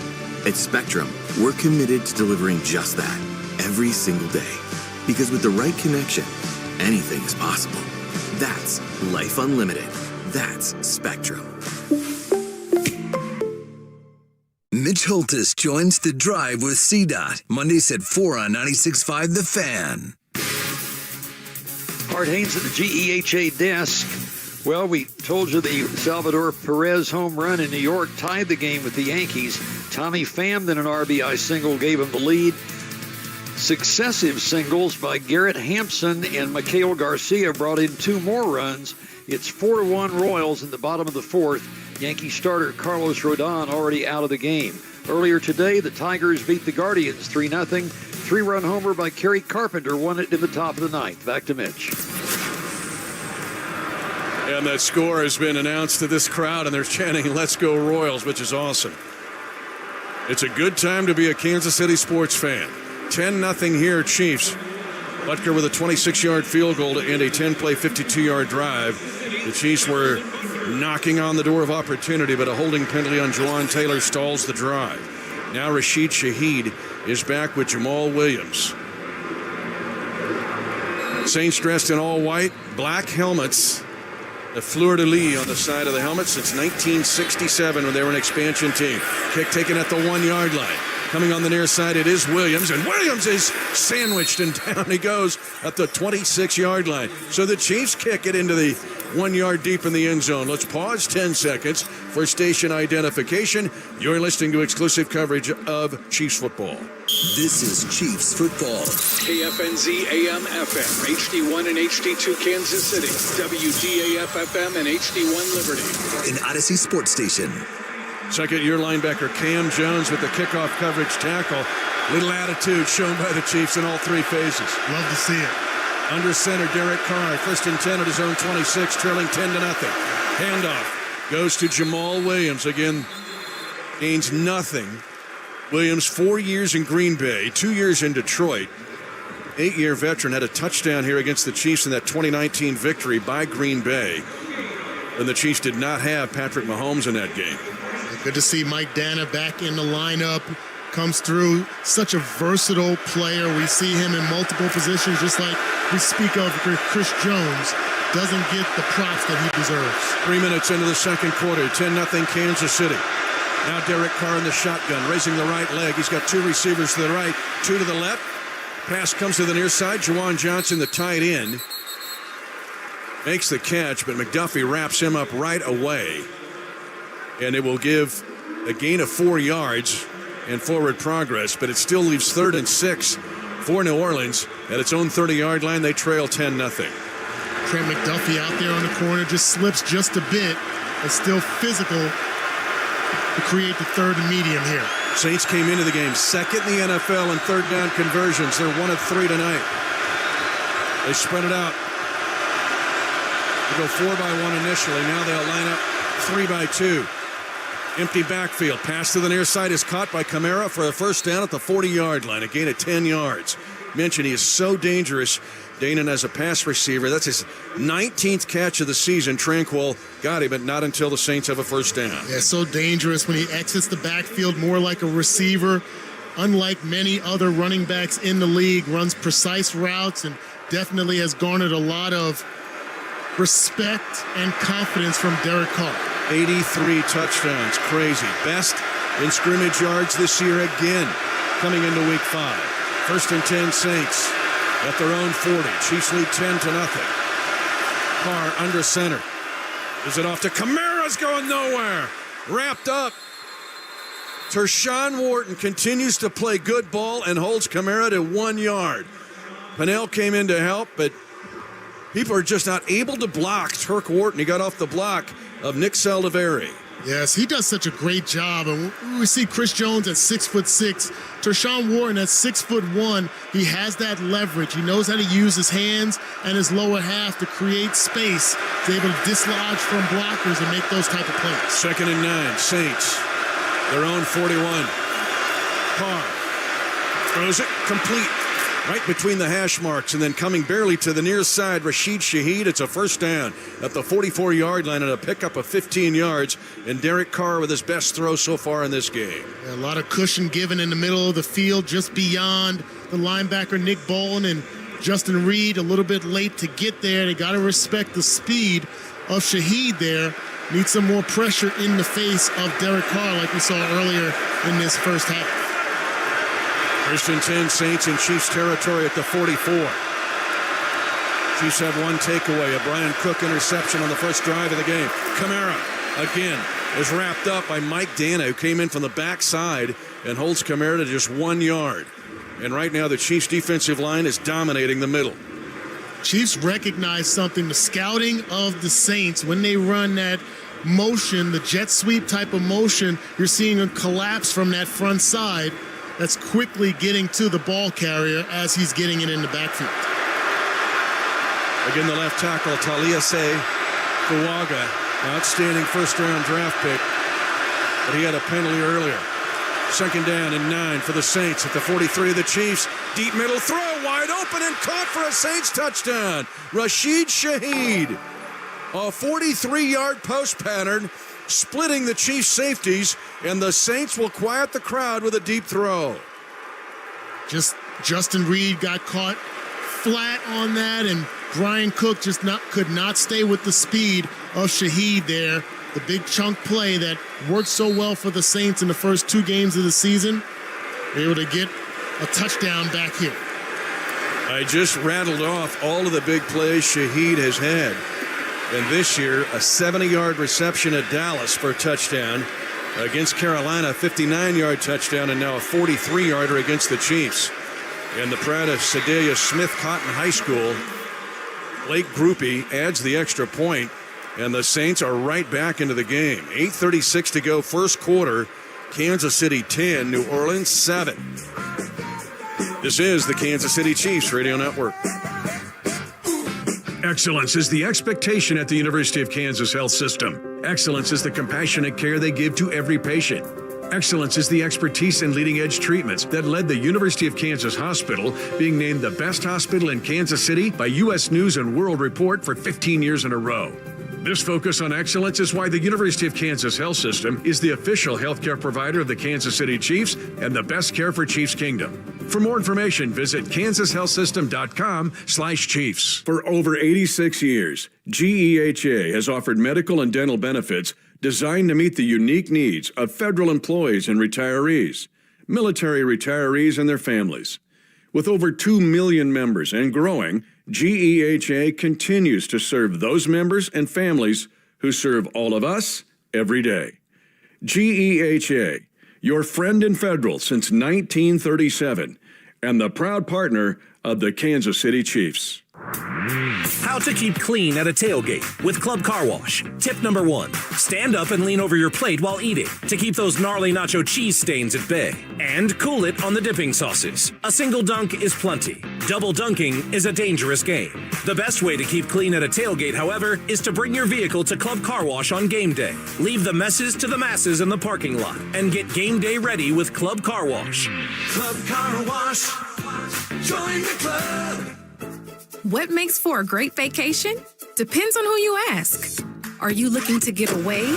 At Spectrum, we're committed to delivering just that every single day. Because with the right connection, anything is possible. That's Life Unlimited. That's Spectrum. Mitch Holtis joins The Drive with CDOT, Mondays at 4 on 96.5 The Fan. Art Haynes at the GEHA desk. Well, we told you the Salvador Perez home run in New York tied the game with the Yankees. Tommy Pham, then an RBI single, gave him the lead. Successive singles by Garrett Hampson and Mikhail Garcia brought in 2 more runs. It's 4-1 Royals in the bottom of the 4th. Yankee starter Carlos Rodon already out of the game. Earlier today, the Tigers beat the Guardians 3-0. 3-run homer by Kerry Carpenter won it in the top of the 9th. Back to Mitch. And that score has been announced to this crowd, and they're chanting, "Let's go Royals," which is awesome. It's a good time to be a Kansas City sports fan. 10-0 here, Chiefs. Butker with a 26-yard field goal to end a 10-play, 52-yard drive. The Chiefs were knocking on the door of opportunity, but a holding penalty on Jawan Taylor stalls the drive. Now Rashid Shaheed is back with Jamal Williams. Saints dressed in all white, black helmets. The fleur-de-lis on the side of the helmet since 1967 when they were an expansion team. Kick taken at the 1-yard line. Coming on the near side, it is Williams, and Williams is sandwiched, and down he goes at the 26-yard line. So the Chiefs kick it into the 1 yard deep in the end zone. Let's pause 10 seconds for station identification. You're listening to exclusive coverage of Chiefs football. This is Chiefs football. KFNZ AM FM, HD1 and HD2 Kansas City, WDAF FM and HD1 Liberty. An Odyssey Sports Station. Second-year linebacker Cam Jones with the kickoff coverage tackle. Little attitude shown by the Chiefs in all three phases. Love to see it. Under center, Derek Carr, 1st and 10 at his own 26, trailing 10-0. Handoff goes to Jamal Williams. Again, gains nothing. Williams, 4 years in Green Bay, 2 years in Detroit. 8-year veteran, had a touchdown here against the Chiefs in that 2019 victory by Green Bay. And the Chiefs did not have Patrick Mahomes in that game. Good to see Mike Dana back in the lineup. Comes through, such a versatile player. We see him in multiple positions, just like we speak of Chris Jones. Doesn't get the props that he deserves. 3 minutes into the second quarter, 10-0 Kansas City. Now Derek Carr in the shotgun, raising the right leg. He's got 2 receivers to the right, 2 to the left. Pass comes to the near side. Juwan Johnson, the tight end, makes the catch, but McDuffie wraps him up right away. And it will give a gain of 4 yards and forward progress, but it still leaves 3rd and 6 for New Orleans. At its own 30-yard line, they trail 10-0. Trent McDuffie out there on the corner just slips just a bit, but still physical to create the 3rd and medium here. Saints came into the game second in the NFL in 3rd down conversions. They're 1 of 3 tonight. They spread it out. They go 4 by 1 initially. Now they'll line up 3 by 2. Empty backfield. Pass to the near side is caught by Kamara for a first down at the 40-yard line. A gain of 10 yards. Mentioned he is so dangerous. Danon as a pass receiver. That's his 19th catch of the season. Tranquil got him, but not until the Saints have a first down. Yeah, so dangerous when he exits the backfield more like a receiver. Unlike many other running backs in the league, runs precise routes and definitely has garnered a lot of respect and confidence from Derek Carr. 83 touchdowns. Crazy. Best in scrimmage yards this year again, coming into week 5. 1st and 10 Saints at their own 40. Chiefs lead 10-0. Carr under center. Is it off to Kamara's going nowhere. Wrapped up. Tershawn Wharton continues to play good ball and holds Kamara to 1 yard. Pennell came in to help, but people are just not able to block Turk Wharton. He got off the block of Nick Saldiveri. Yes, he does such a great job. And we see Chris Jones at 6'6", Tershawn Wharton at 6'1". He has that leverage. He knows how to use his hands and his lower half to create space. He's able to dislodge from blockers and make those type of plays. 2nd and 9, Saints, their own 41. Carr throws it complete. Right between the hash marks, and then coming barely to the near side, Rashid Shaheed. It's a first down at the 44-yard line and a pickup of 15 yards. And Derek Carr with his best throw so far in this game. A lot of cushion given in the middle of the field, just beyond the linebacker Nick Bolin and Justin Reed. A little bit late to get there. They got to respect the speed of Shaheed there. Need some more pressure in the face of Derek Carr like we saw earlier in this first half. 1st and 10, Saints in Chiefs territory at the 44. Chiefs have one takeaway, a Brian Cook interception on the first drive of the game. Kamara, again, is wrapped up by Mike Dana, who came in from the backside and holds Kamara to just 1 yard. And right now, the Chiefs' defensive line is dominating the middle. Chiefs recognize something, the scouting of the Saints, when they run that motion, the jet sweep type of motion, you're seeing a collapse from that front side. That's quickly getting to the ball carrier as he's getting it in the backfield. Again, the left tackle, Taliese Fuaga, outstanding first-round draft pick, but he had a penalty earlier. 2nd down and 9 for the Saints at the 43 of the Chiefs. Deep middle throw, wide open and caught for a Saints touchdown. Rashid Shaheed, a 43-yard post pattern, splitting the Chiefs safeties, and the Saints will quiet the crowd with a deep throw. Just Justin Reed got caught flat on that, and Brian Cook just could not stay with the speed of Shaheed there. The big chunk play that worked so well for the Saints in the first 2 games of the season. Able to get a touchdown back here. I just rattled off all of the big plays Shaheed has had. And this year, a 70-yard reception at Dallas for a touchdown. Against Carolina, 59-yard touchdown, and now a 43-yarder against the Chiefs. And the pride of Sedalia Smith Cotton High School, Blake Groupie adds the extra point, and the Saints are right back into the game. 8:36 to go, first quarter. Kansas City 10, New Orleans 7. This is the Kansas City Chiefs Radio Network. Excellence is the expectation at the University of Kansas Health System. Excellence is the compassionate care they give to every patient. Excellence is the expertise in leading-edge treatments that led the University of Kansas Hospital being named the best hospital in Kansas City by U.S. News and World Report for 15 years in a row. This focus on excellence is why the University of Kansas Health System is the official healthcare provider of the Kansas City Chiefs and the best care for Chiefs Kingdom. For more information, visit kansashealthsystem.com/Chiefs. For over 86 years, GEHA has offered medical and dental benefits designed to meet the unique needs of federal employees and retirees, military retirees and their families. With over 2 million members and growing, GEHA continues to serve those members and families who serve all of us every day. GEHA, your friend in federal since 1937, and the proud partner of the Kansas City Chiefs. How to keep clean at a tailgate with Club Car Wash. Tip number 1, stand up and lean over your plate while eating to keep those gnarly nacho cheese stains at bay. And cool it on the dipping sauces. A single dunk is plenty. Double dunking is a dangerous game. The best way to keep clean at a tailgate, however, is to bring your vehicle to Club Car Wash on game day. Leave the messes to the masses in the parking lot and get game day ready with Club Car Wash. Club Car Wash. Join the club. What makes for a great vacation? Depends on who you ask. Are you looking to get away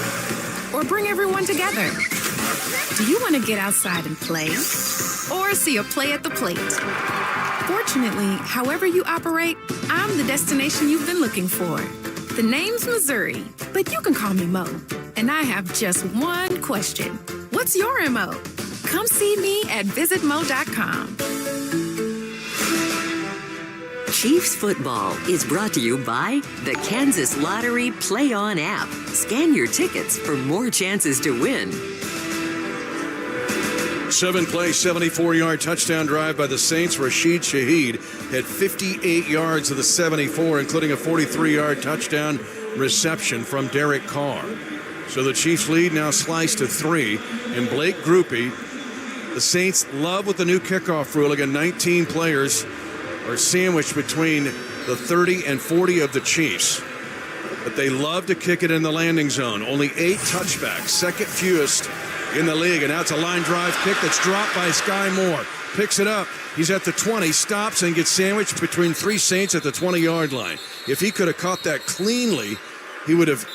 or bring everyone together? Do you want to get outside and play or see a play at the plate? Fortunately, however you operate, I'm the destination you've been looking for. The name's Missouri, but you can call me Mo. And I have just one question. What's your MO? Come see me at visitmo.com. Chiefs football is brought to you by the Kansas Lottery Play On app. Scan your tickets for more chances to win. 7-play, 74-yard touchdown drive by the Saints. Rashee Shaheed had 58 yards of the 74, including a 43-yard touchdown reception from Derek Carr. So the Chiefs lead now sliced to 3. And Blake Groupie, the Saints love with the new kickoff rule. Again, 19 players are sandwiched between the 30 and 40 of the Chiefs. But they love to kick it in the landing zone. Only 8 touchbacks, second fewest in the league. And now it's a line drive kick that's dropped by Sky Moore. Picks it up. He's at the 20, stops and gets sandwiched between 3 Saints at the 20-yard line. If he could have caught that cleanly, he would have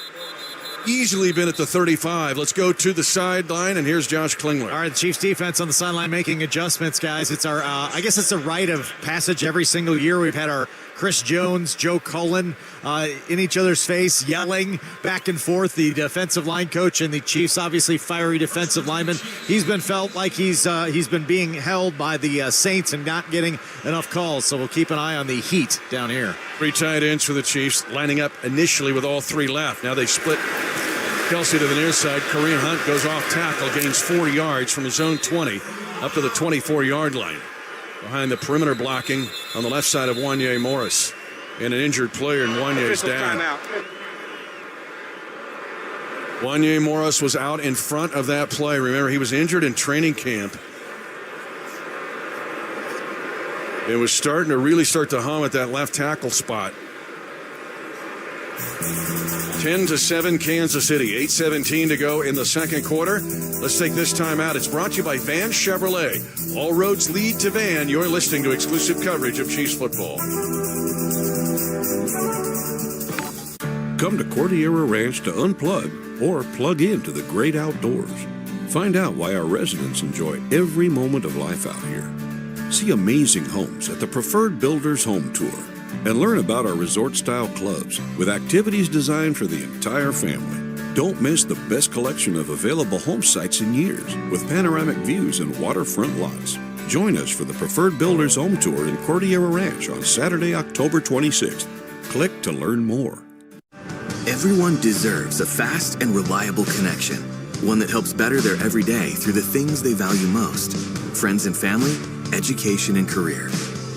easily been at the 35. Let's go to the sideline, and here's Josh Klingler. All right, the Chiefs defense on the sideline making adjustments, guys. It's our, I guess it's a rite of passage every single year. We've had our Chris Jones, Joe Cullen in each other's face, yelling back and forth. The defensive line coach and the Chiefs, obviously fiery defensive lineman. He's been felt like he's been being held by the Saints and not getting enough calls. So we'll keep an eye on the heat down here. 3 tight ends for the Chiefs, lining up initially with all 3 left. Now they split Kelsey to the near side. Kareem Hunt goes off tackle, gains 4 yards from his own 20 up to the 24-yard line. Behind the perimeter blocking on the left side of Wanye Morris. And an injured player, and Wanye's down. Wanye Morris was out in front of that play. Remember, he was injured in training camp. It was starting to really start to hum at that left tackle spot. 10-7 Kansas City. 8:17 to go in the second quarter. Let's take this time out. It's brought to you by Van Chevrolet. All roads lead to Van. You're listening to exclusive coverage of Chiefs football. Come to Cordillera Ranch to unplug or plug into the great outdoors. Find out why our residents enjoy every moment of life out here. See amazing homes at the Preferred Builders Home Tour. And learn about our resort-style clubs with activities designed for the entire family. Don't miss the best collection of available home sites in years with panoramic views and waterfront lots. Join us for the Preferred Builders Home Tour in Cordillera Ranch on Saturday, October 26th. Click to learn more. Everyone deserves a fast and reliable connection, one that helps better their everyday through the things they value most: friends and family, education and career.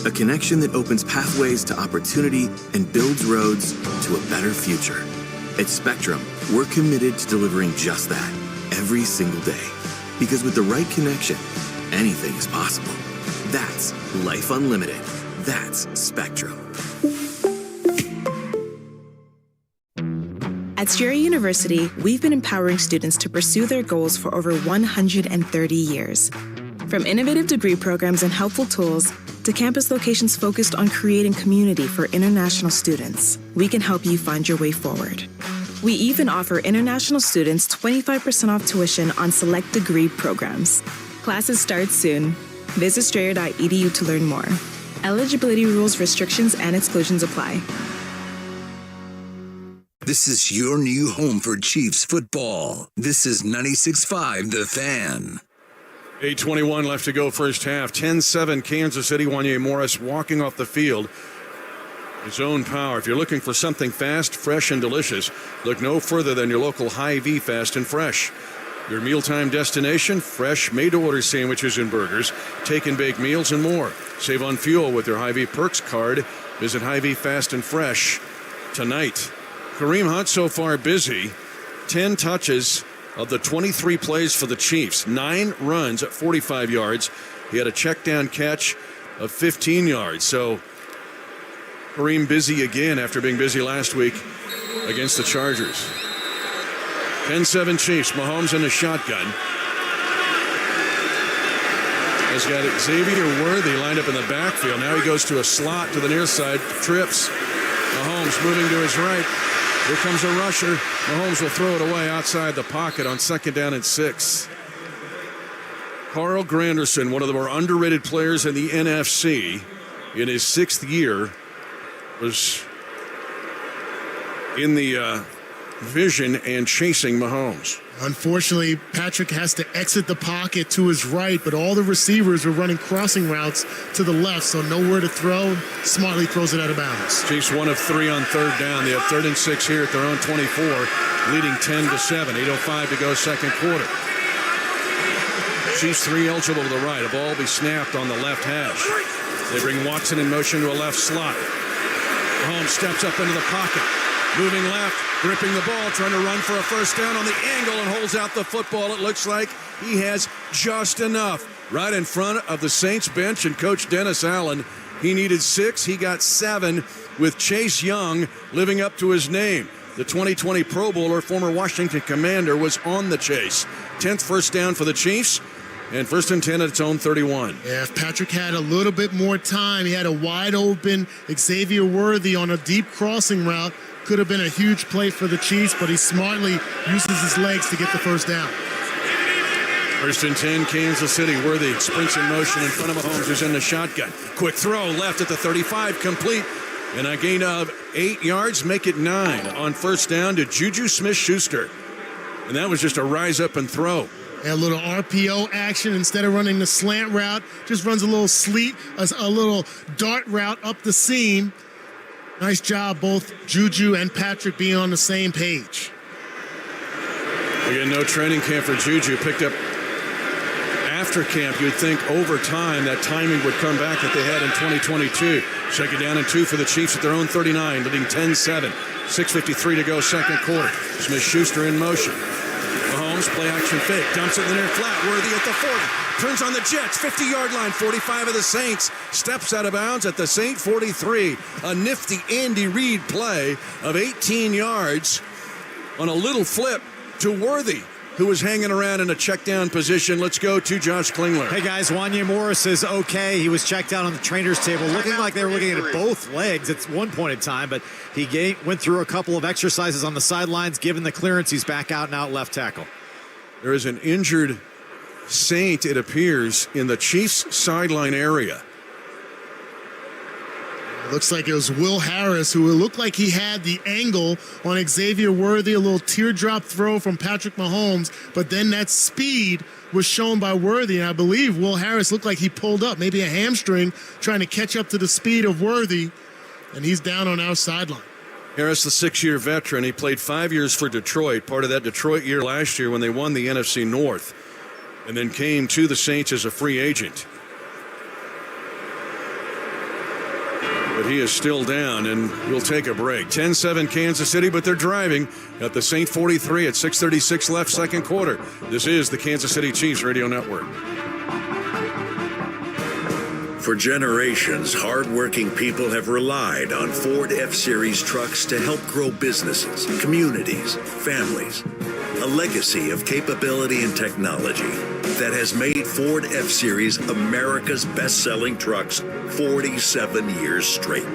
A connection that opens pathways to opportunity and builds roads to a better future. At Spectrum, we're committed to delivering just that every single day. Because with the right connection, anything is possible. That's Life Unlimited. That's Spectrum. At Jerry University, we've been empowering students to pursue their goals for over 130 years. From innovative degree programs and helpful tools to campus locations focused on creating community for international students, we can help you find your way forward. We even offer international students 25% off tuition on select degree programs. Classes start soon. Visit strayer.edu to learn more. Eligibility rules, restrictions, and exclusions apply. This is your new home for Chiefs football. This is 96.5 The Fan. 8:21 left to go first half. 10-7 Kansas City. Wanya Morris walking off the field. His own power. If you're looking for something fast, fresh, and delicious, look no further than your local Hy-Vee Fast and Fresh. Your mealtime destination, fresh, made-to-order sandwiches and burgers, take-and-bake meals, and more. Save on fuel with your Hy-Vee Perks card. Visit Hy-Vee Fast and Fresh tonight. Kareem Hunt so far busy. 10 touches of the 23 plays for the Chiefs. 9 runs at 45 yards. He had a check-down catch of 15 yards. So Kareem busy again after being busy last week against the Chargers. 10-7 Chiefs. Mahomes in the shotgun. Has got Xavier Worthy lined up in the backfield. Now he goes to a slot to the near side. Trips. Mahomes moving to his right. Here comes a rusher. Mahomes will throw it away outside the pocket on 2nd down and 6. Carl Granderson, one of the more underrated players in the NFC, in his 6th year, was in the vision and chasing Mahomes. Unfortunately, Patrick has to exit the pocket to his right, but all the receivers are running crossing routes to the left, so nowhere to throw. Smartly throws it out of bounds. Chiefs 1 of 3 on 3rd down. They have 3rd and 6 here at their own 24, leading 10-7. 8:05 to go, 2nd quarter. Chiefs 3 eligible to the right. A ball will be snapped on the left hash. They bring Watson in motion to a left slot. Mahomes steps up into the pocket. Moving left, gripping the ball, trying to run for a first down on the angle and holds out the football. It looks like he has just enough. Right in front of the Saints bench and Coach Dennis Allen. He needed 6. He got 7 with Chase Young living up to his name. The 2020 Pro Bowler, former Washington Commander, was on the chase. 10th first down for the Chiefs. And 1st and 10 at its own 31. Yeah, if Patrick had a little bit more time, he had a wide open Xavier Worthy on a deep crossing route. Could have been a huge play for the Chiefs, but he smartly uses his legs to get the first down. 1st and 10, Kansas City. Worthy sprints in motion in front of Mahomes, who's in the shotgun. Quick throw left at the 35, complete. And a gain of 8 yards, make it 9 on 1st down to Juju Smith-Schuster. And that was just a rise up and throw. A little RPO action instead of running the slant route. Just runs a little a little dart route up the seam. Nice job, both Juju and Patrick being on the same page. Again, no training camp for Juju. Picked up after camp. You'd think over time that timing would come back that they had in 2022. 2nd down and 2 for the Chiefs at their own 39, leading 10-7. 6:53 to go, 2nd quarter. Smith-Schuster in motion. Mahomes, play action fake, dumps it in the near flat. Worthy at the 40, turns on the Jets, 50-yard line, 45 of the Saints, steps out of bounds at the Saint 43. A nifty Andy Reid play of 18 yards on a little flip to Worthy, who was hanging around in a check-down position. Let's go to Josh Klingler. Hey, guys, Wanya Morris is okay. He was checked out on the trainer's table, looking like they were looking at both legs at one point in time, but he went through a couple of exercises on the sidelines. Given the clearance, he's back out and out left tackle. There is an injured Saint, it appears, in the Chiefs' sideline area. Looks like it was Will Harris, who looked like he had the angle on Xavier Worthy, a little teardrop throw from Patrick Mahomes, but then that speed was shown by Worthy, and I believe Will Harris looked like he pulled up, maybe a hamstring, trying to catch up to the speed of Worthy, and he's down on our sideline. Harris, the 6-year veteran, he played 5 years for Detroit, part of that Detroit year last year when they won the NFC North, and then came to the Saints as a free agent. But he is still down, and we'll take a break. 10-7 Kansas City, but they're driving at the Saint 43 at 6:36 left, second quarter. This is the Kansas City Chiefs Radio Network. For generations, hardworking people have relied on Ford F-Series trucks to help grow businesses, communities, families. A legacy of capability and technology that has made Ford F-Series America's best-selling trucks 47 years straight.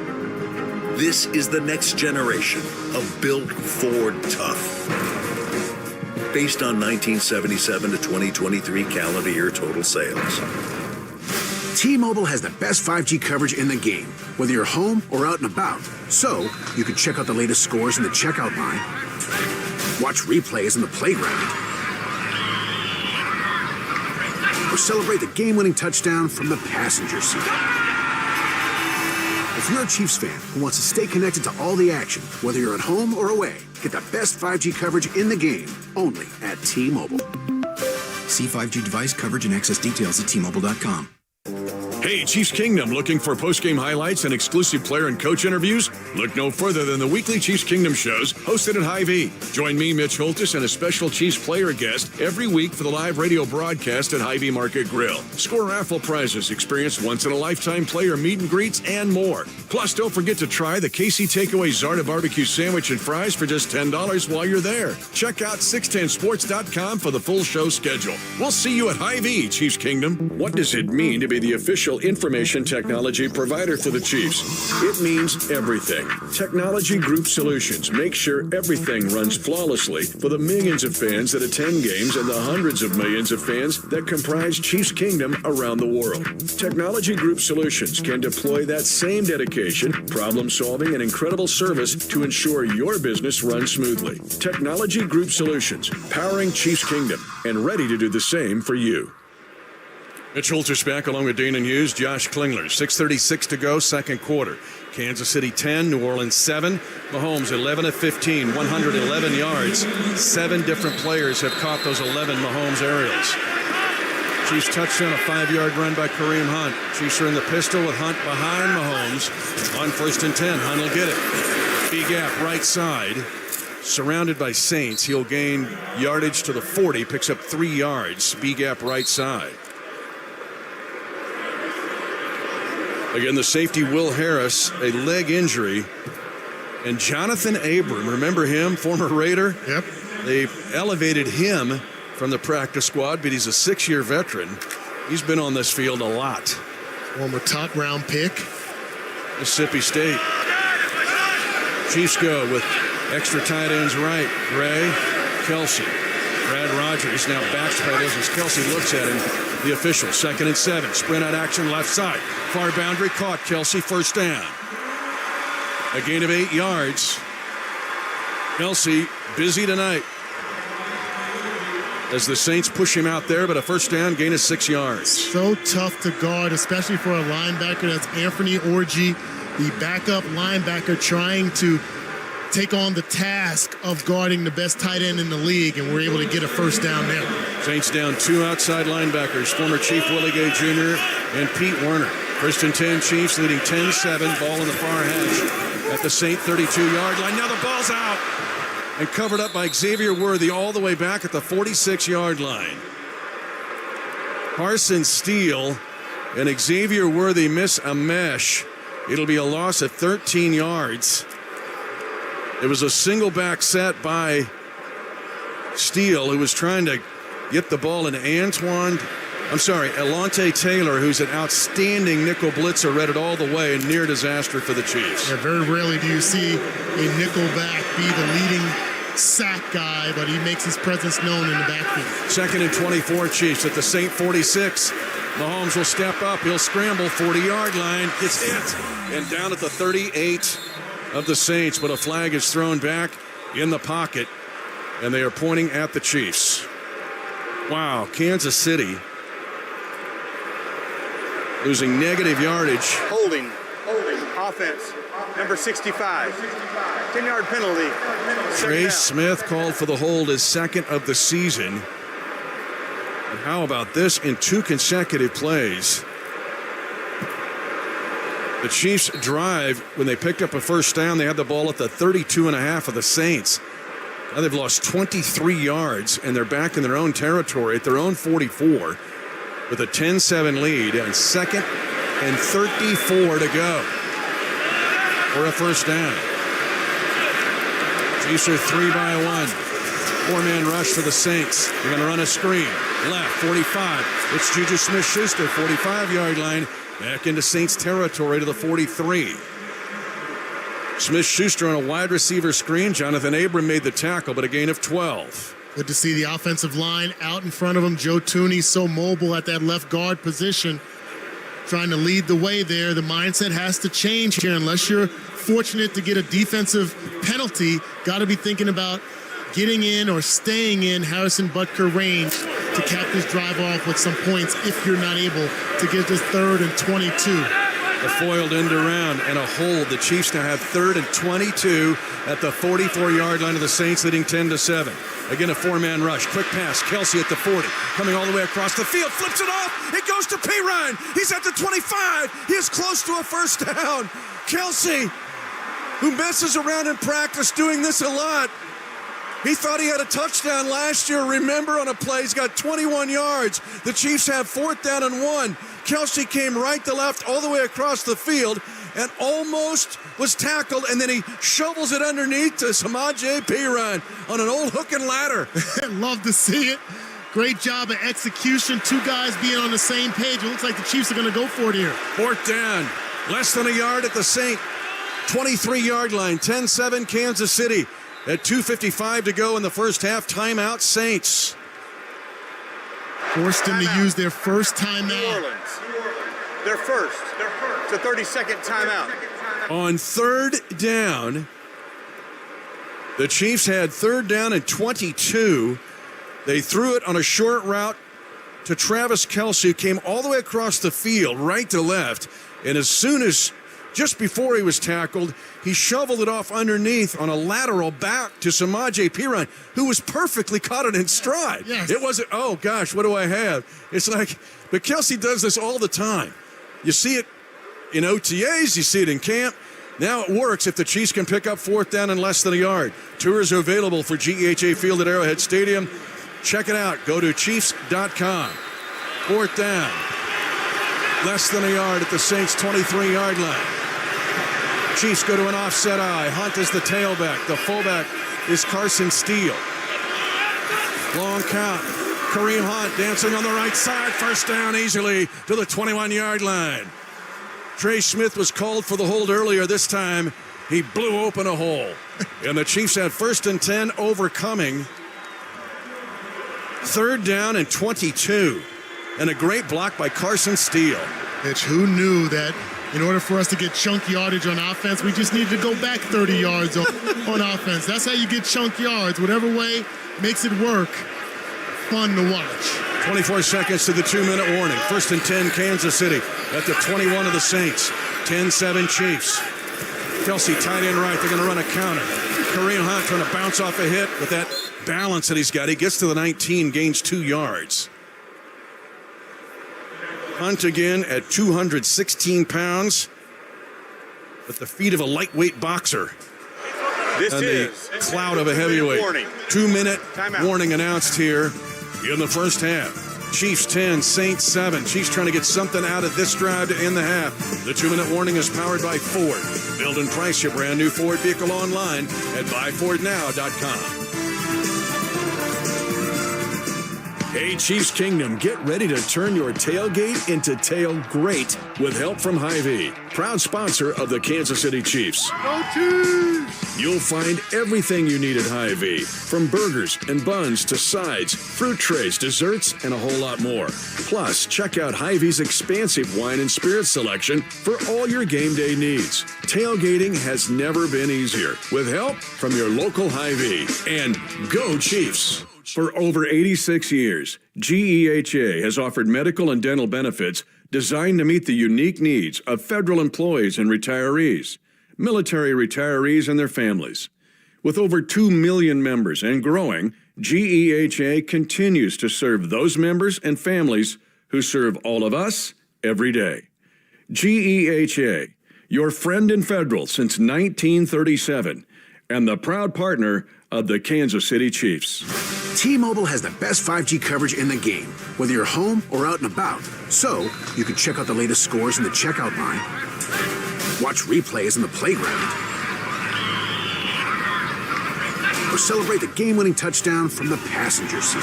This is the next generation of Built Ford Tough. Based on 1977 to 2023 calendar year total sales. T-Mobile has the best 5G coverage in the game, whether you're home or out and about. So, you can check out the latest scores in the checkout line, watch replays in the playground, or celebrate the game-winning touchdown from the passenger seat. If you're a Chiefs fan who wants to stay connected to all the action, whether you're at home or away, get the best 5G coverage in the game, only at T-Mobile. See 5G device coverage and access details at T-Mobile.com. Hey, Chiefs Kingdom, looking for post-game highlights and exclusive player and coach interviews? Look no further than the weekly Chiefs Kingdom shows hosted at Hy-Vee. Join me, Mitch Holtis, and a special Chiefs player guest every week for the live radio broadcast at Hy-Vee Market Grill. Score raffle prizes, experience once-in-a-lifetime player meet and greets, and more. Plus, don't forget to try the KC Takeaway Zarda Barbecue Sandwich and Fries for just $10 while you're there. Check out 610sports.com for the full show schedule. We'll see you at Hy-Vee, Chiefs Kingdom. What does it mean to be the official information technology provider for the Chiefs? It means everything. Technology Group Solutions make sure everything runs flawlessly for the millions of fans that attend games and the hundreds of millions of fans that comprise Chiefs Kingdom around the world. Technology Group Solutions can deploy that same dedication, problem solving, and incredible service to ensure your business runs smoothly. Technology Group Solutions, powering Chiefs Kingdom and ready to do the same for you. Mitch Holtis back along with Dana Hughes, Josh Klingler. 6:36 to go, second quarter. Kansas City 10, New Orleans 7. Mahomes 11 of 15, 111 yards. 7 different players have caught those 11 Mahomes aerials. Chiefs touchdown, a 5-yard run by Kareem Hunt. Chiefs are in the pistol with Hunt behind Mahomes. On 1st and 10, Hunt will get it. B gap right side. Surrounded by Saints, he'll gain yardage to the 40, picks up 3 yards. B gap right side. Again, the safety, Will Harris, a leg injury. And Jonathan Abram, remember him, former Raider? Yep. They elevated him from the practice squad, but he's a 6-year veteran. He's been on this field a lot. Former top-round pick. Mississippi State. Chiefs go with extra tight ends right. Gray, Kelsey. Brad Rogers now backpedals as Kelsey looks at him. The official, 2nd and 7. Sprint out action left side. Far boundary caught. Kelsey first down. A gain of 8 yards. Kelsey busy tonight as the Saints push him out there, but a first down, gain of 6 yards. So tough to guard, especially for a linebacker. That's Anthony Orji, the backup linebacker, trying to take on the task of guarding the best tight end in the league, and we're able to get a first down there. Saints down 2 outside linebackers, former Chief Willie Gay Jr. and Pete Werner. First and 10, Chiefs leading 10-7, ball in the far hash at the Saint 32-yard line. Now the ball's out and covered up by Xavier Worthy all the way back at the 46-yard line. Carson Steele and Xavier Worthy miss a mesh. It'll be a loss of 13 yards. It was a single back set by Steele, who was trying to get the ball, and Alontae Taylor, who's an outstanding nickel blitzer, read it all the way, and near disaster for the Chiefs. Yeah, very rarely do you see a nickel back be the leading sack guy, but he makes his presence known in the backfield. 2nd and 24, Chiefs at the Saint 46. Mahomes will step up. He'll scramble, 40-yard line, gets hit, and down at the 38 of the Saints, but a flag is thrown back in the pocket, and they are pointing at the Chiefs. Wow, Kansas City losing negative yardage. Holding Offense, number 65. 10-yard penalty. Trey Smith called for the hold, his second of the season. And how about this in 2 consecutive plays? The Chiefs drive, when they picked up a first down, they had the ball at the 32.5 of the Saints. Now they've lost 23 yards, and they're back in their own territory at their own 44 with a 10-7 lead, and 2nd and 34 to go for a first down. Chiefs are 3-1. 4-man rush for the Saints. They're going to run a screen. Left, 45. It's Juju Smith-Schuster, 45-yard line. Back into Saints territory to the 43. Smith-Schuster on a wide receiver screen. Jonathan Abram made the tackle, but a gain of 12. Good to see the offensive line out in front of him. Joe Tooney so mobile at that left guard position, trying to lead the way there. The mindset has to change here. Unless you're fortunate to get a defensive penalty, got to be thinking about getting in or staying in Harrison Butker range to cap this drive off with some points if you're not able to get this 3rd and 22. A foiled end around and a hold. The Chiefs now have 3rd and 22 at the 44-yard line of the Saints, leading 10-7. Again, a 4-man rush. Quick pass. Kelsey at the 40. Coming all the way across the field. Flips it off. It goes to Perine. He's at the 25. He is close to a first down. Kelsey, who messes around in practice doing this a lot. He thought he had a touchdown last year. Remember, on a play, he's got 21 yards. The Chiefs have 4th down and 1. Kelsey came right to left all the way across the field and almost was tackled, and then he shovels it underneath to Samaje Perine on an old hook and ladder. Love to see it. Great job of execution. 2 guys being on the same page. It looks like the Chiefs are going to go for it here. 4th down. Less than a yard at the Saint 23-yard line. 10-7 Kansas City. At 2:55 to go in the first half. Timeout, Saints. Forced them to use their first timeout. New Orleans. Their first. It's a 30-second timeout. On 3rd down, the Chiefs had 3rd down and 22. They threw it on a short route to Travis Kelsey, who came all the way across the field, right to left. And as soon as, just before he was tackled, he shoveled it off underneath on a lateral back to Samaje Perine, who was perfectly caught it in stride. Yes. It wasn't, oh gosh, what do I have? It's like, but Kelsey does this all the time. You see it in OTAs, you see it in camp. Now it works if the Chiefs can pick up 4th down in less than a yard. Tours are available for GEHA Field at Arrowhead Stadium. Check it out. Go to Chiefs.com. 4th down. Less than a yard at the Saints' 23-yard line. Chiefs go to an offset eye. Hunt is the tailback. The fullback is Carson Steele. Long count. Kareem Hunt dancing on the right side. First down easily to the 21-yard line. Trey Smith was called for the hold earlier. This time he blew open a hole. And the Chiefs had 1st and 10 overcoming. 3rd down and 22. And a great block by Carson Steele. Mitch, who knew that in order for us to get chunk yardage on offense, we just needed to go back 30 yards on offense. That's how you get chunk yards. Whatever way makes it work. Fun to watch. 24 seconds to the 2-minute warning. 1st and 10, Kansas City at the 21 of the Saints. 10-7 Chiefs. Kelsey tight end right. They're going to run a counter. Kareem Hunt trying to bounce off a hit with that balance that he's got. He gets to the 19, gains 2 yards. Hunt again at 216 pounds with the feet of a lightweight boxer. This and is the cloud of a heavyweight. 2-minute warning announced here in the first half. Chiefs 10, Saints 7. Chiefs trying to get something out of this drive to end the half. The 2-minute warning is powered by Ford. Build and price your brand new Ford vehicle online at buyfordnow.com. Hey, Chiefs Kingdom, get ready to turn your tailgate into tail great with help from Hy-Vee, proud sponsor of the Kansas City Chiefs. Go Chiefs! You'll find everything you need at Hy-Vee, from burgers and buns to sides, fruit trays, desserts, and a whole lot more. Plus, check out Hy-Vee's expansive wine and spirit selection for all your game day needs. Tailgating has never been easier with help from your local Hy-Vee. And go Chiefs! For over 86 years, GEHA has offered medical and dental benefits designed to meet the unique needs of federal employees and retirees, military retirees and their families. With over 2 million members and growing, GEHA continues to serve those members and families who serve all of us every day. GEHA, your friend in federal since 1937, and the proud partner of the Kansas City Chiefs. T-Mobile has the best 5G coverage in the game, whether you're home or out and about. So, you can check out the latest scores in the checkout line, watch replays in the playground, or celebrate the game-winning touchdown from the passenger seat.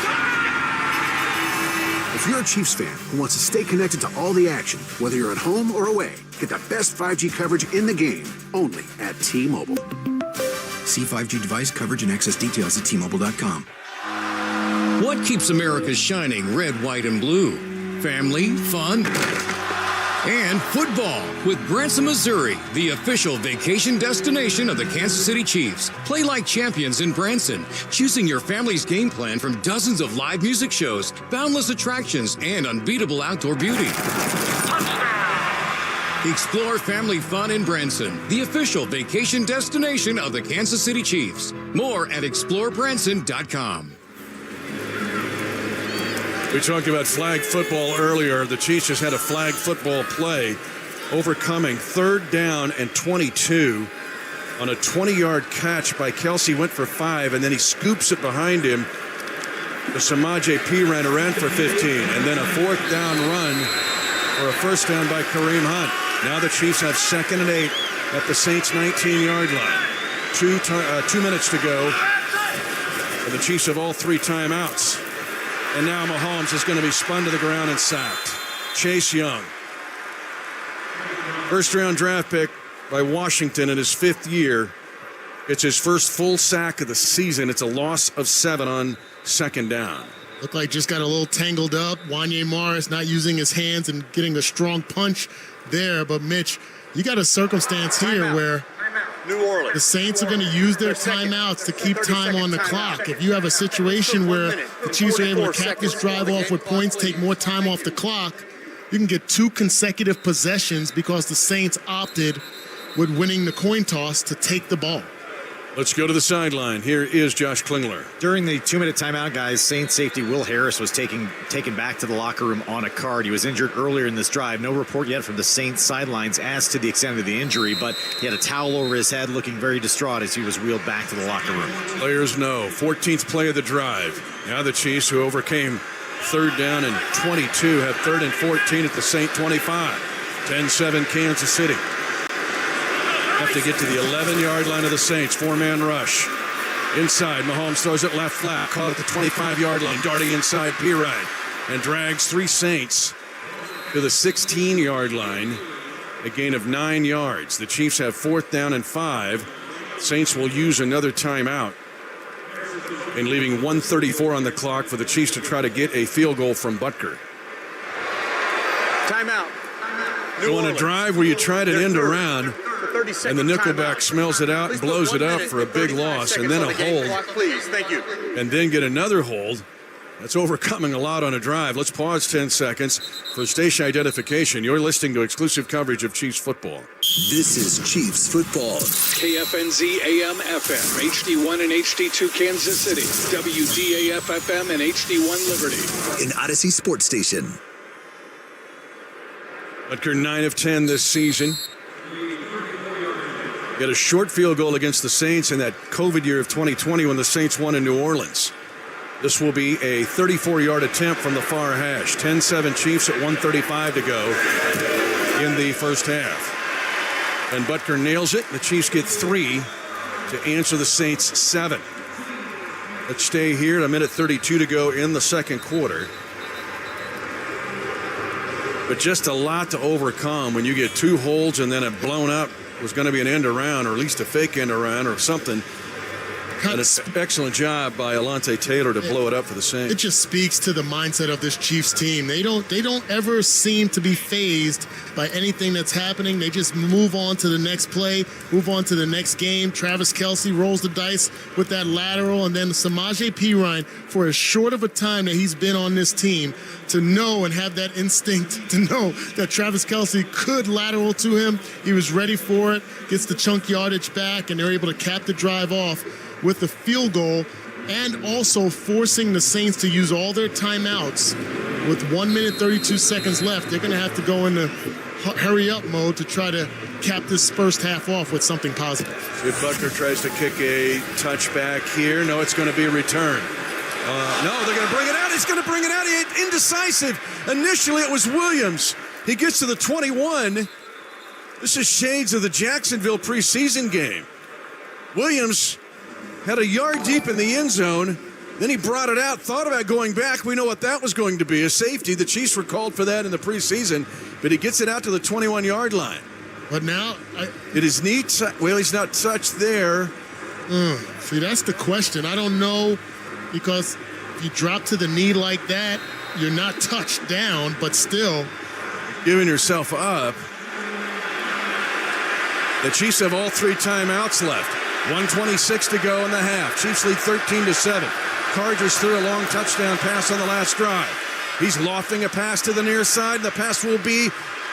If you're a Chiefs fan who wants to stay connected to all the action, whether you're at home or away, get the best 5G coverage in the game, only at T-Mobile. See 5G device coverage and access details at T-Mobile.com. What keeps America shining red, white, and blue? Family, fun, and football with Branson, Missouri, the official vacation destination of the Kansas City Chiefs. Play like champions in Branson, choosing your family's game plan from dozens of live music shows, boundless attractions, and unbeatable outdoor beauty. Explore family fun in Branson, the official vacation destination of the Kansas City Chiefs. More at explorebranson.com. We talked about flag football earlier. The Chiefs just had a flag football play, overcoming 3rd down and 22 on a 20-yard catch by Kelsey. Went for 5, and then he scoops it behind him. The Samaje Perine ran for 15, and then a 4th down run for a 1st down by Karim Hunt. Now the Chiefs have 2nd and 8 at the Saints' 19-yard line. 2 minutes to go, and the Chiefs have all 3 timeouts. And now Mahomes is going to be spun to the ground and sacked. Chase Young. 1st-round draft pick by Washington in his 5th year. It's his first full sack of the season. It's a loss of 7 on 2nd down. Looked like just got a little tangled up. Wanye Morris not using his hands and getting a strong punch there. But, Mitch, you got a circumstance here where New Orleans. The Saints are going to use their timeouts to keep time on the clock. If you have a situation where the Chiefs are able to cap this drive off with points, take more time off the clock, you can get 2 consecutive possessions because the Saints opted with winning the coin toss to take the ball. Let's go to the sideline. Here is Josh Klingler. During the 2-minute timeout, guys, Saints safety Will Harris was taken back to the locker room on a card. He was injured earlier in this drive. No report yet from the Saints sidelines as to the extent of the injury, but he had a towel over his head, looking very distraught as he was wheeled back to the locker room. Players know. 14th play of the drive. Now the Chiefs, who overcame 3rd down and 22, have 3rd and 14 at the Saint 25. 10-7 Kansas City. Have to get to the 11-yard line of the Saints. 4-man rush. Inside, Mahomes throws it left flat. Caught at the 25-yard line. Darting inside, Perine. And drags 3 Saints to the 16-yard line. A gain of 9 yards. The Chiefs have 4th down and 5. Saints will use another timeout. And leaving 1:34 on the clock for the Chiefs to try to get a field goal from Butker. Timeout. You want a drive where you tried an end around, and the nickelback smells it out and blows it up for a big loss, and then a hold, please. Thank you. and then get another hold. That's overcoming a lot on a drive. Let's pause 10 seconds for station identification. You're listening to exclusive coverage of Chiefs football. This is Chiefs football. KFNZ AM FM, HD1 and HD2 Kansas City, WDAF FM and HD1 Liberty. An Odyssey Sports Station. Butker 9 of 10 this season. Got a short field goal against the Saints in that COVID year of 2020 when the Saints won in New Orleans. This will be a 34-yard attempt from the far hash. 10-7 Chiefs at 1:35 to go in the first half. And Butker nails it. The Chiefs get 3 to answer the Saints 7. Let's stay here at 1:32 to go in the second quarter. But just a lot to overcome when you get 2 holds and then a blown up was going to be an end around, or at least a fake end around or something. An excellent job by Alontae Taylor to blow it up for the Saints. It just speaks to the mindset of this Chiefs team. They don't ever seem to be fazed by anything that's happening. They just move on to the next play, move on to the next game. Travis Kelce rolls the dice with that lateral, and then Samaje Perine, for as short of a time that he's been on this team, to know and have that instinct to know that Travis Kelce could lateral to him. He was ready for it, gets the chunk yardage back, and they're able to cap the drive off with the field goal, and also forcing the Saints to use all their timeouts. With 1 minute 32 seconds left, they're going to have to go into hurry up mode to try to cap this first half off with something positive. If Butker tries to kick a touchback here, no, it's going to be a return. No, they're going to bring it out. He's going to bring it out. He indecisive. Initially, it was Williams. He gets to the 21. This is shades of the Jacksonville preseason game. Williams had a yard deep in the end zone. Then he brought it out, thought about going back. We know what that was going to be, a safety. The Chiefs were called for that in the preseason, but he gets it out to the 21-yard line. But now... It is neat. Well, he's not touched there. See, that's the question. I don't know, because if you drop to the knee like that, you're not touched down, but still... Giving yourself up. The Chiefs have all 3 timeouts left. 1:26 to go in the half. Chiefs lead 13-7. Carr just threw a long touchdown pass on the last drive. He's lofting a pass to the near side. The pass will be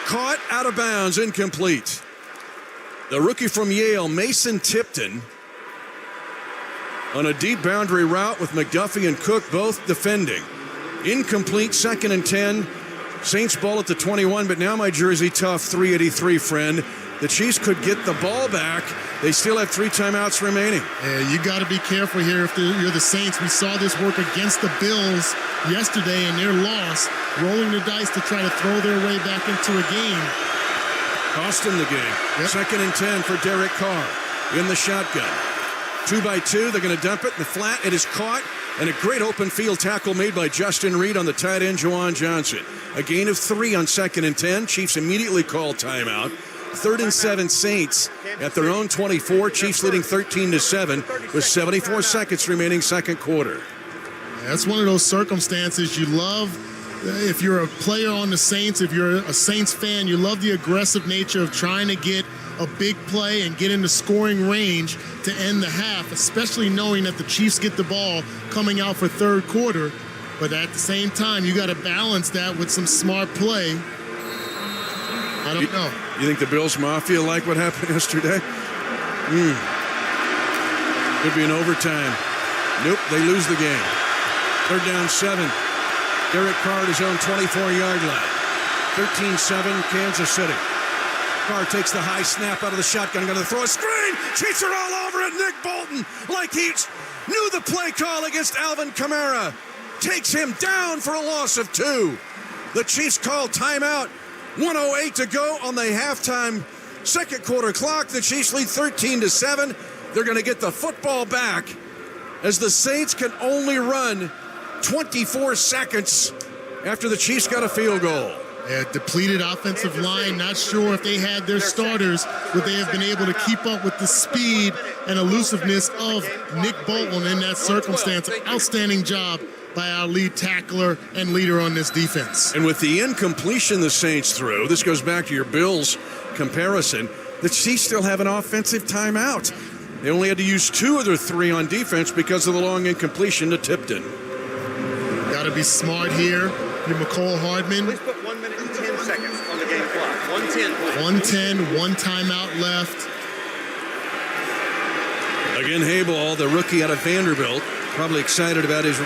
caught out of bounds, incomplete. The rookie from Yale, Mason Tipton, on a deep boundary route with McDuffie and Cook both defending. Incomplete, 2nd and 10. Saints ball at the 21, but now my jersey tough 383 friend. The Chiefs could get the ball back. They still have 3 timeouts remaining. Yeah, you got to be careful here if you're the Saints. We saw this work against the Bills yesterday in their loss, rolling the dice to try to throw their way back into a game. Cost him the game. Yep. 2nd and 10 for Derek Carr in the shotgun. 2 by 2, they're going to dump it in the flat. It is caught, and a great open field tackle made by Justin Reed on the tight end, Juwan Johnson. A gain of 3 on 2nd and 10. Chiefs immediately call timeout. 3rd and 7 Saints at their own 24. Chiefs leading 13-7 with 74 seconds remaining second quarter. That's one of those circumstances you love. If you're a player on the Saints, if you're a Saints fan, you love the aggressive nature of trying to get a big play and get into scoring range to end the half, especially knowing that the Chiefs get the ball coming out for third quarter. But at the same time, you got to balance that with some smart play. I don't know. You think the Bills Mafia like what happened yesterday? Could be an overtime. Nope, they lose the game. 3rd down 7. Derek Carr at his own 24-yard line. 13-7, Kansas City. Carr takes the high snap out of the shotgun, going to throw a screen. Chiefs are all over it. Nick Bolton, like he knew the play call against Alvin Kamara, takes him down for a loss of 2. The Chiefs call timeout. 1:08 to go on the halftime second quarter clock. The Chiefs lead 13-7. They're going to get the football back as the Saints can only run 24 seconds after the Chiefs got a field goal. Yeah, depleted offensive line. Not sure if they had their starters, would they have been able to keep up with the speed and elusiveness of Nick Bolton in that circumstance. Outstanding job by our lead tackler and leader on this defense. And with the incompletion the Saints threw, this goes back to your Bills comparison, the Chiefs still have an offensive timeout. They only had to use 2 of their 3 on defense because of the long incompletion to Tipton. Got to be smart here. You're McCole Hardman. Please put 1 minute and 10 seconds on the game clock. 1:10. 1:10, 1 timeout left. Again, Hayball, the rookie out of Vanderbilt, probably excited about his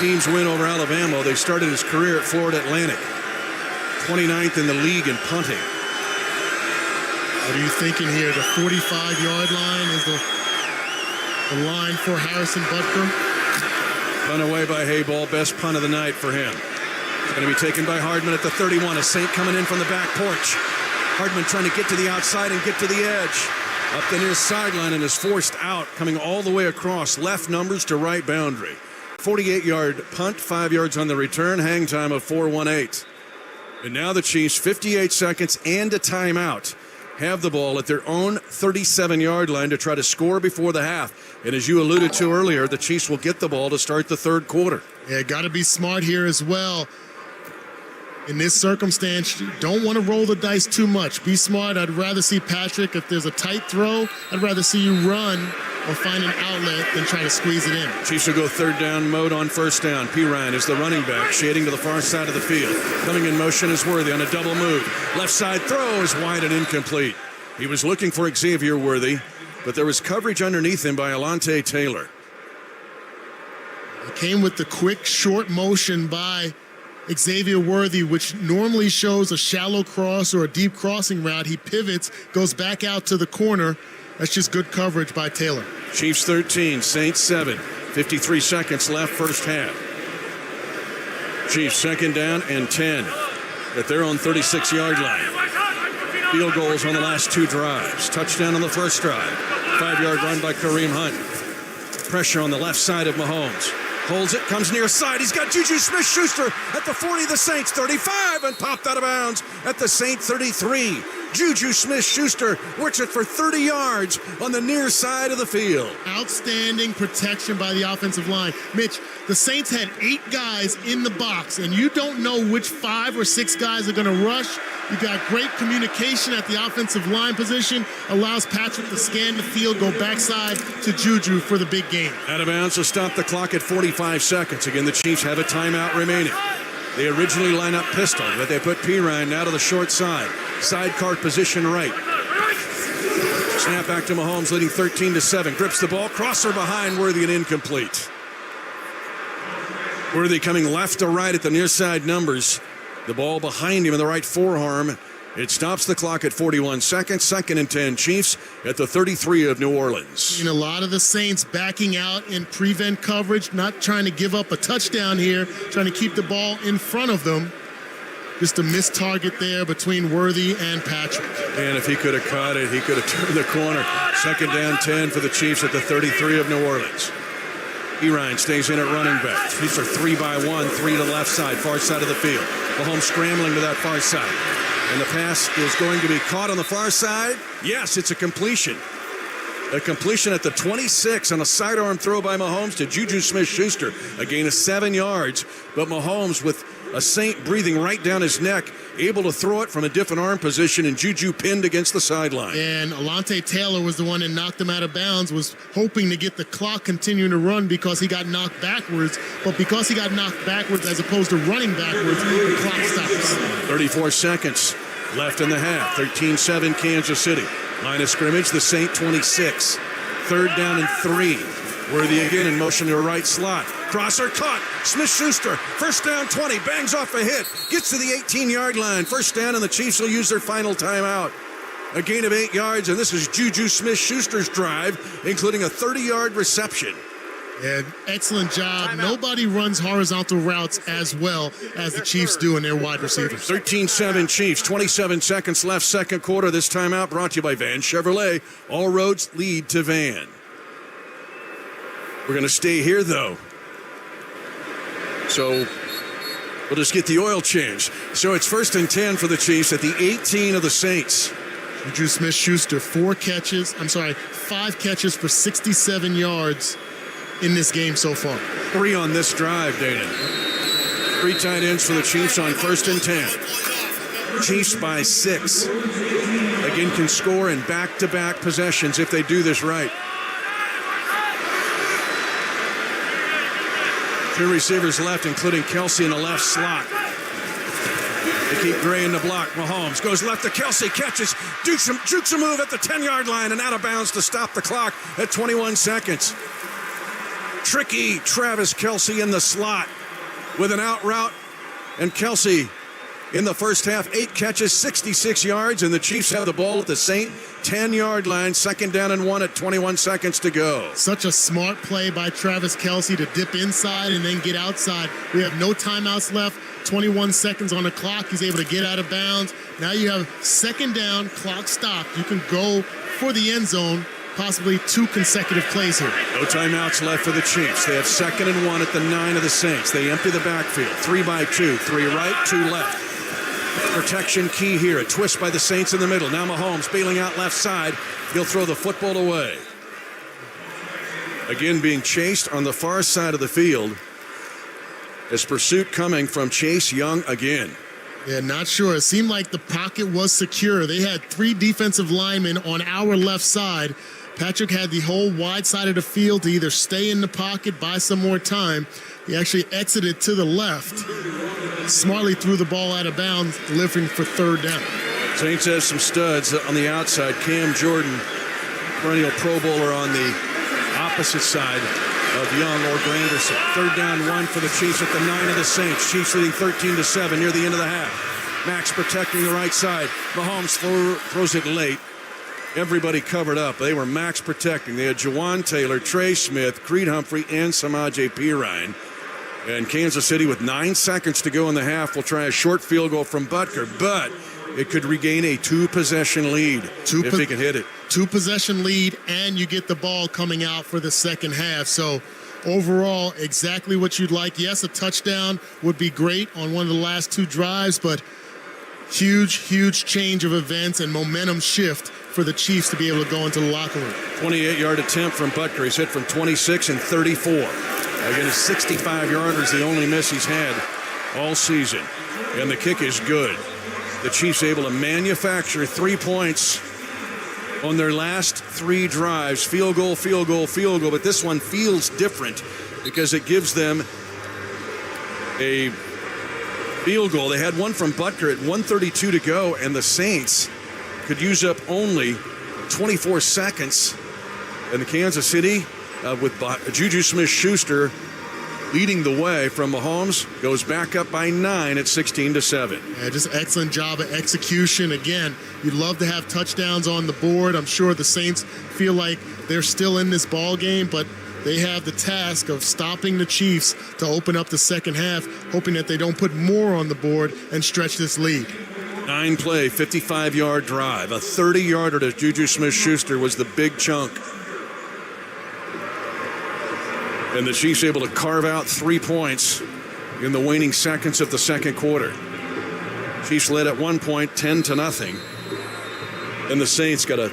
team's win over Alabama. They started his career at Florida Atlantic. 29th in the league in punting. What are you thinking here? The 45-yard line is the line for Harrison Butker. Punt away by Hayball. Best punt of the night for him. It's going to be taken by Hardman at the 31. A Saint coming in from the back porch. Hardman trying to get to the outside and get to the edge. Up the near sideline and is forced out, coming all the way across left numbers to right boundary. 48-yard punt, 5 yards on the return, hang time of 4:18. And now the Chiefs, 58 seconds and a timeout. have the ball at their own 37-yard line to try to score before the half. And as you alluded to earlier, the Chiefs will get the ball to start the third quarter. Yeah, got to be smart here as well. In this circumstance, you don't want to roll the dice too much. Be smart. I'd rather see Patrick, if there's a tight throw, I'd rather see you run or find an outlet than try to squeeze it in. Chiefs will go third down mode on first down. Perine is the running back, shading to the far side of the field. Coming in motion is Worthy on a double move. Left side throw is wide and incomplete. He was looking for Xavier Worthy, but there was coverage underneath him by Alante Taylor. It came with the quick, short motion by Xavier Worthy, which normally shows a shallow cross or a deep crossing route. He pivots, goes back out to the corner. That's just good coverage by Taylor. Chiefs 13, Saints 7. 53 seconds left first half. Chiefs second down and 10 at their own 36-yard line. Field goals on the last two drives. Touchdown on the first drive. 5-yard run by Karim Hunt. Pressure on the left side of Mahomes. Holds it, comes near side. He's got Juju Smith-Schuster at the 40 of the Saints, 35, and popped out of bounds at the Saint 33. Juju Smith-Schuster works it for 30 yards on the near side of the field. Outstanding protection by the offensive line. Mitch, the Saints had 8 guys in the box, and you don't know which 5 or 6 guys are going to rush. You got great communication at the offensive line position, allows Patrick to scan the field, go backside to Juju for the big game. Out of bounds to stop the clock at 45 seconds. Again, the Chiefs have a timeout remaining. They originally line up pistol, but they put Perine now to the short side. Sidecar position right. Snap back to Mahomes, leading 13-7. Grips the ball, crosser behind Worthy and incomplete. Worthy coming left to right at the near side numbers. The ball behind him in the right forearm. It stops the clock at 41 seconds. 2nd and 10, Chiefs at the 33 of New Orleans. A lot of the Saints backing out in prevent coverage, not trying to give up a touchdown here, trying to keep the ball in front of them. Just a missed target there between Worthy and Patrick. And if he could have caught it, he could have turned the corner. 2nd down 10 for the Chiefs at the 33 of New Orleans. Perine stays in at running back. Chiefs are 3 by 1, 3 to the left side, far side of the field. Mahomes scrambling to that far side. And the pass is going to be caught on the far side. Yes, it's a completion. A completion at the 26 on a sidearm throw by Mahomes to Juju Smith-Schuster. A gain of 7 yards, but Mahomes with a Saint breathing right down his neck, able to throw it from a different arm position, and Juju pinned against the sideline. And Alante Taylor was the one that knocked him out of bounds, was hoping to get the clock continuing to run because he got knocked backwards. But because he got knocked backwards as opposed to running backwards, the clock stops. 34 seconds left in the half. 13-7 Kansas City. Line of scrimmage, the Saint 26. 3rd down and 3. Worthy again in motion to a right slot. Crosser caught. Smith-Schuster, 1st down 20, bangs off a hit, gets to the 18-yard line. 1st down, and the Chiefs will use their final timeout. A gain of 8 yards, and this is Juju Smith-Schuster's drive, including a 30-yard reception. Yeah, excellent job. Timeout. Nobody runs horizontal routes as well as the Chiefs do in their wide receivers. 13-7 Chiefs, 27 seconds left, 2nd quarter. This timeout brought to you by Van Chevrolet. All roads lead to Van. We're going to stay here, though. So we'll just get the oil changed. So it's 1st and 10 for the Chiefs at the 18 of the Saints. Juju Smith-Schuster, 5 catches for 67 yards in this game so far. 3 on this drive, Dana. 3 tight ends for the Chiefs on 1st and 10. Chiefs by 6. Again, can score in back-to-back possessions if they do this right. 2 receivers left, including Kelsey in the left slot. They keep Gray in the block. Mahomes goes left to Kelsey, catches, jukes a move at the 10-yard line and out of bounds to stop the clock at 21 seconds. Tricky Travis Kelsey in the slot with an out route, and Kelsey in the first half, 8 catches, 66 yards, and the Chiefs have the ball at the Saint 10-yard line, 2nd down and 1 at 21 seconds to go. Such a smart play by Travis Kelsey to dip inside and then get outside. We have no timeouts left, 21 seconds on the clock. He's able to get out of bounds. Now you have 2nd down, clock stopped. You can go for the end zone, possibly 2 consecutive plays here. No timeouts left for the Chiefs. They have 2nd and 1 at the 9 of the Saints. They empty the backfield, 3 by 2, 3 right, 2 left. Protection key here. A twist by the Saints in the middle. Now Mahomes bailing out left side. He'll throw the football away. Again being chased on the far side of the field. As pursuit coming from Chase Young again. Yeah, not sure. It seemed like the pocket was secure. They had 3 defensive linemen on our left side. Patrick had the whole wide side of the field to either stay in the pocket, buy some more time. He actually exited to the left. Smartly threw the ball out of bounds, delivering for 3rd down. Saints has some studs on the outside. Cam Jordan, perennial Pro Bowler on the opposite side of Young or Granderson. 3rd down 1 for the Chiefs at the 9 of the Saints. Chiefs leading 13-7 near the end of the half. Max protecting the right side. Mahomes throws it late. Everybody covered up. They were max protecting. They had Jawan Taylor, Trey Smith, Creed Humphrey, and Samaje Perine. And Kansas City with 9 seconds to go in the half will try a short field goal from Butker, but it could regain a 2-possession lead if they can hit it. 2-possession lead, and you get the ball coming out for the second half. So overall, exactly what you'd like. Yes, a touchdown would be great on one of the last 2 drives, but huge change of events and momentum shift for the Chiefs to be able to go into the locker room. 28-yard attempt from Butker. He's hit from 26 and 34. Again, a 65-yarder is the only miss he's had all season. And the kick is good. The Chiefs able to manufacture 3 points on their last 3 drives. Field goal, field goal, field goal. But this one feels different because it gives them a field goal. They had one from Butker at 1:32 to go, and the Saints could use up only 24 seconds. And the Kansas City, with Juju Smith-Schuster leading the way from Mahomes, goes back up by 9 at 16-7. Yeah, just excellent job of execution. Again, you'd love to have touchdowns on the board. I'm sure the Saints feel like they're still in this ball game, but they have the task of stopping the Chiefs to open up the second half, hoping that they don't put more on the board and stretch this lead. 9-play, 55-yard drive. A 30-yarder to Juju Smith-Schuster was the big chunk. And the Chiefs able to carve out 3 points in the waning seconds of the second quarter. Chiefs led at one point 10-0. And the Saints got a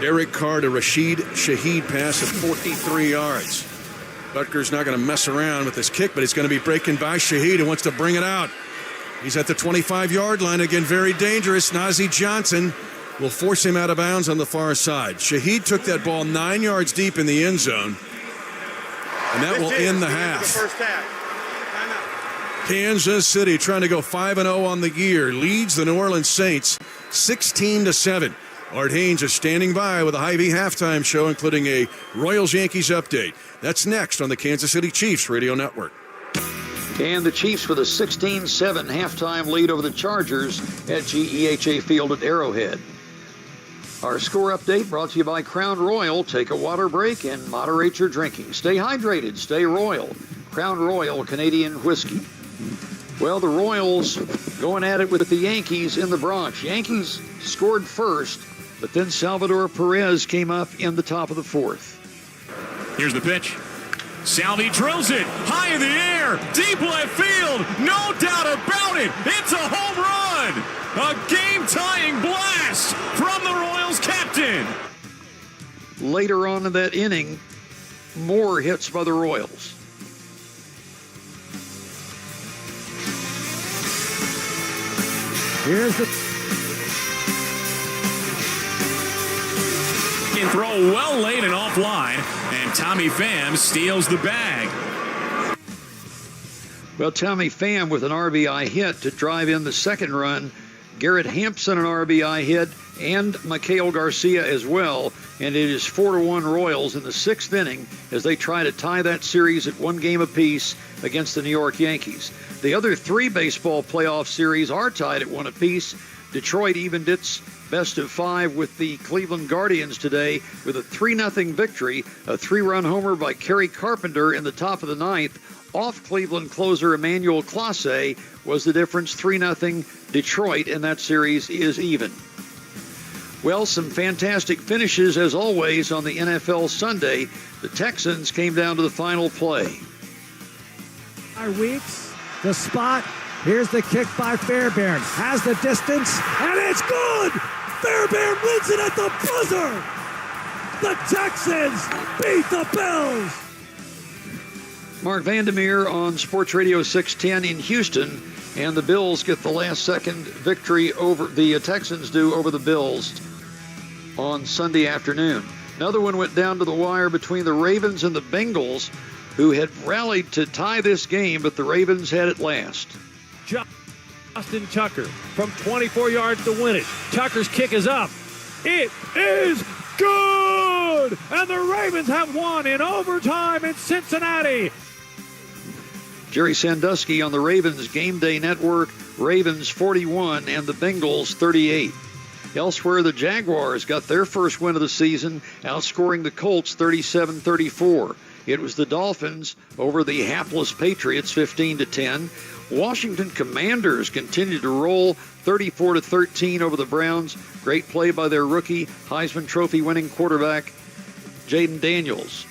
Derek Carr to Rashid Shaheed pass of 43 yards. Butker's not going to mess around with this kick, but he's going to be breaking by Shaheed, who wants to bring it out. He's at the 25-yard line again, very dangerous. Najee Johnson will force him out of bounds on the far side. Shaheed took that ball 9 yards deep in the end zone, and that will end the half. Kansas City trying to go 5-0 on the year, leads the New Orleans Saints 16-7. Art Haynes is standing by with a Hy-Vee halftime show, including a Royals-Yankees update. That's next on the Kansas City Chiefs Radio Network. And the Chiefs with a 16-7 halftime lead over the Chargers at GEHA Field at Arrowhead. Our score update brought to you by Crown Royal. Take a water break and moderate your drinking. Stay hydrated, stay royal. Crown Royal Canadian whiskey. Well, the Royals going at it with the Yankees in the Bronx. Yankees scored first, but then Salvador Perez came up in the top of the 4th. Here's the pitch. Salvi drills it high in the air, deep left field, no doubt about it. It's a home run, a game-tying blast from the Royals captain. Later on in that inning, more hits by the Royals. Here's the throw well late and offline, and Tommy Pham steals the bag. Well, Tommy Pham with an RBI hit to drive in the second run. Garrett Hampson an RBI hit, and Mikael Garcia as well. And it is 4-1 Royals in the 6th inning as they try to tie that series at 1 game apiece against the New York Yankees. The other 3 baseball playoff series are tied at 1 apiece. Detroit evened its best of 5 with the Cleveland Guardians today with a 3-0 victory. A 3-run homer by Kerry Carpenter in the top of the 9th. Off Cleveland closer Emmanuel Clase was the difference. 3-0 Detroit, and that series is even. Well, some fantastic finishes as always on the NFL Sunday. The Texans came down to the final play. Weeks, the spot Here's the kick by Fairbairn. Has the distance, and it's good! Fairbairn wins it at the buzzer! The Texans beat the Bills! Mark Vandermeer on Sports Radio 610 in Houston, and the Bills get the last-second victory over the Texans do over the Bills on Sunday afternoon. Another one went down to the wire between the Ravens and the Bengals, who had rallied to tie this game, but the Ravens had it last. Justin Tucker from 24 yards to win it. Tucker's kick is up. It is good! And the Ravens have won in overtime in Cincinnati. Jerry Sandusky on the Ravens Game Day Network, Ravens 41 and the Bengals 38. Elsewhere, the Jaguars got their first win of the season, outscoring the Colts 37-34. It was the Dolphins over the hapless Patriots 15-10. Washington Commanders continued to roll 34-13 over the Browns. Great play by their rookie, Heisman Trophy winning quarterback, Jaden Daniels.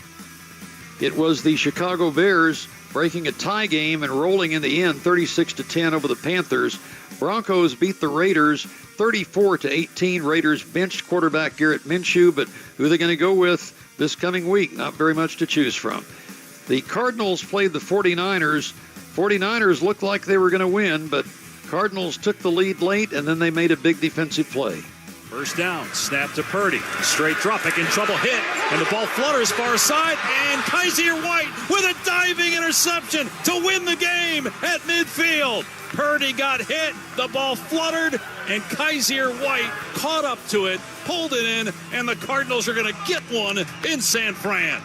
It was the Chicago Bears breaking a tie game and rolling in the end 36-10 over the Panthers. Broncos beat the Raiders 34-18. Raiders benched quarterback Garrett Minshew, but who are they going to go with this coming week? Not very much to choose from. The Cardinals played the 49ers. 49ers looked like they were going to win, but Cardinals took the lead late, and then they made a big defensive play. First down, snap to Purdy. Straight drop, back in trouble, hit, and the ball flutters far side, and Kaiser White with a diving interception to win the game at midfield. Purdy got hit, the ball fluttered, and Kaiser White caught up to it, pulled it in, and the Cardinals are going to get one in San Fran.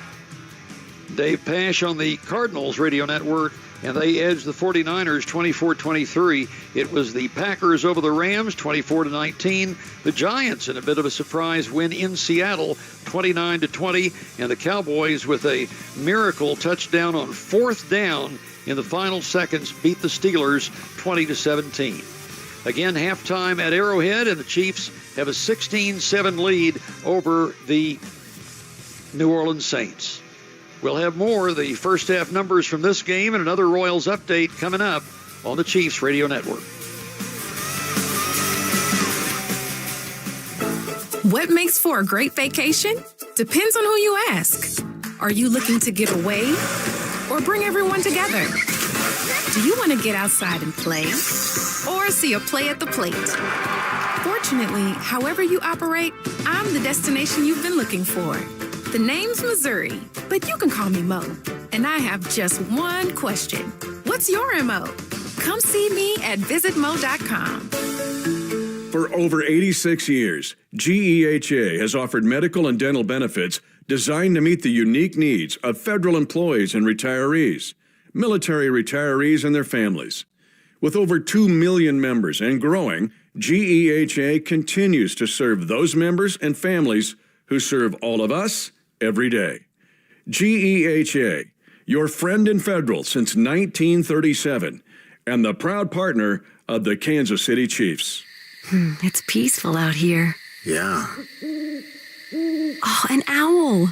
Dave Pash on the Cardinals radio network, and they edged the 49ers 24-23. It was the Packers over the Rams 24-19. The Giants in a bit of a surprise win in Seattle 29-20, and the Cowboys with a miracle touchdown on fourth down in the final seconds beat the Steelers 20-17. Again, halftime at Arrowhead, and the Chiefs have a 16-7 lead over the New Orleans Saints. We'll have more of the first half numbers from this game and another Royals update coming up on the Chiefs Radio Network. What makes for a great vacation? Depends on who you ask. Are you looking to get away or bring everyone together? Do you want to get outside and play or see a play at the plate? Fortunately, however you operate, I'm the destination you've been looking for. The name's Missouri, but you can call me Mo. And I have just one question. What's your MO? Come see me at visitmo.com. For over 86 years, GEHA has offered medical and dental benefits designed to meet the unique needs of federal employees and retirees, military retirees and their families. With over 2 million members and growing, GEHA continues to serve those members and families who serve all of us every day. GEHA, your friend in federal since 1937, and the proud partner of the Kansas City Chiefs. It's peaceful out here. Yeah. Oh, an owl.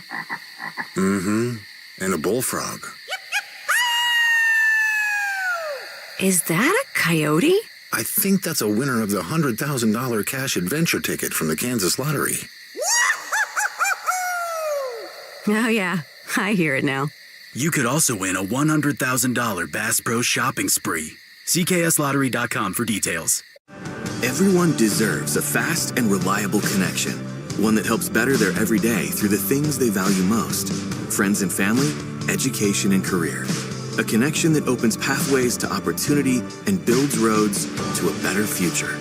Mm-hmm. And a bullfrog. Is that a coyote? I think that's a winner of the $100,000 cash adventure ticket from the Kansas Lottery. Oh, yeah. I hear it now. You could also win a $100,000 Bass Pro shopping spree. See KSLottery.com for details. Everyone deserves a fast and reliable connection, one that helps better their everyday through the things they value most: friends and family, education and career. A connection that opens pathways to opportunity and builds roads to a better future.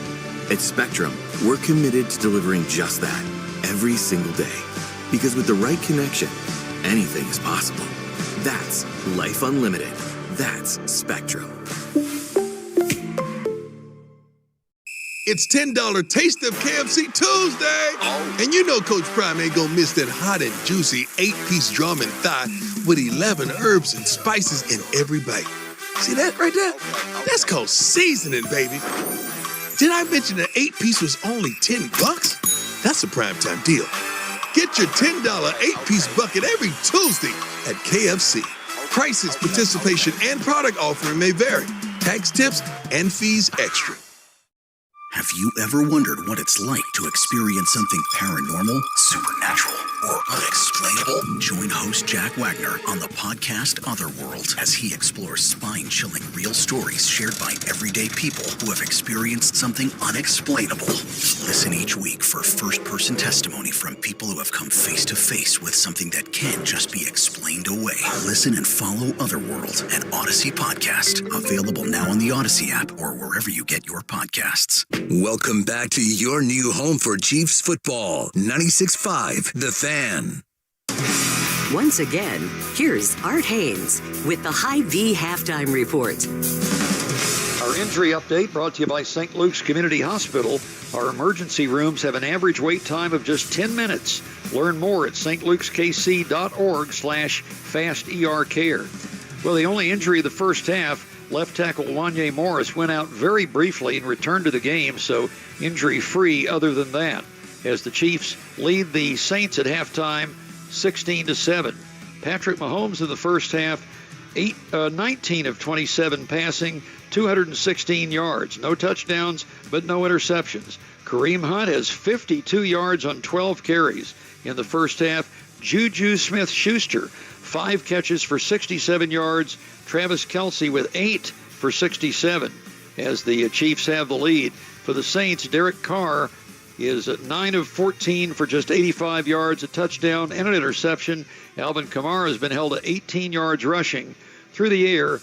At Spectrum, we're committed to delivering just that every single day. Because with the right connection, anything is possible. That's Life Unlimited. That's Spectrum. It's $10 Taste of KFC Tuesday. And you know Coach Prime ain't gonna miss that hot and juicy 8-piece drum and thigh with 11 herbs and spices in every bite. See that right there? That's called seasoning, baby. Did I mention that 8-piece was only $10? That's a primetime deal. Get your $10 8-piece bucket every Tuesday at KFC. Prices, participation, and product offering may vary. Tax tips and fees extra. Have you ever wondered what it's like to experience something paranormal, supernatural, or unexplainable? Join host Jack Wagner on the podcast Otherworld as he explores spine-chilling real stories shared by everyday people who have experienced something unexplainable. Listen each week for first-person testimony from people who have come face-to-face with something that can't just be explained away. Listen and follow Otherworld, an Odyssey podcast, available now on the Odyssey app or wherever you get your podcasts. Welcome back to your new home for Chiefs football. 96.5 The Fan. Once again, here's Art Haynes with the Hy-Vee Halftime Report. Our injury update brought to you by St. Luke's Community Hospital. Our emergency rooms have an average wait time of just 10 minutes. Learn more at stlukeskc.org/fastercare. Well, the only injury of the first half, left tackle Wanye Morris went out very briefly and returned to the game, so injury-free other than that, as the Chiefs lead the Saints at halftime 16-7. Patrick Mahomes in the first half, 19 of 27 passing, 216 yards. No touchdowns, but no interceptions. Kareem Hunt has 52 yards on 12 carries. In the first half, Juju Smith-Schuster, 5 catches for 67 yards. Travis Kelce with 8 for 67 as the Chiefs have the lead. For the Saints, Derek Carr is at 9 of 14 for just 85 yards, a touchdown, and an interception. Alvin Kamara has been held to 18 yards rushing. Through the air,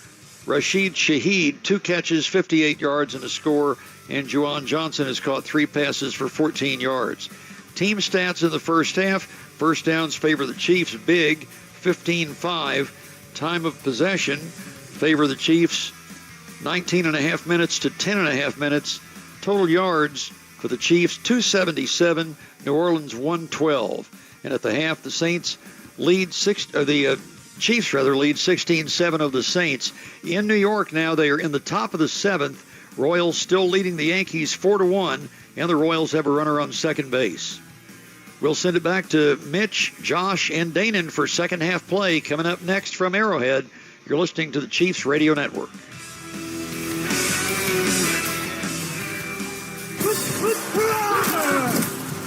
Rashee Shaheed, 2 catches, 58 yards, and a score. And Juwan Johnson has caught 3 passes for 14 yards. Team stats in the first half. First downs favor the Chiefs big, 15-5. Time of possession favor the Chiefs 19.5 minutes to 10.5 minutes. Total yards for the Chiefs 277, New Orleans 112. And at the half, the Chiefs lead 16-7 of the Saints. In New York now, they are in the top of the 7th. Royals still leading the Yankees 4-1, and the Royals have a runner on second base. We'll send it back to Mitch, Josh, and Danon for second half play coming up next from Arrowhead. You're listening to the Chiefs Radio Network.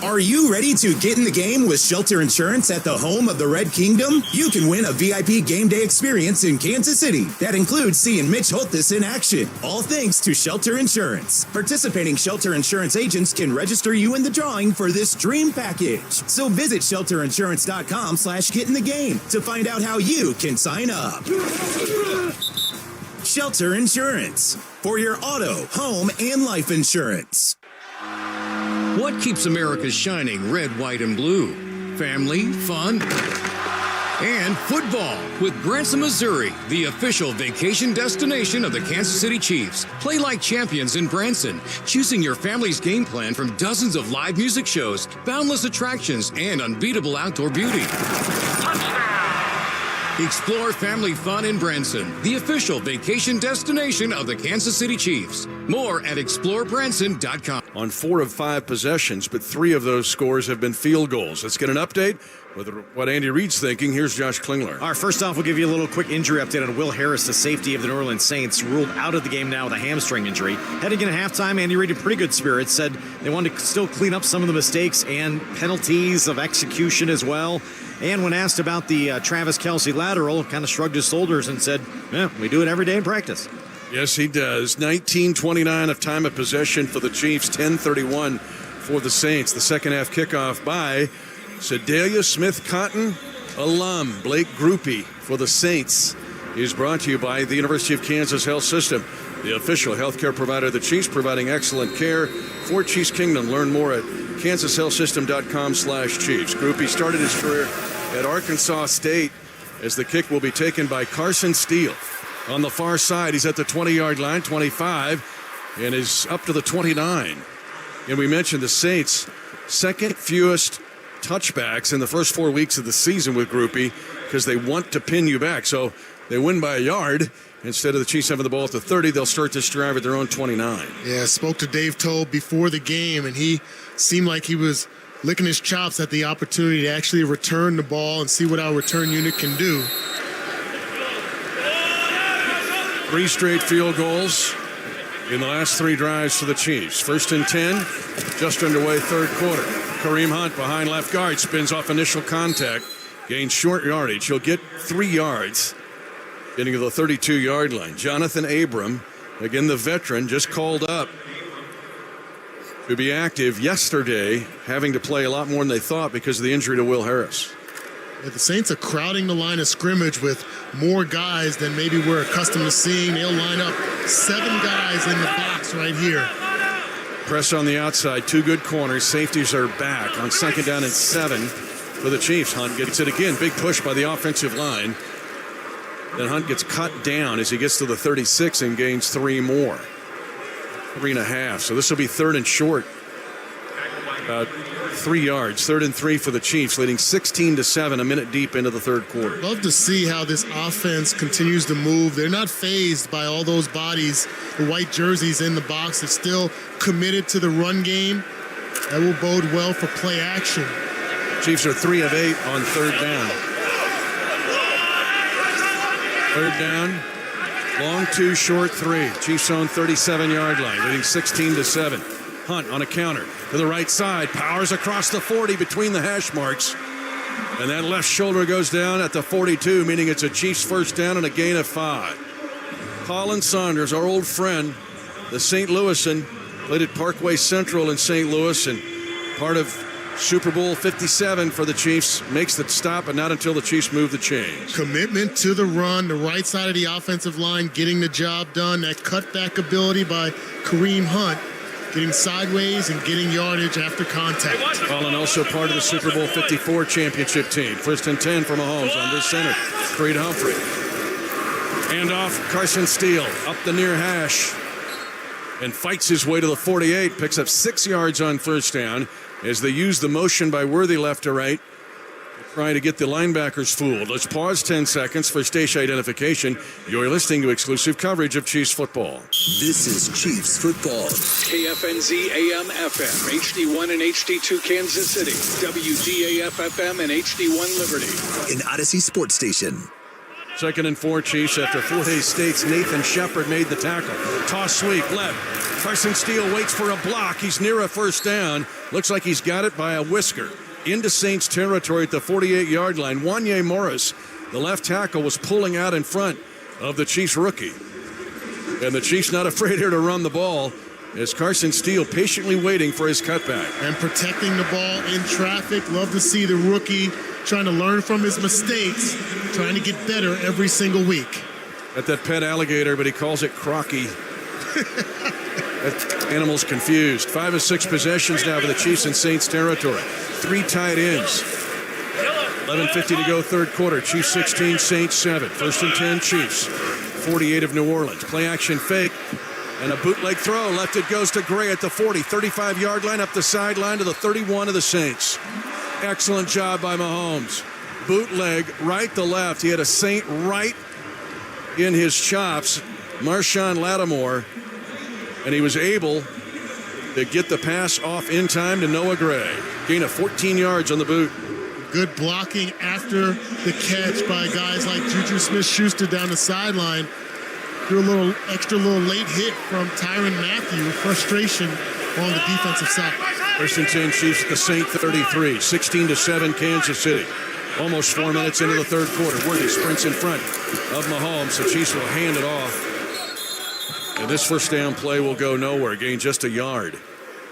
Are you ready to get in the game with Shelter Insurance at the home of the Red Kingdom? You can win a VIP game day experience in Kansas City that includes seeing Mitch Holthus in action. All thanks to Shelter Insurance. Participating Shelter Insurance agents can register you in the drawing for this dream package. So visit shelterinsurance.com/get-in-the-game to find out how you can sign up. Shelter Insurance, for your auto, home, and life insurance. What keeps America shining red, white, and blue? Family, fun, and football with Branson, Missouri, the official vacation destination of the Kansas City Chiefs. Play like champions in Branson, choosing your family's game plan from dozens of live music shows, boundless attractions, and unbeatable outdoor beauty. Explore family fun in Branson, the official vacation destination of the Kansas City Chiefs. More at explorebranson.com. On 4 of 5 possessions, but 3 of those scores have been field goals. Let's get an update with what Andy Reid's thinking. Here's Josh Klingler. All right, first off, we'll give you a little quick injury update on Will Harris, the safety of the New Orleans Saints, ruled out of the game now with a hamstring injury. Heading into halftime, Andy Reid in pretty good spirits, said they wanted to still clean up some of the mistakes and penalties of execution as well. And when asked about the Travis Kelce lateral, kind of shrugged his shoulders and said, we do it every day in practice. Yes, he does. 19:29 of time of possession for the Chiefs, 10:31 for the Saints. The second half kickoff by Sedalia Smith-Cotton alum Blake Groupie for the Saints is brought to you by the University of Kansas Health System, the official healthcare provider of the Chiefs, providing excellent care for Chiefs Kingdom. Learn more at kansashealthsystem.com/Chiefs. Groupie started his career at Arkansas State as the kick will be taken by Carson Steele. On the far side, he's at the 20-yard line, 25, and is up to the 29. And we mentioned the Saints' second fewest touchbacks in the first 4 weeks of the season with Groupie because they want to pin you back. So they win by a yard. Instead of the Chiefs having the ball at the 30, they'll start this drive at their own 29. Yeah, I spoke to Dave Toll before the game, and he seemed like he was licking his chops at the opportunity to actually return the ball and see what our return unit can do. 3 straight field goals in the last 3 drives for the Chiefs. 1st and 10, just underway, third quarter. Kareem Hunt behind left guard, spins off initial contact, gains short yardage. He'll get 3 yards, getting to the 32-yard line. Jonathan Abram, again the veteran, just called up to be active yesterday, having to play a lot more than they thought because of the injury to Will Harris. Yeah, the Saints are crowding the line of scrimmage with more guys than maybe we're accustomed to seeing. They'll line up 7 guys in the box right here. Press on the outside, 2 good corners. Safeties are back on 2nd down and 7 for the Chiefs. Hunt gets it again. Big push by the offensive line. Then Hunt gets cut down as he gets to the 36 and gains 3 more. 3.5. So this will be 3rd and short. About 3 yards. 3rd and 3 for the Chiefs, leading 16-7 a minute deep into the third quarter. Love to see how this offense continues to move. They're not fazed by all those bodies, the white jerseys in the box. They're still committed to the run game. That will bode well for play action. Chiefs are 3 of 8 on 3rd down. 3rd down, long 2, short 3. Chiefs own 37-yard line, leading 16-7. Hunt on a counter to the right side, powers across the 40 between the hash marks, and that left shoulder goes down at the 42, meaning it's a Chiefs first down and a gain of 5. Colin Saunders, our old friend, the St. Louisan, played at Parkway Central in St. Louis and part of Super Bowl 57 for the Chiefs, makes the stop, but not until the Chiefs move the chains. Commitment to the run, the right side of the offensive line, getting the job done. That cutback ability by Kareem Hunt, getting sideways and getting yardage after contact. Colin also part of the Super Bowl 54 championship team. 1st and 10 for Mahomes under center. Creed Humphrey. Hand off, Carson Steele up the near hash and fights his way to the 48. Picks up 6 yards on first down as they use the motion by Worthy left to right, trying to get the linebackers fooled. Let's pause 10 seconds for station identification. You're listening to exclusive coverage of Chiefs football. This is Chiefs football. KFNZ AM FM, HD1 and HD2 Kansas City, WDAF FM and HD1 Liberty. An Odyssey Sports Station. 2nd and 4 Chiefs after Fort Hays State's Nathan Shepard made the tackle. Toss sweep left. Carson Steele waits for a block. He's near a first down. Looks like he's got it by a whisker. Into Saints territory at the 48-yard line. Wanye Morris, the left tackle, was pulling out in front of the Chiefs rookie. And the Chiefs not afraid here to run the ball as Carson Steele patiently waiting for his cutback. And protecting the ball in traffic. Love to see the rookie trying to learn from his mistakes, trying to get better every single week. Got that pet alligator, but he calls it Crocky. That animal's confused. 5 of 6 possessions now for the Chiefs in Saints territory. 3 tight ends. 11:50 to go, third quarter. Chiefs 16, Saints 7. 1st and 10, Chiefs. 48 of New Orleans. Play action fake. And a bootleg throw. Left it goes to Gray at the 40. 35-yard line up the sideline to the 31 of the Saints. Excellent job by Mahomes. Bootleg right to left. He had a Saint right in his chops. Marshawn Lattimore. And he was able to get the pass off in time to Noah Gray. Gain of 14 yards on the boot. Good blocking after the catch by guys like Juju Smith-Schuster down the sideline. Do a little extra late hit from Tyrann Mathieu. Frustration on the defensive side. 1st and 10 Chiefs at the Saint 33. 16-7 Kansas City. Almost 4 minutes into the third quarter. Worthy sprints in front of Mahomes. The Chiefs will hand it off. And this first down play will go nowhere. Gain just a yard.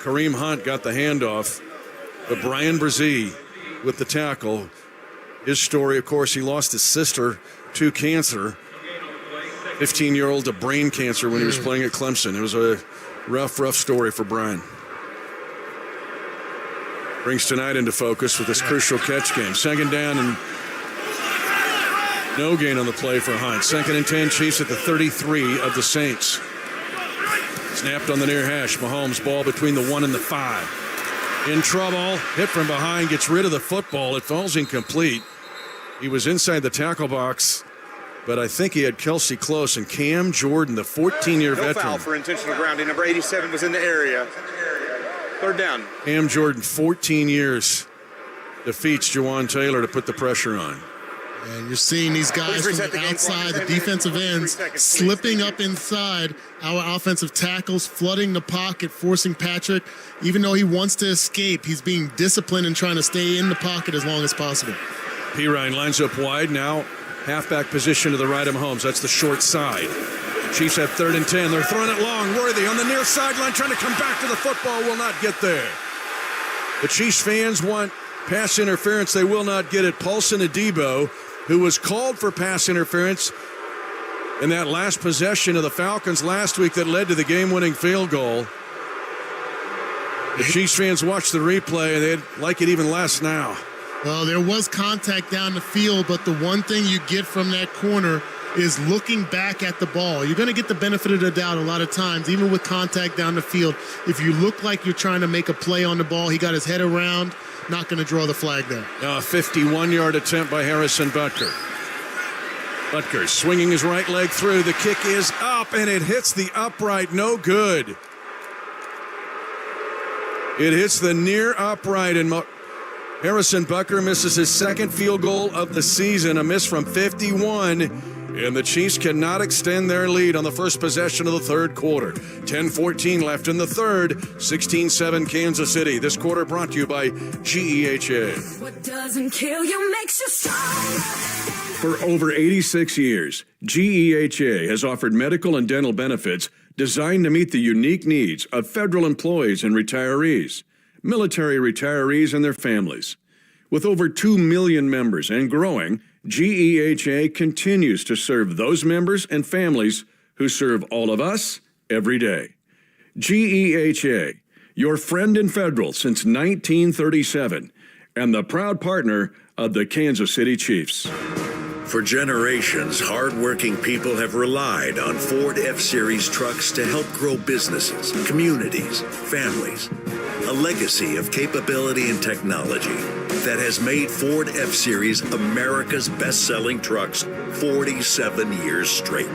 Kareem Hunt got the handoff. But Brian Brzee with the tackle. His story, of course, he lost his sister to cancer. 15-year-old to brain cancer when he was playing at Clemson. It was a rough story for Brian. Brings tonight into focus with this crucial catch game. 2nd down and no gain on the play for Hunt. 2nd and 10 Chiefs at the 33 of the Saints. Snapped on the near hash. Mahomes ball between the 1 and the 5. In trouble. Hit from behind. Gets rid of the football. It falls incomplete. He was inside the tackle box, but I think he had Kelsey close. And Cam Jordan, the 14-year veteran. No foul for intentional grounding. Number 87 was in the area. 3rd down. Cam Jordan, 14 years, defeats Jawan Taylor to put the pressure on. And you're seeing these guys from the outside, the defensive ends, slipping up inside our offensive tackles, flooding the pocket, forcing Patrick. Even though he wants to escape, he's being disciplined and trying to stay in the pocket as long as possible. Pirine lines up wide now. Halfback position to the right of Mahomes. That's the short side. Chiefs have 3rd and 10. They're throwing it long. Worthy on the near sideline trying to come back to the football. Will not get there. The Chiefs fans want pass interference. They will not get it. Paulson Adebo, who was called for pass interference in that last possession of the Falcons last week that led to the game-winning field goal. The Chiefs fans watch the replay, and they'd like it even less now. Well, there was contact down the field, but the one thing you get from that corner is looking back at the ball. You're going to get the benefit of the doubt a lot of times, even with contact down the field. If you look like you're trying to make a play on the ball, he got his head around, not going to draw the flag there. Now a 51-yard attempt by Harrison Butker. Butker swinging his right leg through. The kick is up, and it hits the upright. No good. It hits the near upright, and Harrison Butker misses his 2nd field goal of the season, a miss from 51, and the Chiefs cannot extend their lead on the first possession of the 3rd quarter. 10-14 left in the 3rd, 16-7 Kansas City. This quarter brought to you by GEHA. What doesn't kill you makes you stronger. For over 86 years, GEHA has offered medical and dental benefits designed to meet the unique needs of federal employees and retirees, military retirees and their families. With over 2 million members and growing, GEHA continues to serve those members and families who serve all of us every day. GEHA, your friend in federal since 1937, and the proud partner of the Kansas City Chiefs. For generations, hardworking people have relied on Ford F-Series trucks to help grow businesses, communities, families. A legacy of capability and technology that has made Ford F-Series America's best-selling trucks 47 years straight.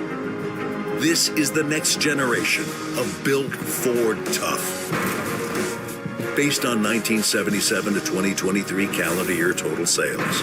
This is the next generation of Built Ford Tough. Based on 1977 to 2023 calendar year total sales.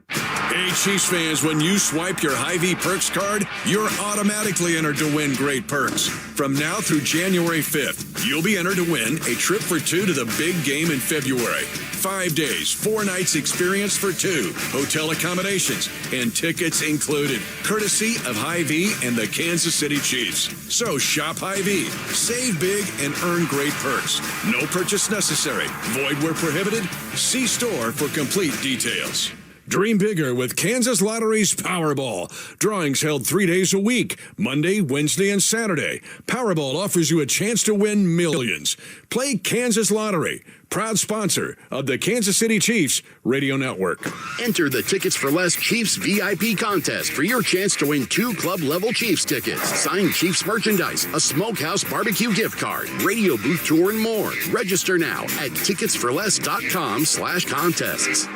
Hey, Chiefs fans, when you swipe your Hy-Vee Perks card, you're automatically entered to win great perks. From now through January 5th, you'll be entered to win a trip for 2 to the big game in February. 5 days, 4 nights experience for 2, hotel accommodations, and tickets included, courtesy of Hy-Vee and the Kansas City Chiefs. So shop Hy-Vee, save big, and earn great perks. No purchase necessary. Void where prohibited. See store for complete details. Dream bigger with Kansas Lottery's Powerball. Drawings held 3 days a week, Monday, Wednesday, and Saturday. Powerball offers you a chance to win millions. Play Kansas Lottery, proud sponsor of the Kansas City Chiefs Radio Network. Enter the Tickets for Less Chiefs VIP contest for your chance to win 2 club-level Chiefs tickets, signed Chiefs merchandise, a Smokehouse barbecue gift card, radio booth tour, and more. Register now at ticketsforless.com/contests.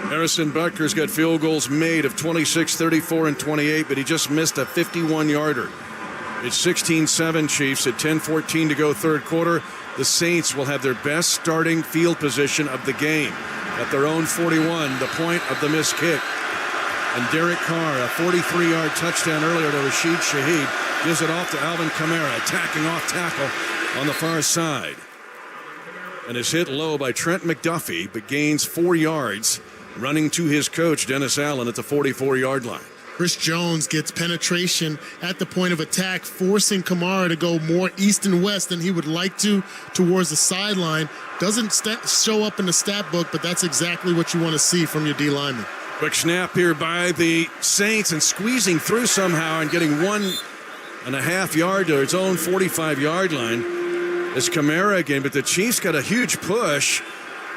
Harrison Butker's got field goals made of 26, 34, and 28, but he just missed a 51-yarder. It's 16-7 Chiefs at 10-14 to go 3rd quarter. The Saints will have their best starting field position of the game at their own 41, the point of the missed kick. And Derek Carr, a 43-yard touchdown earlier to Rashee Shaheed, gives it off to Alvin Kamara, attacking off tackle on the far side. And is hit low by Trent McDuffie, but gains 4 yards. Running to his coach, Dennis Allen, at the 44-yard line. Chris Jones gets penetration at the point of attack, forcing Kamara to go more east and west than he would like to towards the sideline. Doesn't show up in the stat book, but that's exactly what you want to see from your D lineman. Quick snap here by the Saints and squeezing through somehow and getting 1.5 yard to its own 45-yard line. It's Kamara again, but the Chiefs got a huge push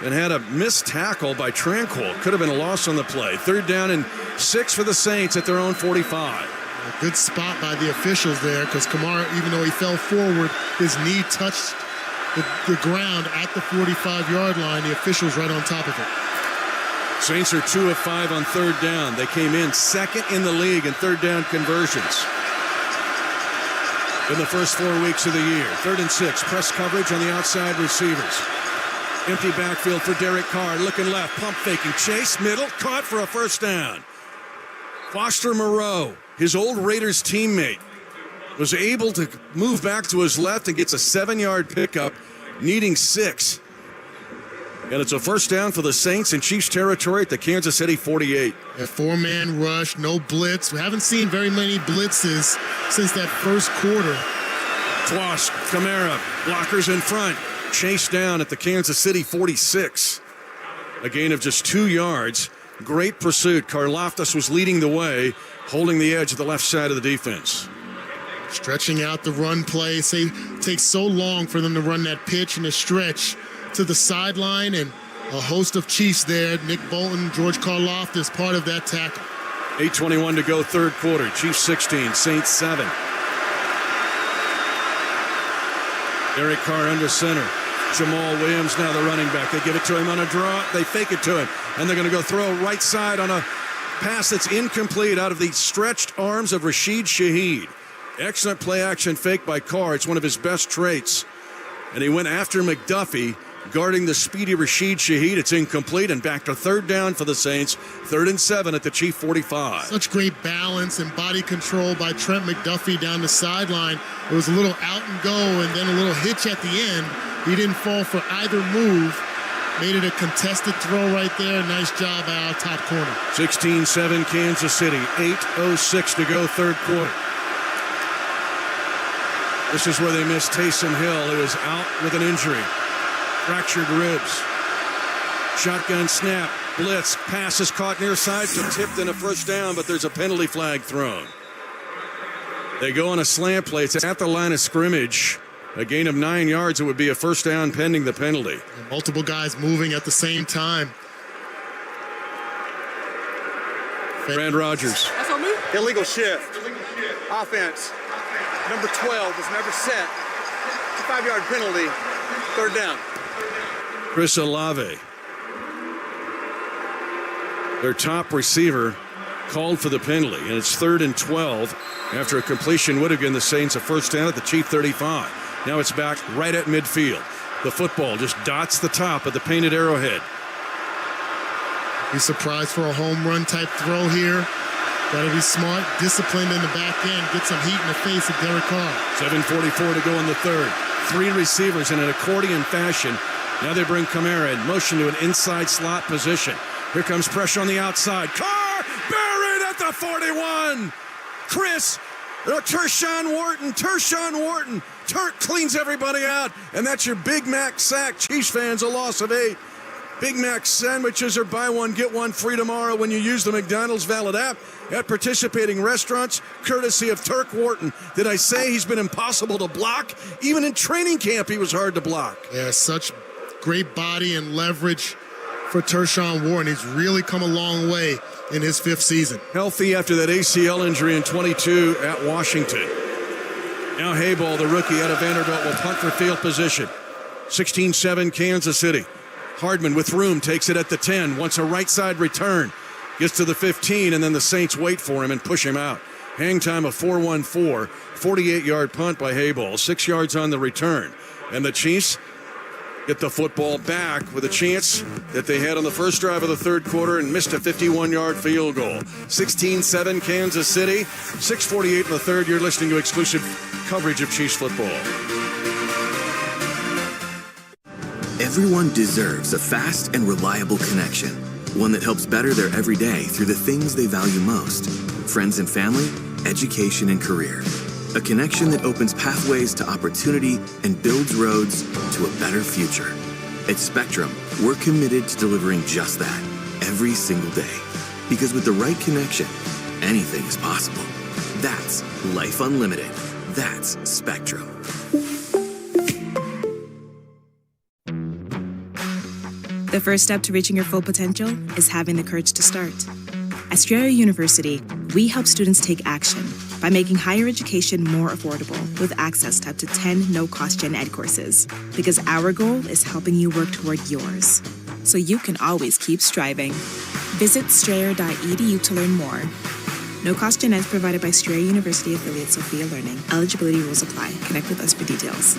and had a missed tackle by Tranquil. Could have been a loss on the play. 3rd down and 6 for the Saints at their own 45. A good spot by the officials there, because Kamara, even though he fell forward, his knee touched the ground at the 45-yard line. The officials right on top of it. Saints are 2 of 5 on 3rd down. They came in 2nd in the league in 3rd down conversions in the first 4 weeks of the year. 3rd and 6, press coverage on the outside receivers. Empty backfield for Derek Carr. Looking left, pump faking. Chase, middle, caught for a first down. Foster Moreau, his old Raiders teammate, was able to move back to his left and gets a 7-yard pickup, needing 6. And it's a first down for the Saints in Chiefs territory at the Kansas City 48. A 4-man rush, no blitz. We haven't seen very many blitzes since that first quarter. Twash, Kamara, blockers in front. Chase down at the Kansas City 46. A gain of just 2 yards. Great pursuit. Karlaftis was leading the way, holding the edge of the left side of the defense. Stretching out the run play. It takes so long for them to run that pitch and a stretch to the sideline, and a host of Chiefs there. Nick Bolton, George Karlaftis, part of that tackle. 8:21 to go, third quarter. Chiefs 16, Saints 7. Derek Carr under center. Jamal Williams now the running back. They give it to him on a draw. They fake it to him. And they're going to go throw right side on a pass that's incomplete out of the stretched arms of Rashid Shaheed. Excellent play action fake by Carr. It's one of his best traits. And he went after McDuffie, guarding the speedy Rashid Shaheed. It's incomplete, and back to third down for the Saints. 3rd and 7 at the Chief 45. Such great balance and body control by Trent McDuffie down the sideline. It was a little out and go and then a little hitch at the end. He didn't fall for either move. Made it a contested throw right there. Nice job by our top corner. 16-7 Kansas City. 8:06 to go, third quarter. This is where they missed Taysom Hill, who is out with an injury. Fractured ribs. Shotgun snap. Blitz. Pass is caught near side, so tipped in a first down, but there's a penalty flag thrown. They go on a slant play. It's at the line of scrimmage. A gain of 9 yards. It would be a first down pending the penalty. And multiple guys moving at the same time. Brad Rogers. That's on me. Illegal shift. Offense. Number 12 was never set. 5-yard penalty. Third down. Chris Olave, their top receiver, called for the penalty, and it's 3rd and 12 after a completion would have given the Saints a first down at the Chief 35. Now it's back right at midfield. The football just dots the top of the painted arrowhead. Be surprised for a home run type throw here. Got to be smart, disciplined in the back end, get some heat in the face of Derek Carr. 7:44 to go in the third. 3 receivers in an accordion fashion. Now they bring Kamara in motion to an inside slot position. Here comes pressure on the outside. Carr buried at the 41. Tershawn Wharton. Turk cleans everybody out, and that's your Big Mac sack. Chiefs fans, a loss of 8. Big Mac sandwiches are buy one, get one free tomorrow when you use the McDonald's Valid app at participating restaurants, courtesy of Turk Wharton. Did I say he's been impossible to block? Even in training camp, he was hard to block. Yeah, such great body and leverage for Tershawn Wharton. He's really come a long way in his 5th season. Healthy after that ACL injury in 22 at Washington. Now Hayball, the rookie out of Vanderbilt, will punt for field position. 16-7 Kansas City. Hardman with room takes it at the 10, wants a right side return. Gets to the 15, and then the Saints wait for him and push him out. Hang time of 4-1-4, 48-yard punt by Hayball, 6 yards on the return. And the Chiefs get the football back with a chance that they had on the first drive of the third quarter and missed a 51-yard field goal. 16-7 Kansas City, 6:48 in the third. You're listening to exclusive coverage of Chiefs football. Everyone deserves a fast and reliable connection, one that helps better their everyday through the things they value most: friends and family, education and career. A connection that opens pathways to opportunity and builds roads to a better future. At Spectrum, we're committed to delivering just that every single day. Because with the right connection, anything is possible. That's Life Unlimited. That's Spectrum. The first step to reaching your full potential is having the courage to start. At Strayer University, we help students take action by making higher education more affordable with access to up to 10 no-cost gen ed courses. Because our goal is helping you work toward yours, so you can always keep striving. Visit strayer.edu to learn more. No-cost gen ed provided by Strayer University affiliate Sophia Learning. Eligibility rules apply. Connect with us for details.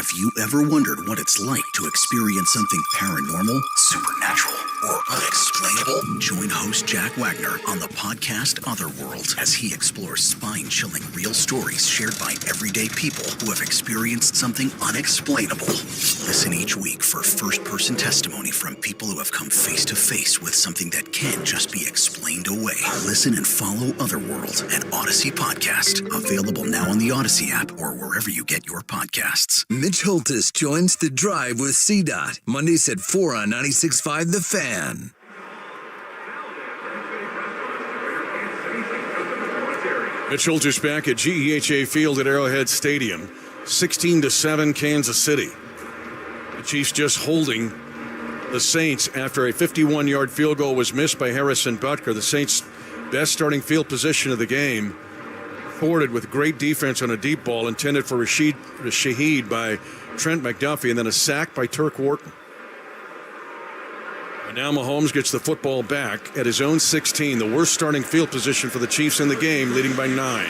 Have you ever wondered what it's like to experience something paranormal, supernatural, or unexplainable? Join host Jack Wagner on the podcast Otherworld as he explores spine-chilling real stories shared by everyday people who have experienced something unexplainable. Listen each week for first-person testimony from people who have come face-to-face with something that can't just be explained away. Listen and follow Otherworld, an Odyssey podcast, available now on the Odyssey app or wherever you get your podcasts. Mitch Holtis joins The Drive with CDOT, Mondays at 4 on 96.5 The Fan. Mitch Holtis back at GEHA Field at Arrowhead Stadium. 16-7 Kansas City. The Chiefs just holding the Saints after a 51-yard field goal was missed by Harrison Butker. The Saints' best starting field position of the game. Forwarded with great defense on a deep ball intended for Shaheed by Trent McDuffie, and then a sack by Turk Wharton. And now Mahomes gets the football back at his own 16, the worst starting field position for the Chiefs in the game, leading by 9.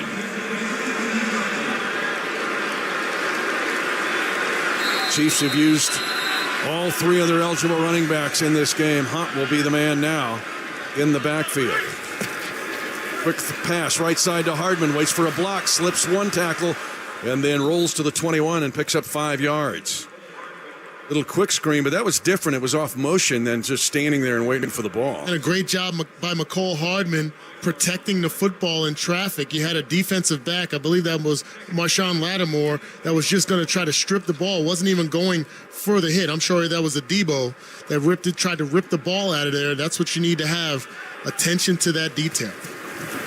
Chiefs have used all 3 of their eligible running backs in this game. Hunt will be the man now in the backfield. Quick pass right side to Hardman, waits for a block, slips 1 tackle, and then rolls to the 21 and picks up 5 yards. Little quick screen, but that was different. It was off motion than just standing there and waiting for the ball. And a great job by McCole Hardman protecting the football in traffic. You had a defensive back, I believe that was Marshawn Lattimore, that was just going to try to strip the ball, wasn't even going for the hit. I'm sure that was a Debo that tried to rip the ball out of there. That's what you need to have, attention to that detail.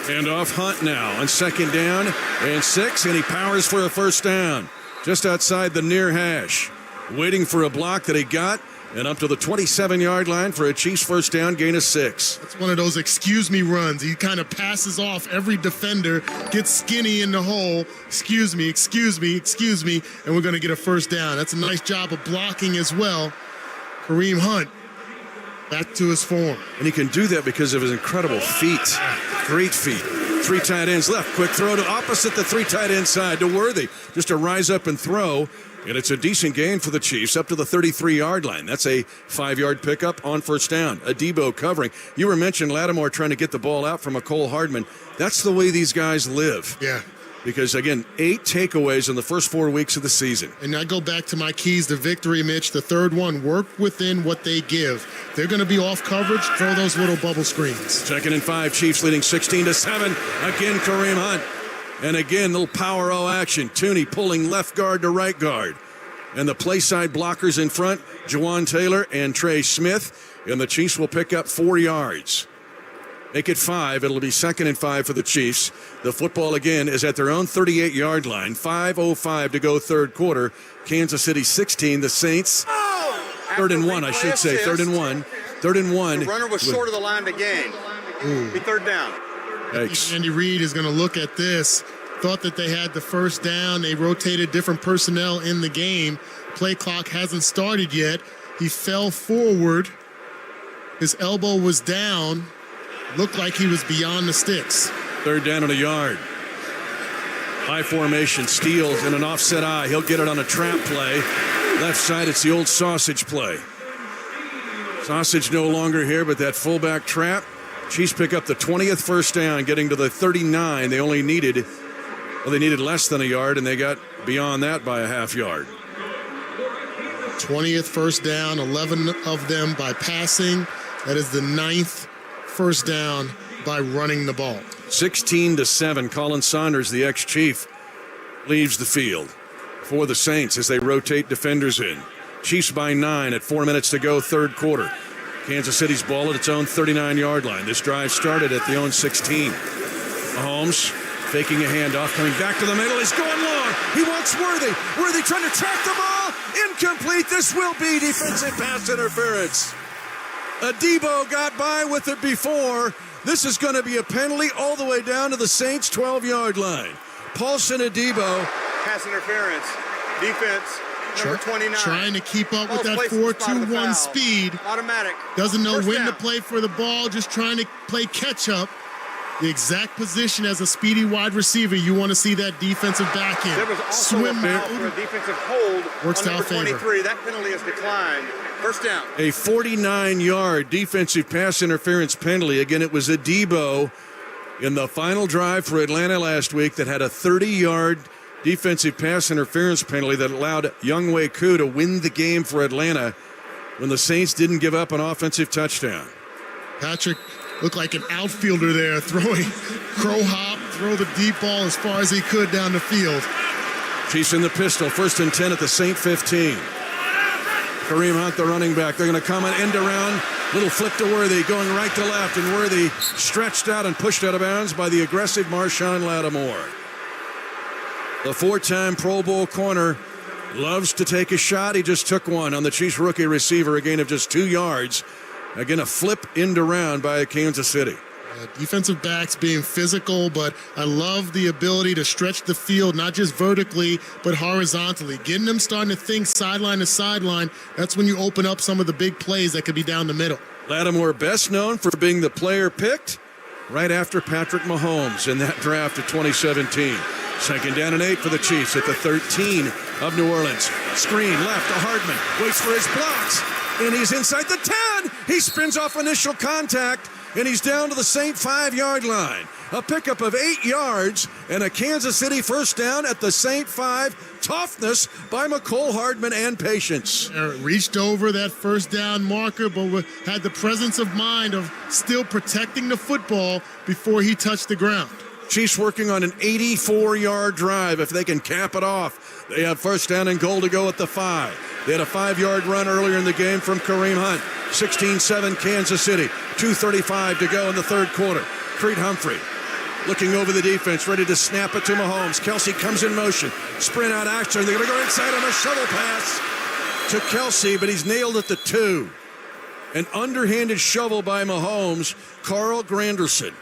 And off Hunt now on second down and 6, and he powers for a first down just outside the near hash. Waiting for a block that he got, and up to the 27-yard line for a Chiefs first down, gain of 6. It's one of those excuse me runs. He kind of passes off every defender, gets skinny in the hole, excuse me, and we're going to get a first down. That's a nice job of blocking as well. Kareem Hunt back to his form. And he can do that because of his incredible feet. Great feet. 3 tight ends left. Quick throw to opposite the 3 tight end side to Worthy. Just a rise up and throw. And it's a decent gain for the Chiefs up to the 33-yard line. That's a 5-yard pickup on first down. Adebo covering. You were mentioning Lattimore trying to get the ball out from McCole Hardman. That's the way these guys live. Yeah. Because, again, 8 takeaways in the first 4 weeks of the season. And I go back to my keys to victory, Mitch. The third one, work within what they give. They're going to be off coverage, throw those little bubble screens. 2nd and 5, Chiefs leading 16-7. Again, Kareem Hunt. And again, little power O action. Tooney pulling left guard to right guard. And the play side blockers in front, Jawan Taylor and Trey Smith. And the Chiefs will pick up 4 yards. Make it 5. It'll be 2nd and 5 for the Chiefs. The football, again, is at their own 38-yard line. 5:05 to go third quarter. Kansas City 16. The Saints, 3rd and 1, I should say. 3rd and 1. 3rd and 1. The runner was short of the line to gain. Be 3rd down. Yikes. Andy Reid is going to look at this. Thought that they had the first down. They rotated different personnel in the game. Play clock hasn't started yet. He fell forward. His elbow was down. Looked like he was beyond the sticks. 3rd down and a yard. High formation, steals in an offset eye. He'll get it on a trap play. Left side, it's the old sausage play. Sausage no longer here, but that fullback trap. Chiefs pick up the 20th first down, getting to the 39. They only needed, they needed less than a yard, and they got beyond that by a half yard. 20th first down, 11 of them by passing. That is the 9th first down by running the ball. 16-7. Colin Saunders, the ex-Chief, leaves the field for the Saints as they rotate defenders in. Chiefs by 9 at 4 minutes to go, third quarter. Kansas City's ball at its own 39-yard line. This drive started at the own 16. Mahomes faking a handoff, coming back to the middle. He's going long. He wants Worthy. Worthy trying to track the ball. Incomplete. This will be defensive pass interference. Adebo got by with it before. This is going to be a penalty all the way down to the Saints' 12-yard line. Paulson Adebo. Pass interference. Defense. Number 29. Trying to keep up with that 4-2-1 speed. Automatic. Doesn't know First when down. to play for the ball. Just trying to play catch up. the exact position as a speedy wide receiver you want to see that defensive back in. There was also a foul for a defensive hold Works on to our number 23. favor. That penalty has declined. First down. A 49-yard defensive pass interference penalty. Again, it was a Debo in the final drive for Atlanta last week that had a 30-yard defensive pass interference penalty that allowed Younghoe Koo to win the game for Atlanta when the Saints didn't give up an offensive touchdown. Patrick looked like an outfielder there, throwing crow hop, throw the deep ball as far as he could down the field. Chiefs in the pistol, 1st and 10 at the Saint 15. Kareem Hunt, the running back. They're going to come an end around. Little flip to Worthy, going right to left, and Worthy stretched out and pushed out of bounds by the aggressive Marshawn Lattimore. The 4-time Pro Bowl corner loves to take a shot. He just took one on the Chiefs rookie receiver, a gain of just 2 yards. Again, a flip end around by Kansas City. Defensive backs being physical, but I love the ability to stretch the field, not just vertically, but horizontally. Getting them starting to think sideline to sideline, that's when you open up some of the big plays that could be down the middle. Lattimore best known for being the player picked right after Patrick Mahomes in that draft of 2017. 2nd down and 8 for the Chiefs at the 13 of New Orleans. Screen left to Hardman, waits for his blocks, and he's inside the 10. He spins off initial contact, and he's down to the Saint 5-yard line. A pickup of 8 yards and a Kansas City first down at the Saint 5. Toughness by McCole Hardman and patience. Reached over that first down marker, but had the presence of mind of still protecting the football before he touched the ground. Chiefs working on an 84-yard drive. If they can cap it off, they have first down and goal to go at the 5. They had a 5-yard run earlier in the game from Kareem Hunt. 16-7 Kansas City. 2:35 to go in the third quarter. Creed Humphrey looking over the defense, ready to snap it to Mahomes. Kelsey comes in motion. Sprint out action. They're going to go inside on a shovel pass to Kelsey, but he's nailed at the 2. An underhanded shovel by Mahomes. Carl Granderson,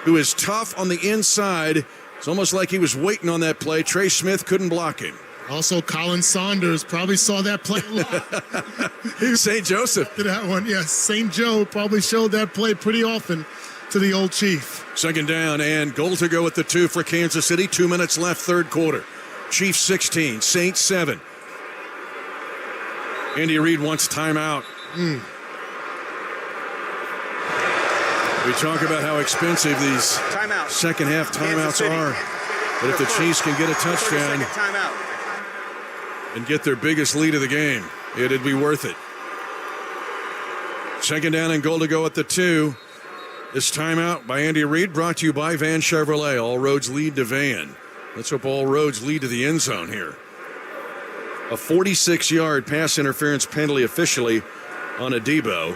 who is tough on the inside. It's almost like he was waiting on that play. Trey Smith couldn't block him. Also, Colin Saunders probably saw that play a lot. St. Joseph. To that one, yes. St. Joe probably showed that play pretty often to the old Chief. 2nd down and goal to go at the 2 for Kansas City. 2 minutes left, third quarter. Chiefs 16, Saints 7. Andy Reid wants timeout. We talk about how expensive these second half timeouts are. But if the Chiefs can get a touchdown and get their biggest lead of the game, it'd be worth it. 2nd down and goal to go at the 2. This timeout by Andy Reid brought to you by Van Chevrolet. All roads lead to Van. Let's hope all roads lead to the end zone here. A 46-yard pass interference penalty officially on a Debo,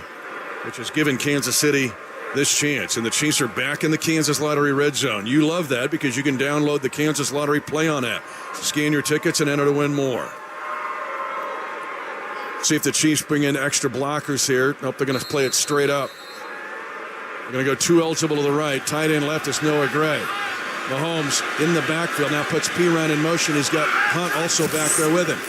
which has given Kansas City this chance. And the Chiefs are back in the Kansas Lottery red zone. You love that because you can download the Kansas Lottery Play On app. Scan your tickets and enter to win more. See if the Chiefs bring in extra blockers here. Nope, they're going to play it straight up. They're going to go 2 eligible to the right. Tight end left is Noah Gray. Mahomes in the backfield now puts Piran in motion. He's got Hunt also back there with him.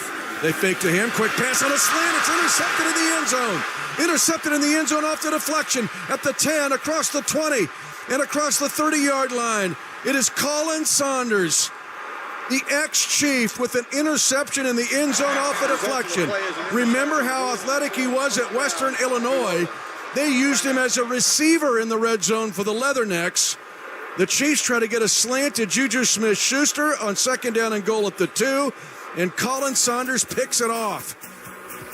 They fake to him. Quick pass on a slant. It's intercepted in the end zone. Intercepted in the end zone off the deflection at the 10, across the 20, and across the 30-yard line. It is Colin Saunders, the ex-Chief, with an interception in the end zone off the deflection. Remember how athletic he was at Western Illinois. They used him as a receiver in the red zone for the Leathernecks. The Chiefs try to get a slant to Juju Smith-Schuster on 2nd down and goal at the 2, and Colin Saunders picks it off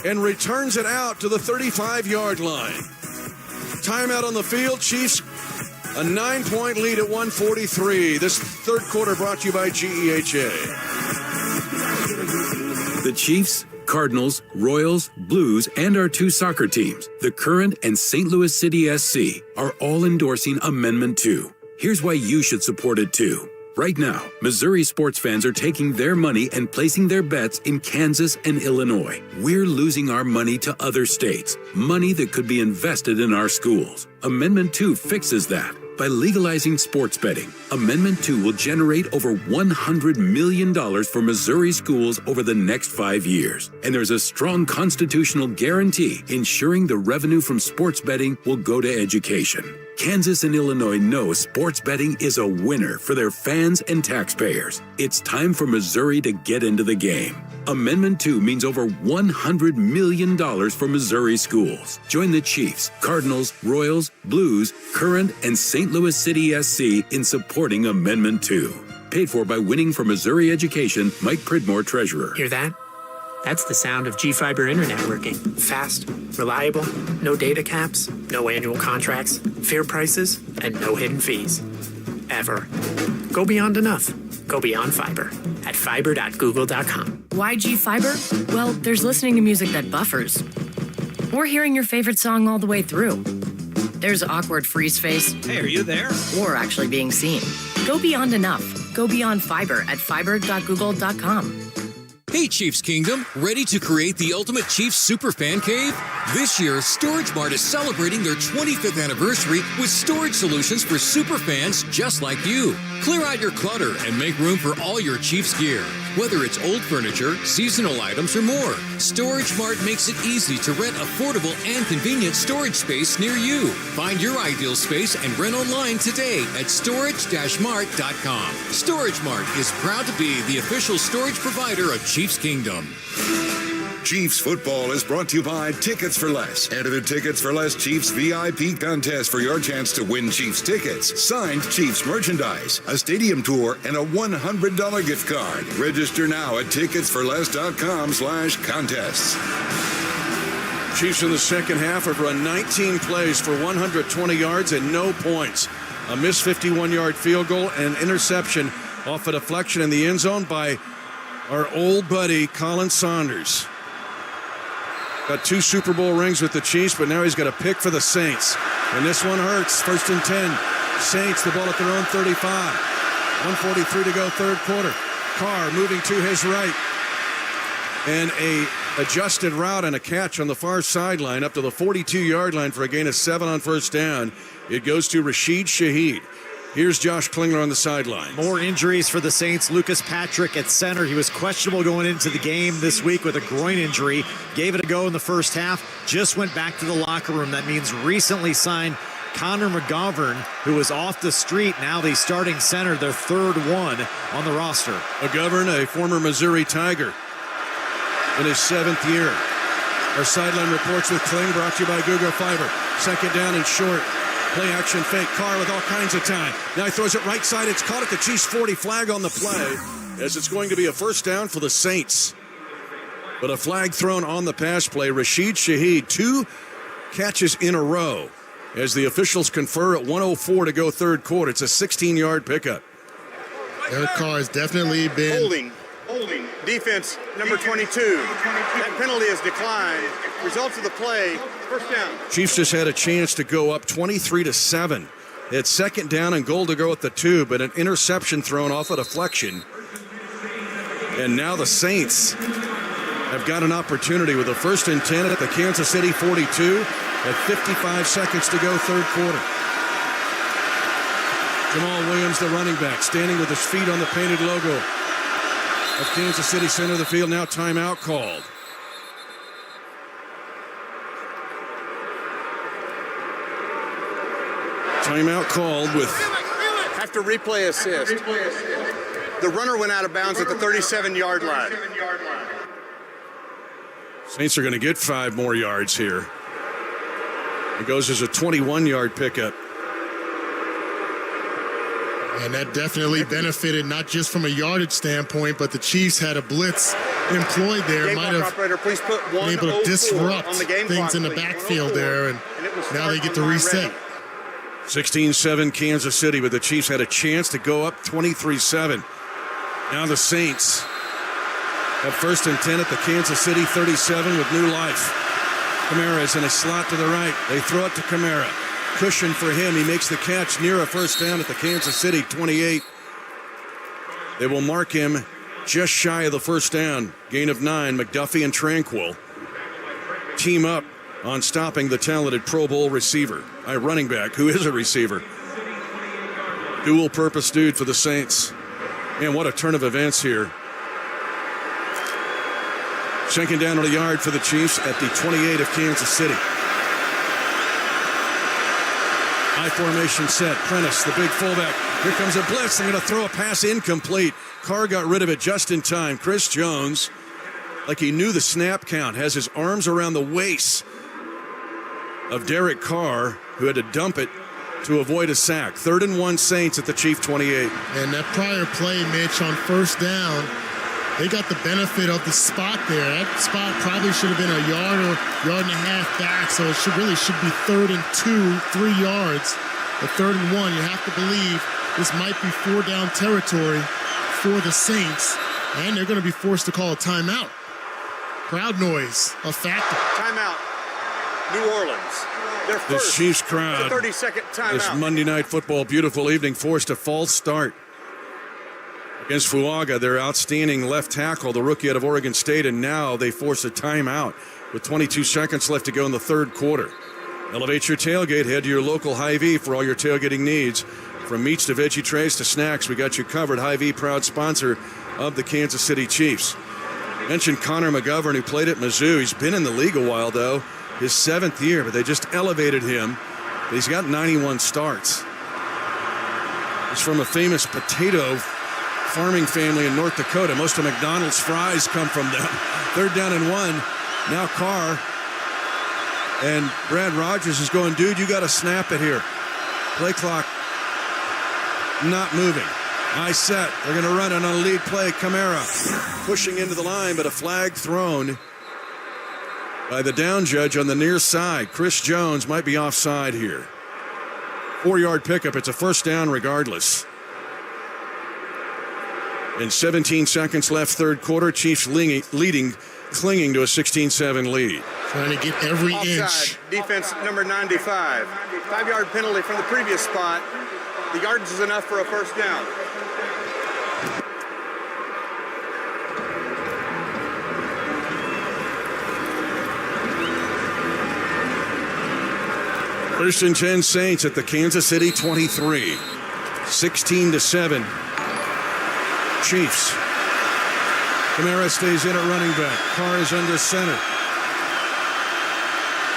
and returns it out to the 35-yard line. Timeout on the field. Chiefs a 9-point lead at 1:43. This third quarter brought to you by GEHA. The Chiefs, Cardinals, Royals, Blues, and our 2 soccer teams, the Current and St. Louis City SC, are all endorsing Amendment 2. Here's why you should support it too. Right now, Missouri sports fans are taking their money and placing their bets in Kansas and Illinois. We're losing our money to other states, money that could be invested in our schools. Amendment 2 fixes that. by legalizing sports betting. Amendment 2 will generate over $100 million for Missouri schools over the next 5 years. And there's a strong constitutional guarantee ensuring the revenue from sports betting will go to education. Kansas and Illinois know sports betting is a winner for their fans and taxpayers. It's time for Missouri to get into the game. Amendment 2 means over $100 million for Missouri schools. Join the Chiefs, Cardinals, Royals, Blues, Current, and St. Louis City SC in supporting Amendment 2. Paid for by Winning for Missouri Education, Mike Pridmore, Treasurer. Hear that? That's the sound of G-Fiber internet working. Fast, reliable, no data caps, no annual contracts, fair prices, and no hidden fees. Ever. Go beyond enough. Go beyond fiber at fiber.google.com. Why G-Fiber? Well, there's listening to music that buffers. Or hearing your favorite song all the way through. There's awkward freeze face. Hey, are you there? Or actually being seen. Go beyond enough. Go beyond fiber at fiber.google.com. Hey Chiefs Kingdom, ready to create the ultimate Chiefs superfan cave? This year, Storage Mart is celebrating their 25th anniversary with storage solutions for superfans just like you. Clear out your clutter and make room for all your Chiefs gear. Whether it's old furniture, seasonal items, or more, Storage Mart makes it easy to rent affordable and convenient storage space near you. Find your ideal space and rent online today at storage-mart.com. Storage Mart is proud to be the official storage provider of Chiefs Kingdom. Chiefs football is brought to you by Tickets for Less. Enter the Tickets for Less Chiefs VIP contest for your chance to win Chiefs tickets, signed Chiefs merchandise, a stadium tour, and a $100 gift card. Register now at ticketsforless.com/contests. Chiefs in the second half have run 19 plays for 120 yards and no points. A missed 51-yard field goal and an interception off a deflection in the end zone by our old buddy Colin Saunders. Got 2 Super Bowl rings with the Chiefs, but now he's got a pick for the Saints. And this one hurts. 1st and 10. Saints, the ball at their own 35. 1:43 to go, third quarter. Carr moving to his right. And a adjusted route and a catch on the far sideline up to the 42-yard line for a gain of 7 on first down. It goes to Rashee Shaheed. Here's Josh Klingler on the sideline. More injuries for the Saints. Lucas Patrick at center. He was questionable going into the game this week with a groin injury. Gave it a go in the first half. Just went back to the locker room. That means recently signed Connor McGovern, who was off the street. Now the starting center, their third one on the roster. McGovern, a former Missouri Tiger in his 7th year. Our sideline reports with Kling, brought to you by Google Fiber. Second down and short. Play action fake. Carr with all kinds of time. Now he throws it right side. It's caught at the Chiefs 40. Flag on the play as it's going to be a first down for the Saints. But a flag thrown on the pass play. Rashee Shaheed, 2 catches in a row as the officials confer at 1:04 to go third quarter. It's a 16-yard pickup. Derek Carr has definitely been... Holding. Defense, number 22. That penalty is declined. Results of the play, first down. Chiefs just had a chance to go up 23-7. It's second down and goal to go at the 2, but an interception thrown off a deflection. And now the Saints have got an opportunity with a 1st and 10 at the Kansas City 42 at 55 seconds to go third quarter. Jamal Williams, the running back, standing with his feet on the painted logo of Kansas City center of the field. Now timeout called. Timeout called with... After replay assist. The runner went out of bounds at the 37-yard line. Saints are going to get 5 more yards here. It goes as a 21-yard pickup. And that definitely benefited not just from a yardage standpoint, but the Chiefs had a blitz employed there. Might have been able to disrupt things in the backfield there, and now they get to reset. 16-7 Kansas City, but the Chiefs had a chance to go up 23-7. Now the Saints have 1st and 10 at the Kansas City 37 with new life. Kamara is in a slot to the right. They throw it to Kamara. Cushion for him. He makes the catch near a first down at the Kansas City 28. They will mark him just shy of the first down. Gain of 9. McDuffie and Tranquil team up on stopping the talented Pro Bowl receiver, a running back who is a receiver. Dual-purpose dude for the Saints. Man, what a turn of events here. Checking down on a yard for the Chiefs at the 28 of Kansas City. High formation set. Prentice, the big fullback. Here comes a blitz. They're going to throw a pass incomplete. Carr got rid of it just in time. Chris Jones, like he knew the snap count, has his arms around the waist of Derek Carr, who had to dump it to avoid a sack. 3rd and 1 Saints at the Chief 28. And that prior play, Mitch, on first down, they got the benefit of the spot there. That spot probably should have been a yard or yard and a half back, so it should be 3rd and 2, 3 yards. But 3rd and 1, you have to believe this might be 4-down territory for the Saints, and they're going to be forced to call a timeout. Crowd noise, a factor. Timeout, New Orleans. This Chiefs crowd, 30-second timeout. This Monday Night Football beautiful evening, forced a false start against Fuaga, their outstanding left tackle, the rookie out of Oregon State, and now they force a timeout with 22 seconds left to go in the 3rd quarter. Elevate your tailgate. Head to your local Hy-Vee for all your tailgating needs. From meats to veggie trays to snacks, we got you covered. Hy-Vee, proud sponsor of the Kansas City Chiefs. Mentioned Connor McGovern, who played at Mizzou. He's been in the league a while, though. His 7th year, but they just elevated him. He's got 91 starts. He's from a famous potato farming family in North Dakota. Most of McDonald's fries come from them. 3rd down and 1. Now Carr. And Brad Rogers is going, dude, you got to snap it here. Play clock not moving. Nice set. They're going to run it on a lead play. Kamara pushing into the line, but a flag thrown by the down judge on the near side. Chris Jones might be offside here. 4-yard pickup. It's a 1st down regardless. And 17 seconds left, 3rd quarter. Chiefs leading, clinging to a 16-7 lead. Trying to get every Offside. inch. Defense number 95. 5-yard penalty from the previous spot. The yardage is enough for a 1st down. First and 10 Saints at the Kansas City 23. 16-7. Chiefs. Kamara stays in at running back. Carr is under center.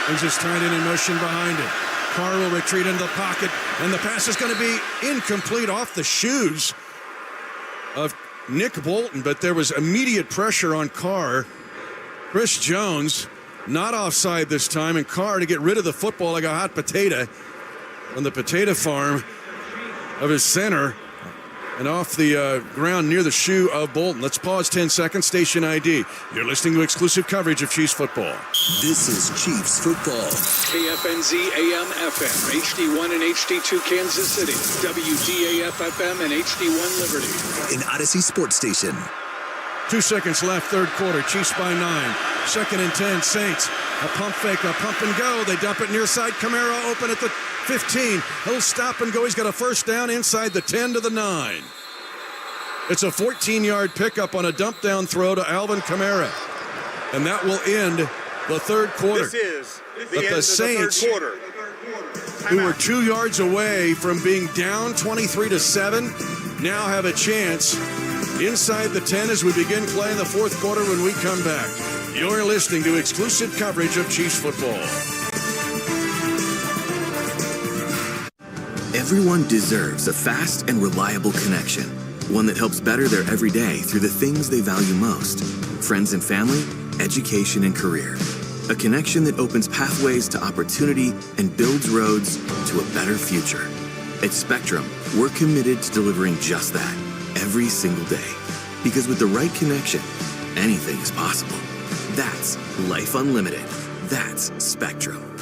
He's just tight end in motion behind him. Carr will retreat into the pocket, and the pass is going to be incomplete off the shoes of Nick Bolton, but there was immediate pressure on Carr. Chris Jones not offside this time, and Carr to get rid of the football like a hot potato on the potato farm of his center and off the ground near the shoe of Bolton. Let's pause 10 seconds. Station ID. You're listening to exclusive coverage of Chiefs football. This is Chiefs football. KFNZ AM FM, HD1 and HD2 Kansas City, WDAF FM and HD1 Liberty. An Odyssey Sports Station. 2 seconds left, 3rd quarter. Chiefs by 9. 2nd and 10. Saints. A pump fake, a pump and go. They dump it near side. Kamara open at the 15. He'll stop and go. He's got a 1st down inside the 10 to the 9. It's a 14-yard pickup on a dump down throw to Alvin Kamara. And that will end the 3rd quarter. This is the but end the of Saints, the 3rd quarter. who were 2 yards away from being down 23-7, now have a chance inside the 10 as we begin playing the 4th quarter when we come back. You're listening to exclusive coverage of Chiefs football. Everyone deserves a fast and reliable connection, one that helps better their everyday through the things they value most: friends and family, education and career. A connection that opens pathways to opportunity and builds roads to a better future. At Spectrum, we're committed to delivering just that every single day. Because with the right connection, anything is possible. That's Life Unlimited. That's Spectrum.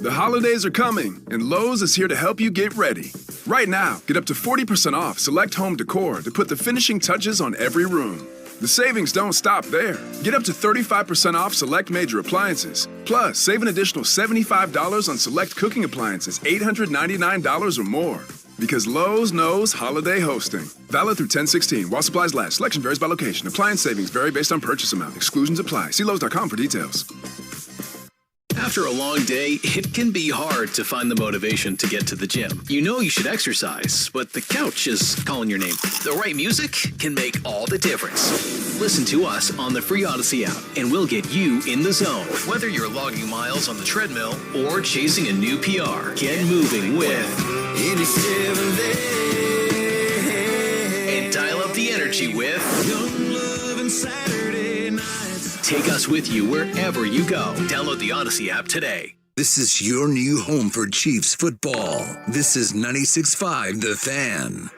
The holidays are coming, and Lowe's is here to help you get ready. Right now, get up to 40% off select home decor to put the finishing touches on every room. The savings don't stop there. Get up to 35% off select major appliances. Plus, save an additional $75 on select cooking appliances, $899 or more. Because Lowe's knows holiday hosting. Valid through 10/16 while supplies last. Selection varies by location. Appliance savings vary based on purchase amount. Exclusions apply. See Lowe's.com for details. After a long day, it can be hard to find the motivation to get to the gym. You know you should exercise, but the couch is calling your name. The right music can make all the difference. Listen to us on the free Odyssey app, and we'll get you in the zone. Whether you're logging miles on the treadmill or chasing a new PR, get moving with 87 and dial up the energy with Young Love and Saturday Nights. Take us with you wherever you go. Download the Odyssey app today. This is your new home for Chiefs football. This is 96.5 The Fan.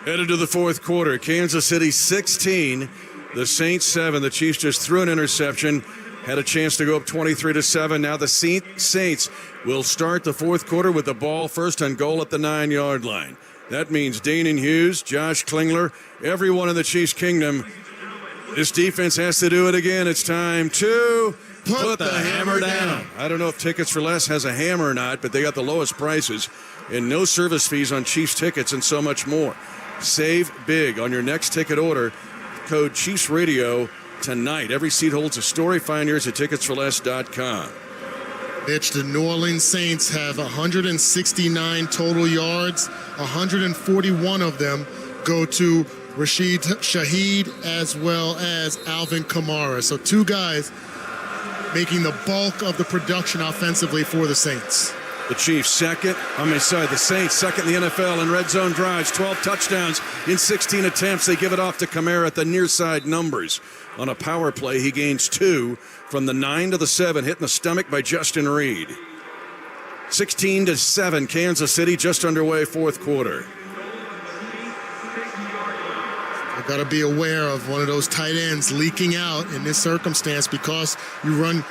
Headed to the fourth quarter. Kansas City 16, the Saints 7. The Chiefs just threw an interception. Had a chance to go up 23-7. Now the Saints will start the fourth quarter with the ball first and goal at the 9-yard line. That means Danon Hughes, Josh Klingler, everyone in the Chiefs kingdom. This defense has to do it again. It's time to put the hammer down. I don't know if Tickets for Less has a hammer or not, but they got the lowest prices and no service fees on Chiefs tickets and so much more. Save big on your next ticket order. Code Chiefs Radio tonight. Every seat holds a story. Find yours at ticketsforless.com. Mitch, the New Orleans Saints have 169 total yards. 141 of them go to Rashid Shaheed as well as Alvin Kamara. So two guys making the bulk of the production offensively for the Saints. The Chiefs the Saints second in the NFL in red zone drives, 12 touchdowns in 16 attempts. They give it off to Kamara at the near side numbers. On a power play, he gains 2 from the 9 to the 7, hit in the stomach by Justin Reed. 16-7, Kansas City, just underway, fourth quarter. I've got to be aware of one of those tight ends leaking out in this circumstance because you run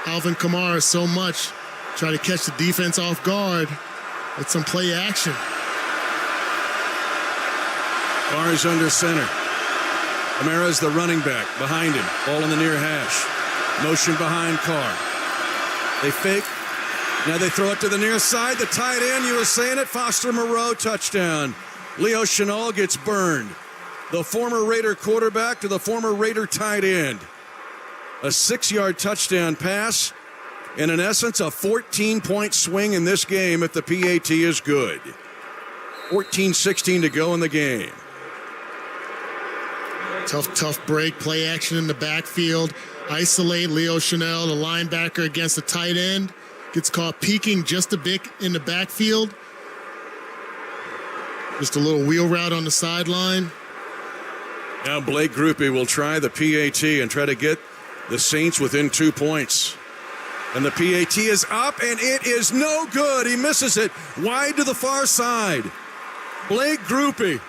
Alvin Kamara so much. Try to catch the defense off guard with some play action. Carr's under center. Kamara's the running back behind him. Ball in the near hash. Motion behind Carr. They fake. Now they throw it to the near side. The tight end, you were saying it, Foster Moreau, touchdown. Leo Chenal gets burned. The former Raider quarterback to the former Raider tight end. A 6-yard touchdown pass. And in essence, a 14-point swing in this game if the PAT is good. 14-16 to go in the game. Tough break, play action in the backfield. Isolate Leo Chenal, the linebacker, against the tight end. Gets caught peeking just a bit in the backfield. Just a little wheel route on the sideline. Now Blake Grupe will try the PAT and try to get the Saints within 2 points. And the PAT is up, and it is no good. He misses it wide to the far side. Blake Grupe,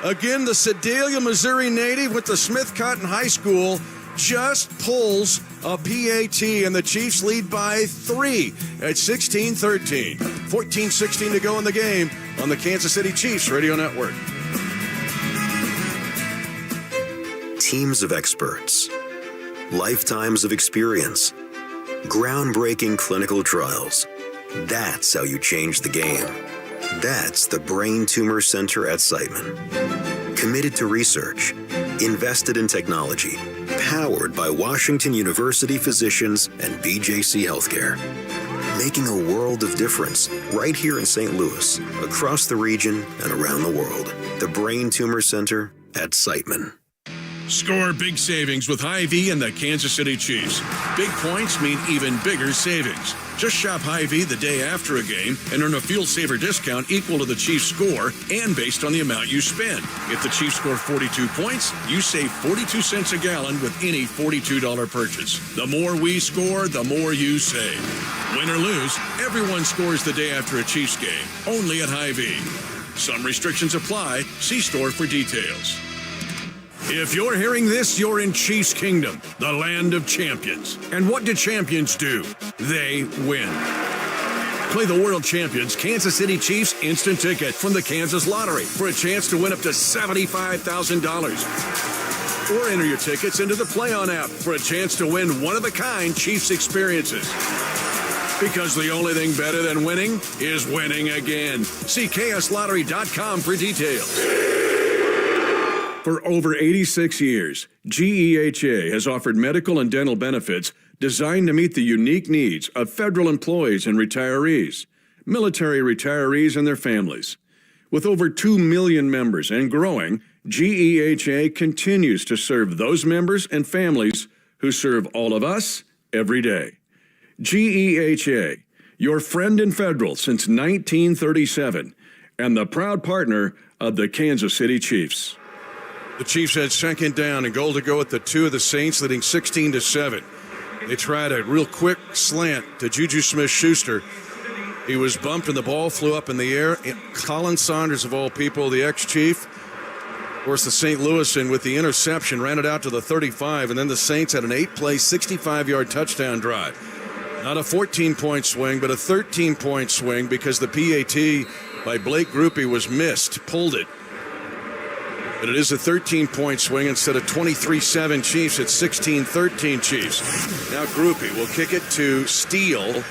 again, the Sedalia, Missouri native, went to Smith Cotton High School, just pulls a PAT, and the Chiefs lead by 3 at 16-13. 14-16 to go in the game on the Kansas City Chiefs Radio Network. Teams of experts, lifetimes of experience, groundbreaking clinical trials. That's how you change the game. That's the Brain Tumor Center at Siteman. Committed to research, invested in technology, powered by Washington University physicians and BJC Healthcare. Making a world of difference right here in St. Louis, across the region, and around the world. The Brain Tumor Center at Siteman. Score big savings with Hy-Vee and the Kansas City Chiefs. Big points mean even bigger savings. Just shop Hy-Vee the day after a game and earn a Fuel Saver discount equal to the Chiefs score and based on the amount you spend. If the Chiefs score 42 points, you save 42 cents a gallon with any $42 purchase. The more we score, the more you save. Win or lose, everyone scores the day after a Chiefs game, only at Hy-Vee. Some restrictions apply. See store for details. If you're hearing this, you're in Chiefs Kingdom, the land of champions. And what do champions do? They win. Play the world champions Kansas City Chiefs instant ticket from the Kansas Lottery for a chance to win up to $75,000. Or enter your tickets into the Play On app for a chance to win one-of-a-kind Chiefs experiences. Because the only thing better than winning is winning again. See kslottery.com for details. For over 86 years, GEHA has offered medical and dental benefits designed to meet the unique needs of federal employees and retirees, military retirees and their families. With over 2 million members and growing, GEHA continues to serve those members and families who serve all of us every day. GEHA, your friend in federal since 1937, and the proud partner of the Kansas City Chiefs. The Chiefs had second down and goal to go at the 2 of the Saints, leading 16-7. They tried a real quick slant to Juju Smith-Schuster. He was bumped and the ball flew up in the air. Colin Saunders, of all people, the ex-Chief, of course, the St. Louisan with the interception, ran it out to the 35, and then the Saints had an 8-play, 65-yard touchdown drive. Not a 14-point swing, but a 13-point swing because the PAT by Blake Grupe was missed, pulled it. But it is a 13-point swing instead of 23-7 Chiefs. It's 16-13 Chiefs. Now Grupe will kick it to Steele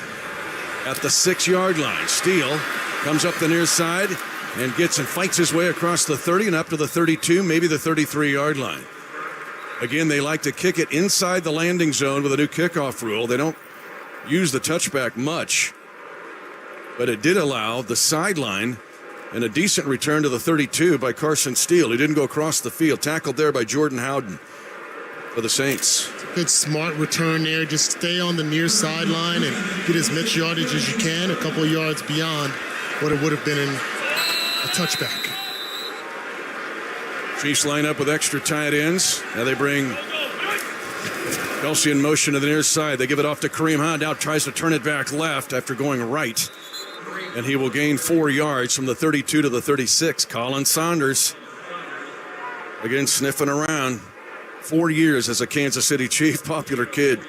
at the 6-yard line. Steele comes up the near side and gets and fights his way across the 30 and up to the 32, maybe the 33-yard line. Again, they like to kick it inside the landing zone with a new kickoff rule. They don't use the touchback much, but it did allow the sideline and a decent return to the 32 by Carson Steele. He didn't go across the field. Tackled there by Jordan Howden for the Saints. Good, smart return there. Just stay on the near sideline and get as much yardage as you can, a couple of yards beyond what it would have been in a touchback. Chiefs line up with extra tight ends. Now they bring Kelsey in motion to the near side. They give it off to Kareem Hunt. Now tries to turn it back left after going right. And he will gain 4 yards from the 32 to the 36. Colin Saunders, again, sniffing around. 4 years as a Kansas City Chief, popular kid.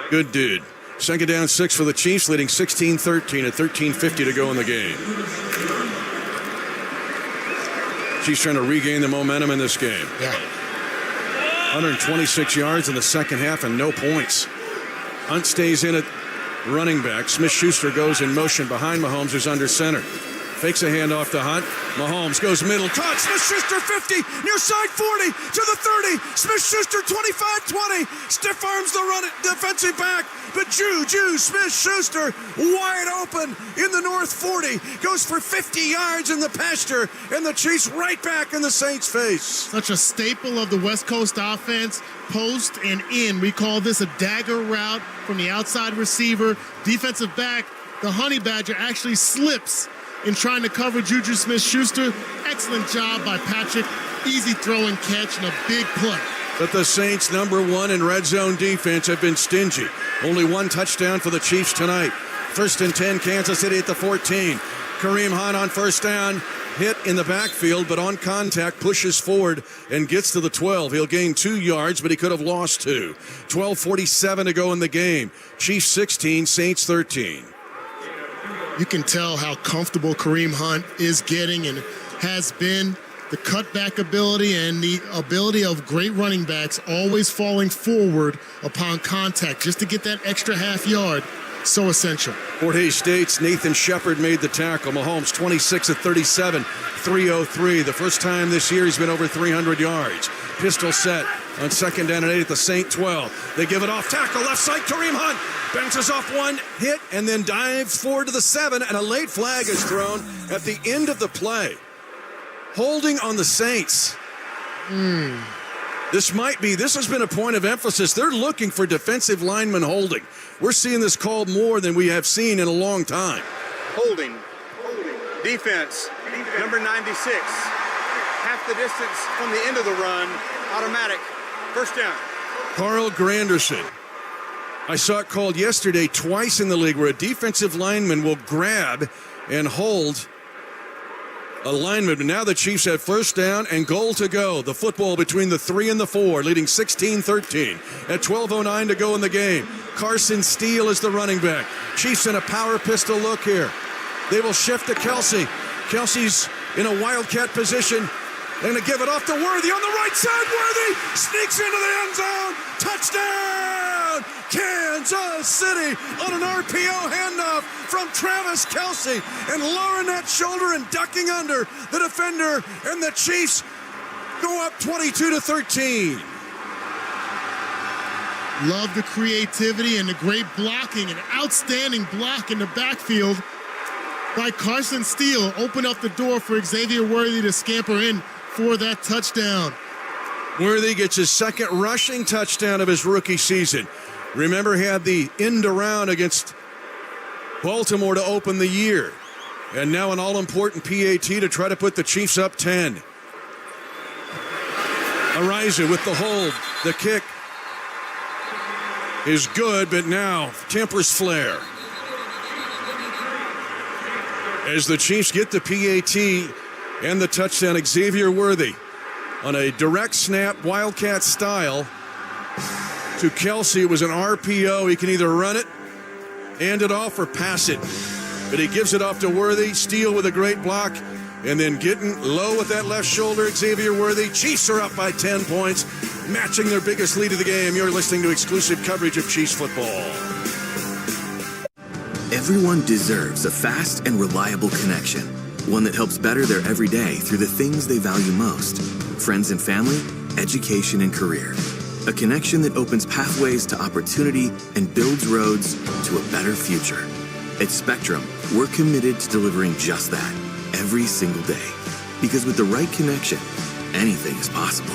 Good dude. Second down, 6 for the Chiefs, leading 16-13 at 13:50 to go in the game. Chiefs trying to regain the momentum in this game. Yeah. 126 yards in the second half and no points. Hunt stays in at running back. Smith-Schuster goes in motion behind Mahomes, who's under center. Fakes a handoff to Hunt. Mahomes goes middle. Caught. Smith-Schuster 50. Near side 40 to the 30. Smith-Schuster 25-20. Stiff arms the run defensive back. But Juju Smith-Schuster wide open in the north 40. Goes for 50 yards in the pasture. And the Chiefs right back in the Saints' face. Such a staple of the West Coast offense. Post and in. We call this a dagger route from the outside receiver. Defensive back, the Honey Badger, actually slips in trying to cover Juju Smith-Schuster. Excellent job by Patrick. Easy throw and catch and a big play. But the Saints, number 1 in red zone defense, have been stingy. Only 1 touchdown for the Chiefs tonight. 1st and 10, Kansas City at the 14. Kareem Hunt on first down. Hit in the backfield, but on contact, pushes forward and gets to the 12. He'll gain 2 yards, but he could have lost 2. 12:47 to go in the game. Chiefs 16, Saints 13. You can tell how comfortable Kareem Hunt is getting and has been. The cutback ability and the ability of great running backs always falling forward upon contact just to get that extra half yard. So essential. Fort Hays State's Nathan Shepard made the tackle. Mahomes 26 of 37, 303. The first time this year he's been over 300 yards. Pistol set on second down and 8 at the Saint 12. They give it off. Tackle left side. Kareem Hunt bounces off one hit and then dives forward to the 7, and a late flag is thrown at the end of the play. Holding on the Saints. This has been a point of emphasis. They're looking for defensive lineman holding. We're seeing this called more than we have seen in a long time. Holding. Defense. Number 96. Half the distance from the end of the run. Automatic. First down. Carl Granderson. I saw it called yesterday twice in the league where a defensive lineman will grab and hold a lineman. But now the Chiefs have first down and goal to go. The football between the 3 and the 4, leading 16-13 at 12:09 to go in the game. Carson Steele is the running back. Chiefs in a power pistol look here. They will shift to Kelsey. Kelsey's in a wildcat position. They're going to give it off to Worthy on the right side. Worthy sneaks into the end zone. Touchdown! Kansas City on an RPO handoff from Travis Kelsey and lowering that shoulder and ducking under the defender, and the Chiefs go up 22-13. Love the creativity and the great blocking, an outstanding block in the backfield by Carson Steele. Open up the door for Xavier Worthy to scamper in for that touchdown. Worthy gets his second rushing touchdown of his rookie season. Remember, he had the end around against Baltimore to open the year. And now an all-important PAT to try to put the Chiefs up 10. Araiza with the hold. The kick is good, but now tempers flare. As the Chiefs get the PAT and the touchdown, Xavier Worthy on a direct snap, Wildcat style, to Kelsey. It was an RPO. He can either run it, hand it off, or pass it. But he gives it off to Worthy. Steele with a great block. And then getting low with that left shoulder, Xavier Worthy. Chiefs are up by 10 points, matching their biggest lead of the game. You're listening to exclusive coverage of Chiefs football. Everyone deserves a fast and reliable connection, one that helps better their everyday through the things they value most: friends and family, education and career. A connection that opens pathways to opportunity and builds roads to a better future. At Spectrum, we're committed to delivering just that every single day. Because with the right connection, anything is possible.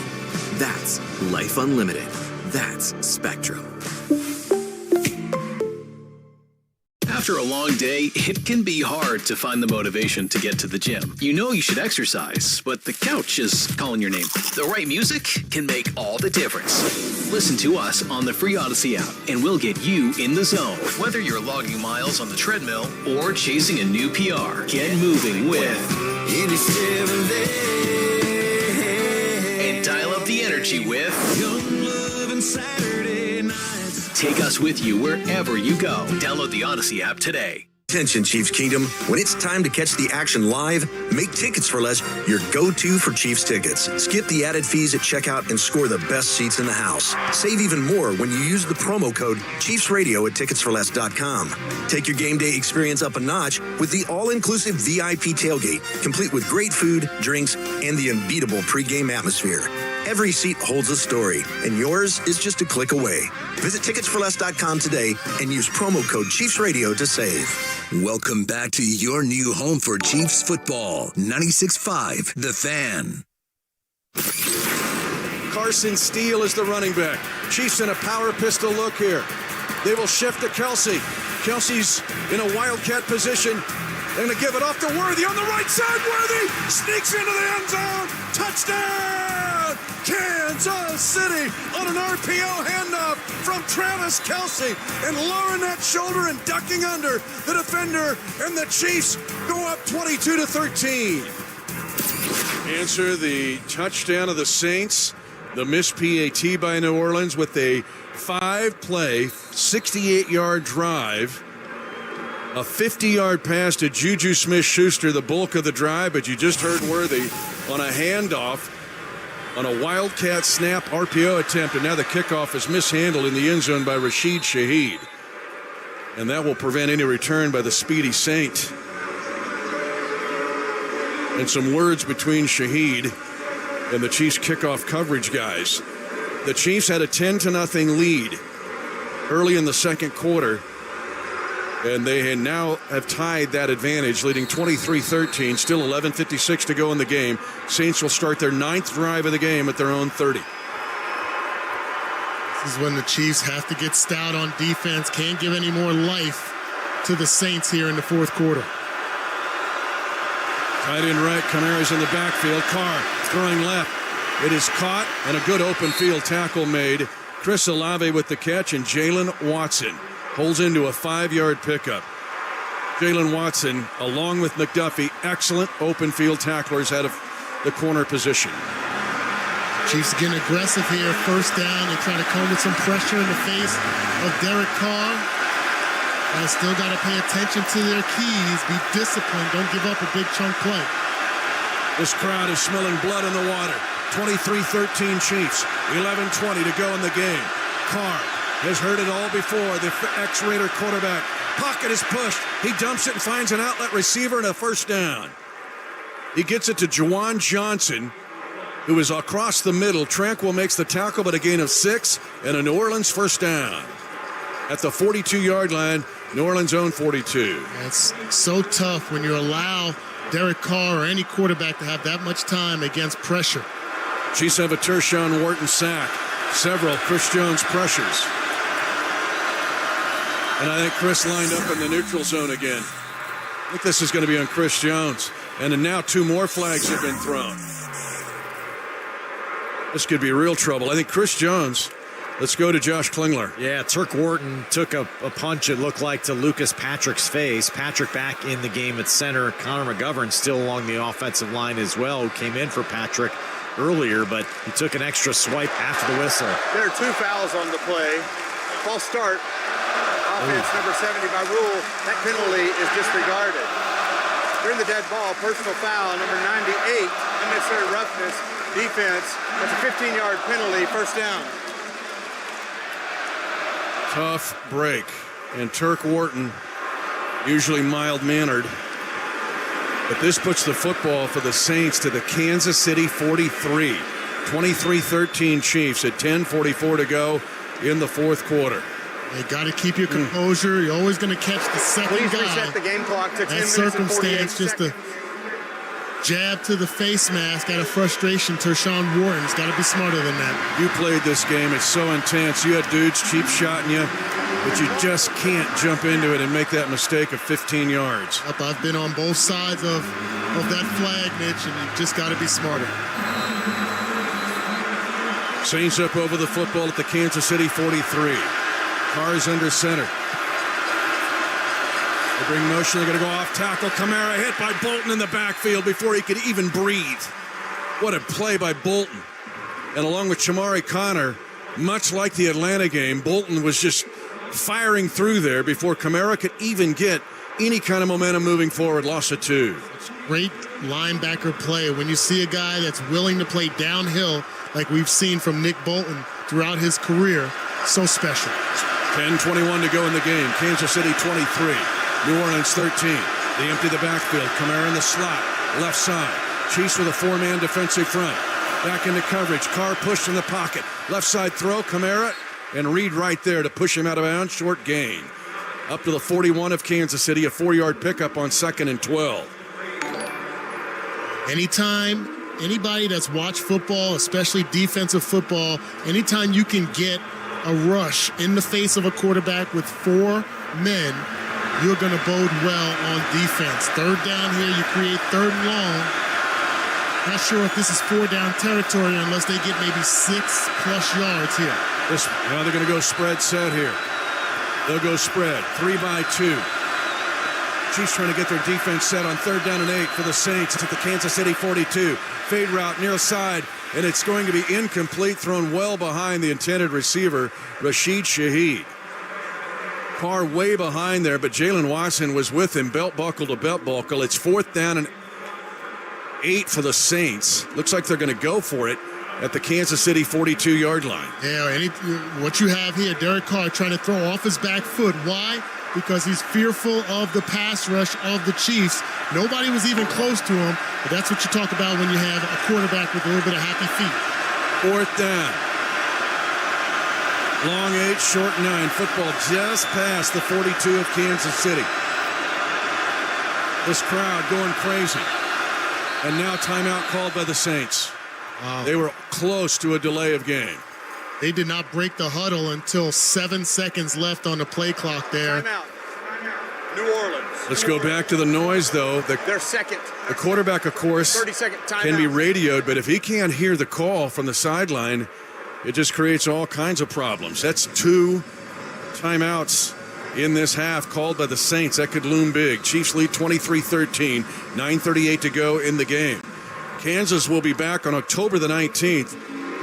That's Life Unlimited. That's Spectrum. After a long day, it can be hard to find the motivation to get to the gym. You know you should exercise, but the couch is calling your name. The right music can make all the difference. Listen to us on the free Odyssey app, and we'll get you in the zone. Whether you're logging miles on the treadmill or chasing a new PR, get moving with 87 days. And dial up the energy with Young Love and Saturday nights. Take us with you wherever you go. Download the Odyssey app today. Attention, Chiefs Kingdom. When it's time to catch the action live, make Tickets for Less your go-to for Chiefs tickets. Skip the added fees at checkout and score the best seats in the house. Save even more when you use the promo code ChiefsRadio at ticketsforless.com. Take your game day experience up a notch with the all-inclusive VIP tailgate, complete with great food, drinks, and the unbeatable pregame atmosphere. Every seat holds a story, and yours is just a click away. Visit ticketsforless.com today and use promo code ChiefsRadio to save. Welcome back to your new home for Chiefs football. 96.5 The Fan. Carson Steele is the running back. Chiefs in a power pistol look here. They will shift to Kelsey. Kelsey's in a wildcat position. They're going to give it off to Worthy on the right side. Worthy sneaks into the end zone. Touchdown! Kansas City on an RPO handoff from Travis Kelsey, and lowering that shoulder and ducking under the defender, and the Chiefs go up 22-13. Answer the touchdown of the Saints. The missed PAT by New Orleans with a 5-play, 68-yard drive. A 50-yard pass to Juju Smith-Schuster, the bulk of the drive, but you just heard Worthy on a handoff on a wildcat snap RPO attempt, and now the kickoff is mishandled in the end zone by Rashid Shaheed. And that will prevent any return by the speedy Saint. And some words between Shaheed and the Chiefs kickoff coverage guys. The Chiefs had a 10-0 lead early in the second quarter, and they now have tied that advantage, leading 23-13. Still 11:56 to go in the game. Saints will start their 9th drive of the game at their own 30. This is when the Chiefs have to get stout on defense. Can't give any more life to the Saints here in the fourth quarter. Tight end right, Kamara's in the backfield. Carr throwing left. It is caught, and a good open field tackle made. Chris Olave with the catch, and Jalen Watson holds into a 5-yard pickup. Jalen Watson, along with McDuffie, excellent open field tacklers out of the corner position. Chiefs getting aggressive here. First down. They try to come with some pressure in the face of Derek Carr. They still got to pay attention to their keys. Be disciplined. Don't give up a big chunk play. This crowd is smelling blood in the water. 23-13 Chiefs. 11:20 to go in the game. Carr has heard it all before. The ex-Raider quarterback. Pocket is pushed. He dumps it and finds an outlet receiver and a first down. He gets it to Juwan Johnson, It was across the middle. Tranquil makes the tackle, but a gain of 6 and a New Orleans first down. At the 42-yard line, New Orleans' own 42. It's so tough when you allow Derek Carr or any quarterback to have that much time against pressure. Chiefs have a Tershawn Wharton sack. Several Chris Jones pressures. And I think Chris lined up in the neutral zone again. I think this is going to be on Chris Jones. And then now 2 more flags have been thrown. This could be real trouble. I think Chris Jones. Let's go to Josh Klingler. Yeah, Turk Wharton took a punch, it looked like, to Lucas Patrick's face. Patrick back in the game at center. Connor McGovern still along the offensive line as well, who came in for Patrick earlier, but he took an extra swipe after the whistle. There are 2 fouls on the play. False start. Offense number 70 by rule. That penalty is disregarded. During the dead ball, personal foul number 98. Unnecessary roughness. Defense. That's a 15-yard penalty. First down. Tough break. And Turk Wharton, usually mild-mannered. But this puts the football for the Saints to the Kansas City 43. 23-13 Chiefs at 10:44 to go in the fourth quarter. You got to keep your composure. You're always going to catch the second Please guy. reset the game clock to 10 that minutes and 48 circumstance, just seconds. a jab to the face mask out of frustration. Tershawn Wharton's got to be smarter than that. You played this game. It's so intense. You had dudes cheap shotting you, but you just can't jump into it and make that mistake of 15 yards. Yep, I've been on both sides of that flag, Mitch, and you just got to be smarter. Saints up over the football at the Kansas City 43. Carr's under center. They bring motion. They're going to go off tackle. Kamara hit by Bolton in the backfield before he could even breathe. What a play by Bolton. And along with Shamari Connor, much like the Atlanta game, Bolton was just firing through there before Kamara could even get any kind of momentum moving forward. Loss of 2. Great linebacker play. When you see a guy that's willing to play downhill like we've seen from Nick Bolton throughout his career, so special. 10:21 to go in the game. Kansas City 23. New Orleans 13. They empty the backfield. Kamara in the slot. Left side. Chiefs with a 4-man defensive front. Back into coverage. Carr pushed in the pocket. Left side throw. Kamara and Reed right there to push him out of bounds. Short gain. Up to the 41 of Kansas City. A 4-yard pickup on 2nd and 12. Anytime, anybody that's watched football, especially defensive football, anytime you can get a rush in the face of a quarterback with 4 men, you're going to bode well on defense. Third down here, you create 3rd and long. Not sure if this is 4-down territory unless they get maybe 6+ yards here. Now they're going to go spread set here. They'll go spread. 3 by 2. Chiefs trying to get their defense set on 3rd down and 8 for the Saints. It's at the Kansas City 42. Fade route near side, and it's going to be incomplete, thrown well behind the intended receiver, Rashee Shaheed. Carr way behind there, but Jalen Watson was with him, belt buckle to belt buckle. It's 4th down and 8 for the Saints. Looks like they're going to go for it at the Kansas City 42-yard line. Yeah, what you have here, Derek Carr trying to throw off his back foot. Why? Because he's fearful of the pass rush of the Chiefs. Nobody was even close to him, but that's what you talk about when you have a quarterback with a little bit of happy feet. 4th down. Long 8, short 9. Football just past the 42 of Kansas City. This crowd going crazy. And now timeout called by the Saints. They were close to a delay of game. They did not break the huddle until 7 seconds left on the play clock there. Timeout. New Orleans. Let's go back to the noise, though. They're second. The quarterback, of course, 30-second timeout. can be radioed, but if he can't hear the call from the sideline, it just creates all kinds of problems. That's 2 timeouts in this half called by the Saints. That could loom big. Chiefs lead 23-13, 9:38 to go in the game. Kansas will be back on October the 19th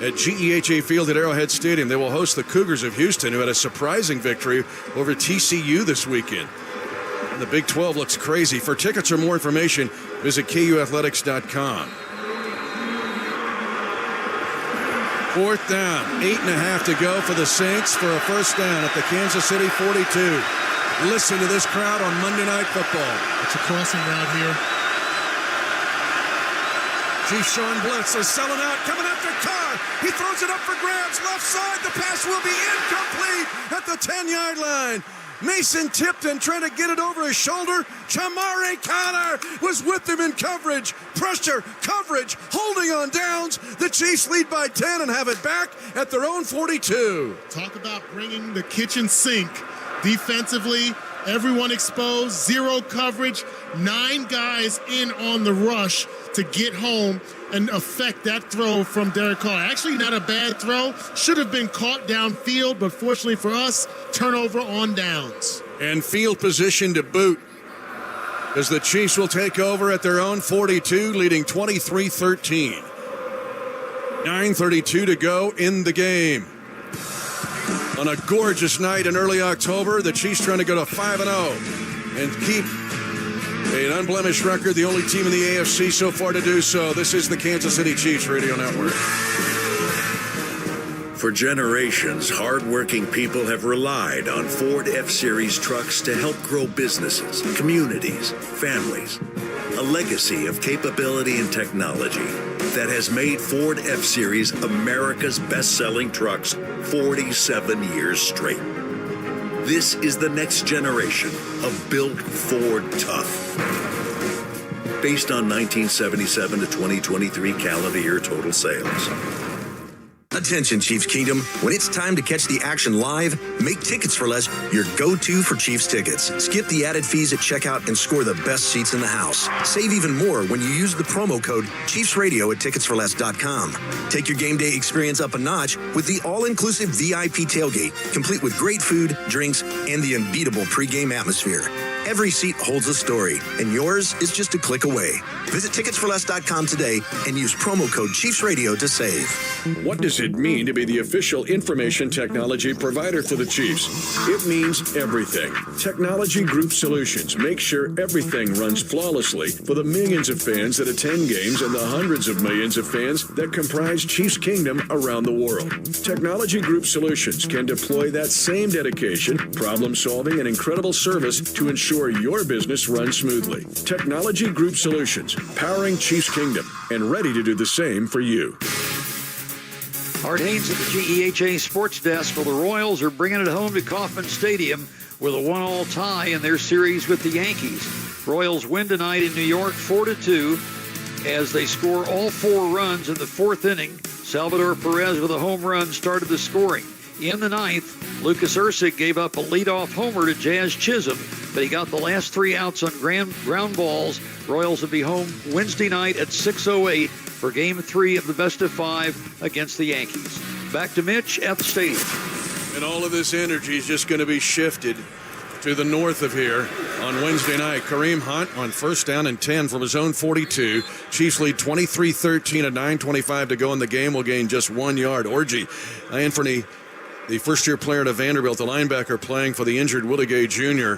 at GEHA Field at Arrowhead Stadium. They will host the Cougars of Houston, who had a surprising victory over TCU this weekend. And the Big 12 looks crazy. For tickets or more information, visit KUathletics.com. 4th down, 8.5 to go for the Saints for a first down at the Kansas City 42. Listen to this crowd on Monday Night Football. It's a crossing route here. Chiefs showing blitz. They're selling out. Coming after Carr. He throws it up for grabs. Left side. The pass will be incomplete at the 10-yard line. Mason Tipton trying to get it over his shoulder. Chamari Connor was with him in coverage. Pressure, coverage, holding on downs. The Chiefs lead by 10 and have it back at their own 42. Talk about bringing the kitchen sink defensively. Everyone exposed, zero coverage, 9 guys in on the rush to get home and affect that throw from Derek Carr. Actually, not a bad throw. Should have been caught downfield, but fortunately for us, turnover on downs. And field position to boot, as the Chiefs will take over at their own 42, leading 23-13. 9:32 to go in the game. On a gorgeous night in early October, the Chiefs trying to go to 5-0 and keep an unblemished record, the only team in the AFC so far to do so. This is the Kansas City Chiefs Radio Network. For generations, hardworking people have relied on Ford F-Series trucks to help grow businesses, communities, families. A legacy of capability and technology that has made Ford F-Series America's best-selling trucks 47 years straight. This is the next generation of Built Ford Tough. Based on 1977 to 2023 calendar year total sales. Attention, Chiefs Kingdom. When it's time to catch the action live, make Tickets for Less your go-to for Chiefs tickets. Skip the added fees at checkout and score the best seats in the house. Save even more when you use the promo code ChiefsRadio at ticketsforless.com. Take your game day experience up a notch with the all-inclusive VIP tailgate, complete with great food, drinks, and the unbeatable pregame atmosphere. Every seat holds a story, and yours is just a click away. Visit ticketsforless.com today and use promo code ChiefsRadio to save. What does it mean to be the official information technology provider for the Chiefs? It means everything. Technology Group Solutions make sure everything runs flawlessly for the millions of fans that attend games and the hundreds of millions of fans that comprise Chiefs Kingdom around the world. Technology Group Solutions can deploy that same dedication, problem solving, and incredible service to ensure your business runs smoothly. Technology Group Solutions, powering Chiefs Kingdom, and ready to do the same for you. Art Haynes at the GEHA Sports Desk. For the Royals are bringing it home to Kauffman Stadium with a 1-all tie in their series with the Yankees. Royals win tonight in New York 4-2 as they score all 4 runs in the 4th inning. Salvador Perez with a home run started the scoring. In the 9th, Lucas Erceg gave up a leadoff homer to Jazz Chisholm, but he got the last 3 outs on ground balls. Royals will be home Wednesday night at 6:08 for Game 3 of the best-of-5 against the Yankees. Back to Mitch at the stadium. And all of this energy is just going to be shifted to the north of here on Wednesday night. Kareem Hunt on 1st down and 10 from his own 42. Chiefs lead 23-13 at 9:25 to go in the game. Will gain just 1 yard. Orji Anthony, the first-year player at Vanderbilt, the linebacker playing for the injured Willie Gay Jr.,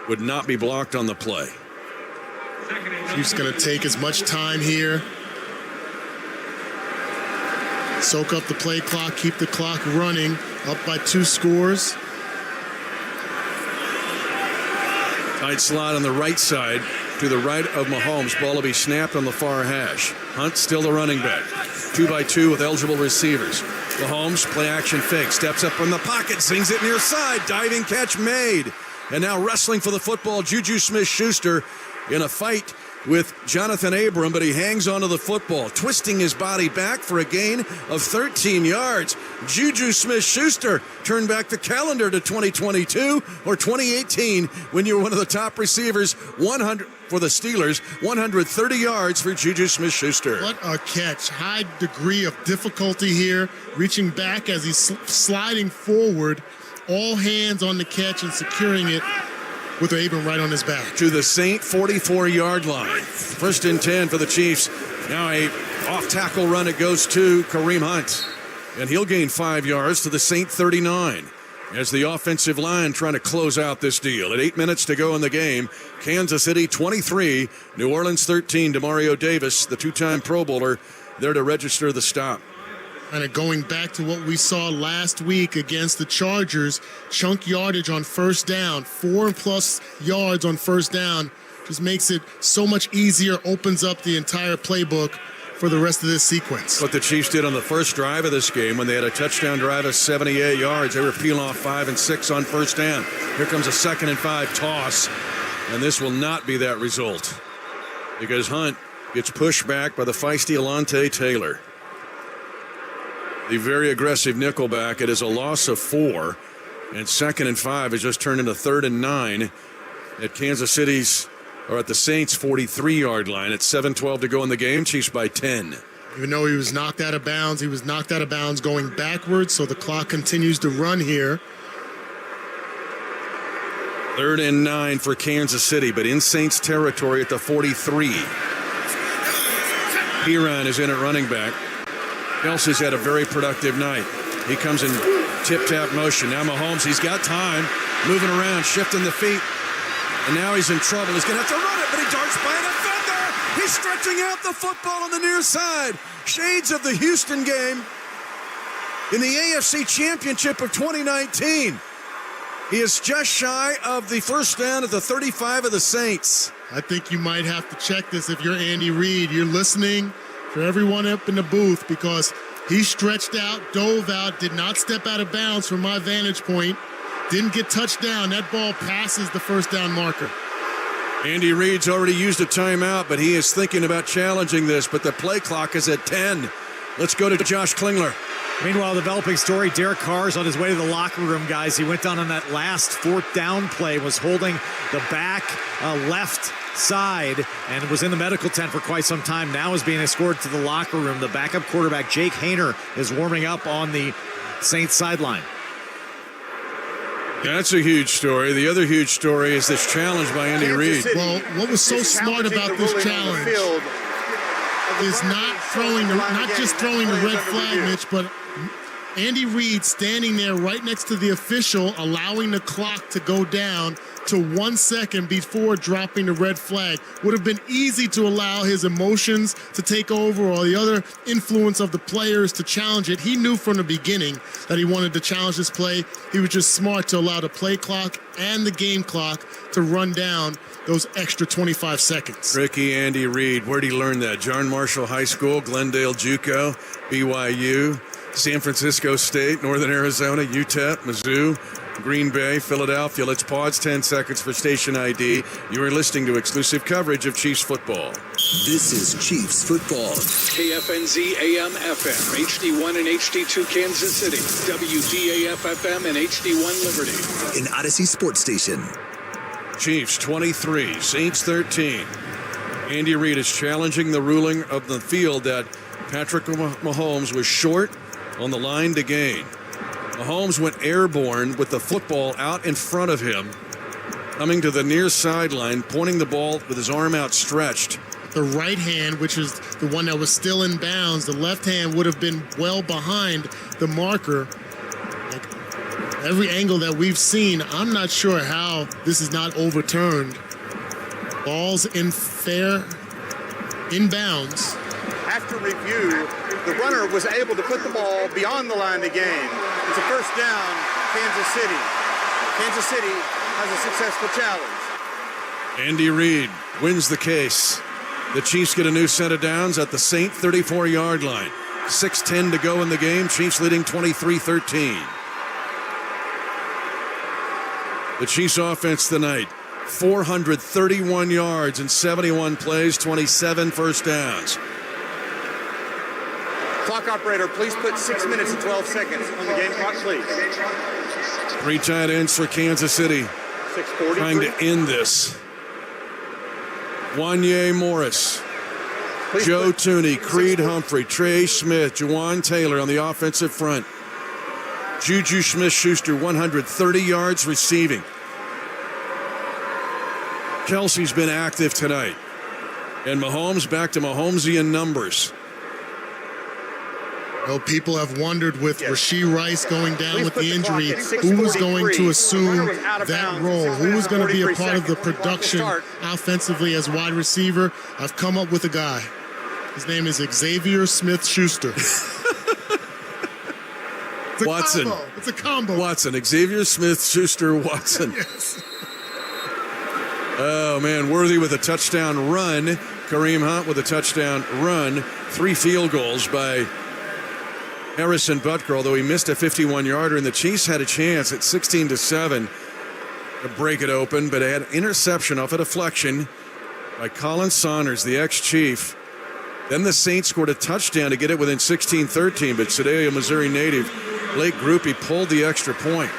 would not be blocked on the play. Chiefs going to take as much time here. Soak up the play clock, keep the clock running, up by 2 scores. Tight slot on the right side to the right of Mahomes. Ball will be snapped on the far hash. Hunt still the running back. 2-by-2 with eligible receivers. Mahomes, play action fake, steps up from the pocket, sings it near side, diving catch made. And now wrestling for the football, Juju Smith-Schuster in a fight with Jonathan Abram, but he hangs onto the football, twisting his body back for a gain of 13 yards. Juju Smith-Schuster turned back the calendar to 2022 or 2018 when you were one of the top receivers. 100 for the Steelers, 130 yards for Juju Smith-Schuster. What a catch. High degree of difficulty here, reaching back as he's sliding forward. All hands on the catch and securing it with Abram right on his back. To the Saint 44-yard line. 1st and 10 for the Chiefs. Now a off-tackle run. It goes to Kareem Hunt. And he'll gain 5 yards to the Saint 39. As the offensive line trying to close out this deal. At 8 minutes to go in the game, Kansas City 23, New Orleans 13. Demario Davis, the 2-time Pro Bowler, there to register the stop. Kind of going back to what we saw last week against the Chargers, chunk yardage on 1st down, 4+ yards on 1st down just makes it so much easier, opens up the entire playbook for the rest of this sequence. What the Chiefs did on the first drive of this game when they had a touchdown drive of 78 yards. They were peeling off 5 and 6 on first down. Here comes a 2nd and 5 toss, and this will not be that result because Hunt gets pushed back by the feisty Alontae Taylor. The very aggressive nickelback. It is a loss of 4, and 2nd and 5 has just turned into 3rd and 9 at Kansas City's, or at the Saints' 43-yard line. At 7:12 to go in the game. Chiefs by 10. Even though he was knocked out of bounds, he was knocked out of bounds going backwards, so the clock continues to run here. 3rd and 9 for Kansas City, but in Saints territory at the 43. Piron is in at running back. Kelsey's had a very productive night. He comes in tip-tap motion. Now Mahomes, he's got time, moving around, shifting the feet. And now he's in trouble. He's going to have to run it, but he darts by an defender. He's stretching out the football on the near side. Shades of the Houston game in the AFC Championship of 2019. He is just shy of the first down at the 35 of the Saints. I think you might have to check this if you're Andy Reid. You're listening for everyone up in the booth because he stretched out, dove out, did not step out of bounds from my vantage point. Didn't get touched down. That ball passes the first down marker. Andy Reid's already used a timeout, but he is thinking about challenging this, but the play clock is at 10. Let's go to Josh Klingler. Meanwhile, developing story, Derek Carr's on his way to the locker room, guys. He went down on that last 4th down play, was holding the back left side, and was in the medical tent for quite some time. Now is being escorted to the locker room. The backup quarterback, Jake Haener, is warming up on the Saints sideline. That's a huge story. The other huge story is this challenge by Andy Reid. Well, what was so smart about this challenge is not just throwing the red flag, Mitch, but Andy Reid standing there right next to the official, allowing the clock to go down to 1 second before dropping the red flag. Would have been easy to allow his emotions to take over or the other influence of the players to challenge it. He knew from the beginning that he wanted to challenge this play. He was just smart to allow the play clock and the game clock to run down those extra 25 seconds. Ricky Andy Reid, where'd he learn that? John Marshall High School, Glendale JUCO, BYU, San Francisco State, Northern Arizona, UTEP, Mizzou, Green Bay, Philadelphia. Let's pause 10 seconds for station ID. You are listening to exclusive coverage of Chiefs football. This is Chiefs football. KFNZ AM FM, HD1 and HD2 Kansas City, WDAF FM and HD1 Liberty. An Odyssey Sports Station. Chiefs 23, Saints 13. Andy Reid is challenging the ruling of the field that Patrick Mahomes was short on the line to gain. Mahomes went airborne with the football out in front of him, coming to the near sideline, pointing the ball with his arm outstretched. The right hand, which is the one that was still in bounds, the left hand would have been well behind the marker. Like every angle that we've seen, I'm not sure how this is not overturned. Ball's in bounds. After review, the runner was able to put the ball beyond the line to gain. It's a first down, Kansas City. Kansas City has a successful challenge. Andy Reid wins the case. The Chiefs get a new set of downs at the Saint 34-yard line. 6:10 to go in the game. Chiefs leading 23-13. The Chiefs offense tonight, 431 yards in 71 plays, 27 first downs. Clock operator, please put 6 minutes and 12 seconds on the game clock, please. 3 tight ends for Kansas City. 6:43. Trying to end this. Wanye Morris, Joe Tooney, Creed Humphrey, Trey Smith, Juwan Taylor on the offensive front. Juju Smith-Schuster, 130 yards receiving. Kelsey's been active tonight. And Mahomes back to Mahomesian numbers. Well, people have wondered with Rashee Rice going down with the injury, who was going to assume that role? Who was going to be a part of the production offensively as wide receiver? I've come up with a guy. His name is Xavier Smith-Schuster. Watson. Combo. It's a combo. Watson. Xavier Smith-Schuster Watson. Yes. Oh, man, Worthy with a touchdown run. Kareem Hunt with a touchdown run. 3 field goals by Harrison Butker, although he missed a 51-yarder, and the Chiefs had a chance at 16-7 to break it open, but had interception off a deflection by Colin Saunders, the ex-Chief. Then the Saints scored a touchdown to get it within 16-13, but Sedalia, Missouri native Blake Grupe pulled the extra point.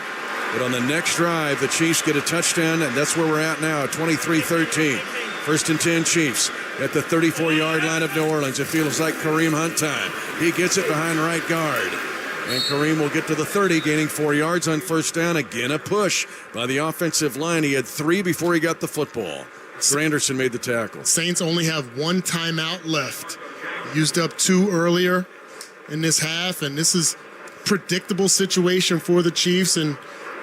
But on the next drive, the Chiefs get a touchdown, and that's where we're at now, 23-13. First and 10 Chiefs at the 34-yard line of New Orleans. It feels like Kareem Hunt time. He gets it behind right guard. And Kareem will get to the 30, gaining 4 yards on first down. Again, a push by the offensive line. He had 3 before he got the football. Granderson made the tackle. Saints only have 1 timeout left. Used up 2 earlier in this half, and this is predictable situation for the Chiefs, and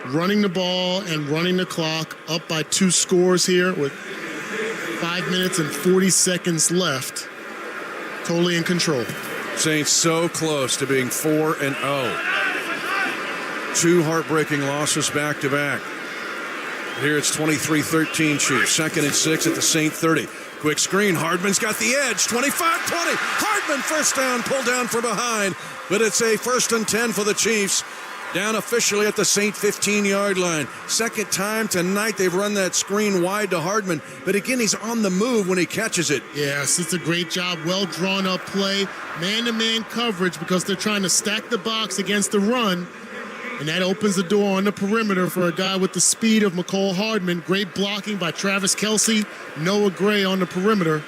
running the ball and running the clock up by 2 scores here with 5 minutes and 40 seconds left. Totally in control. Saints so close to being 4-0. 2 heartbreaking losses back to back. Here it's 23-13 Chiefs. 2nd and 6 at the Saint 30. Quick screen. Hardman's got the edge. 25-20. Hardman first down, pulled down from behind. But it's a 1st and 10 for the Chiefs. Down officially at the Saint 15-yard line. Second time tonight they've run that screen wide to Hardman. But again, he's on the move when he catches it. Yes, it's a great job. Well drawn up play. Man-to-man coverage because they're trying to stack the box against the run. And that opens the door on the perimeter for a guy with the speed of McCole Hardman. Great blocking by Travis Kelce, Noah Gray on the perimeter,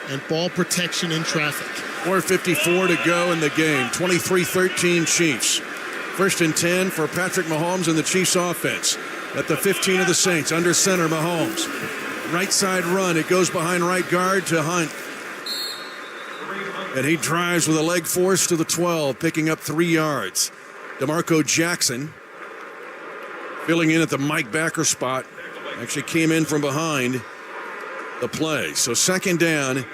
and ball protection in traffic. 4:54 to go in the game. 23-13 Chiefs. 1st and 10 for Patrick Mahomes and the Chiefs offense. At the 15 of the Saints, under center, Mahomes. Right side run, it goes behind right guard to Hunt. And he drives with a leg force to the 12, picking up 3 yards. DeMarco Jackson filling in at the Mike Backer spot. Actually came in from behind the play. So 2nd down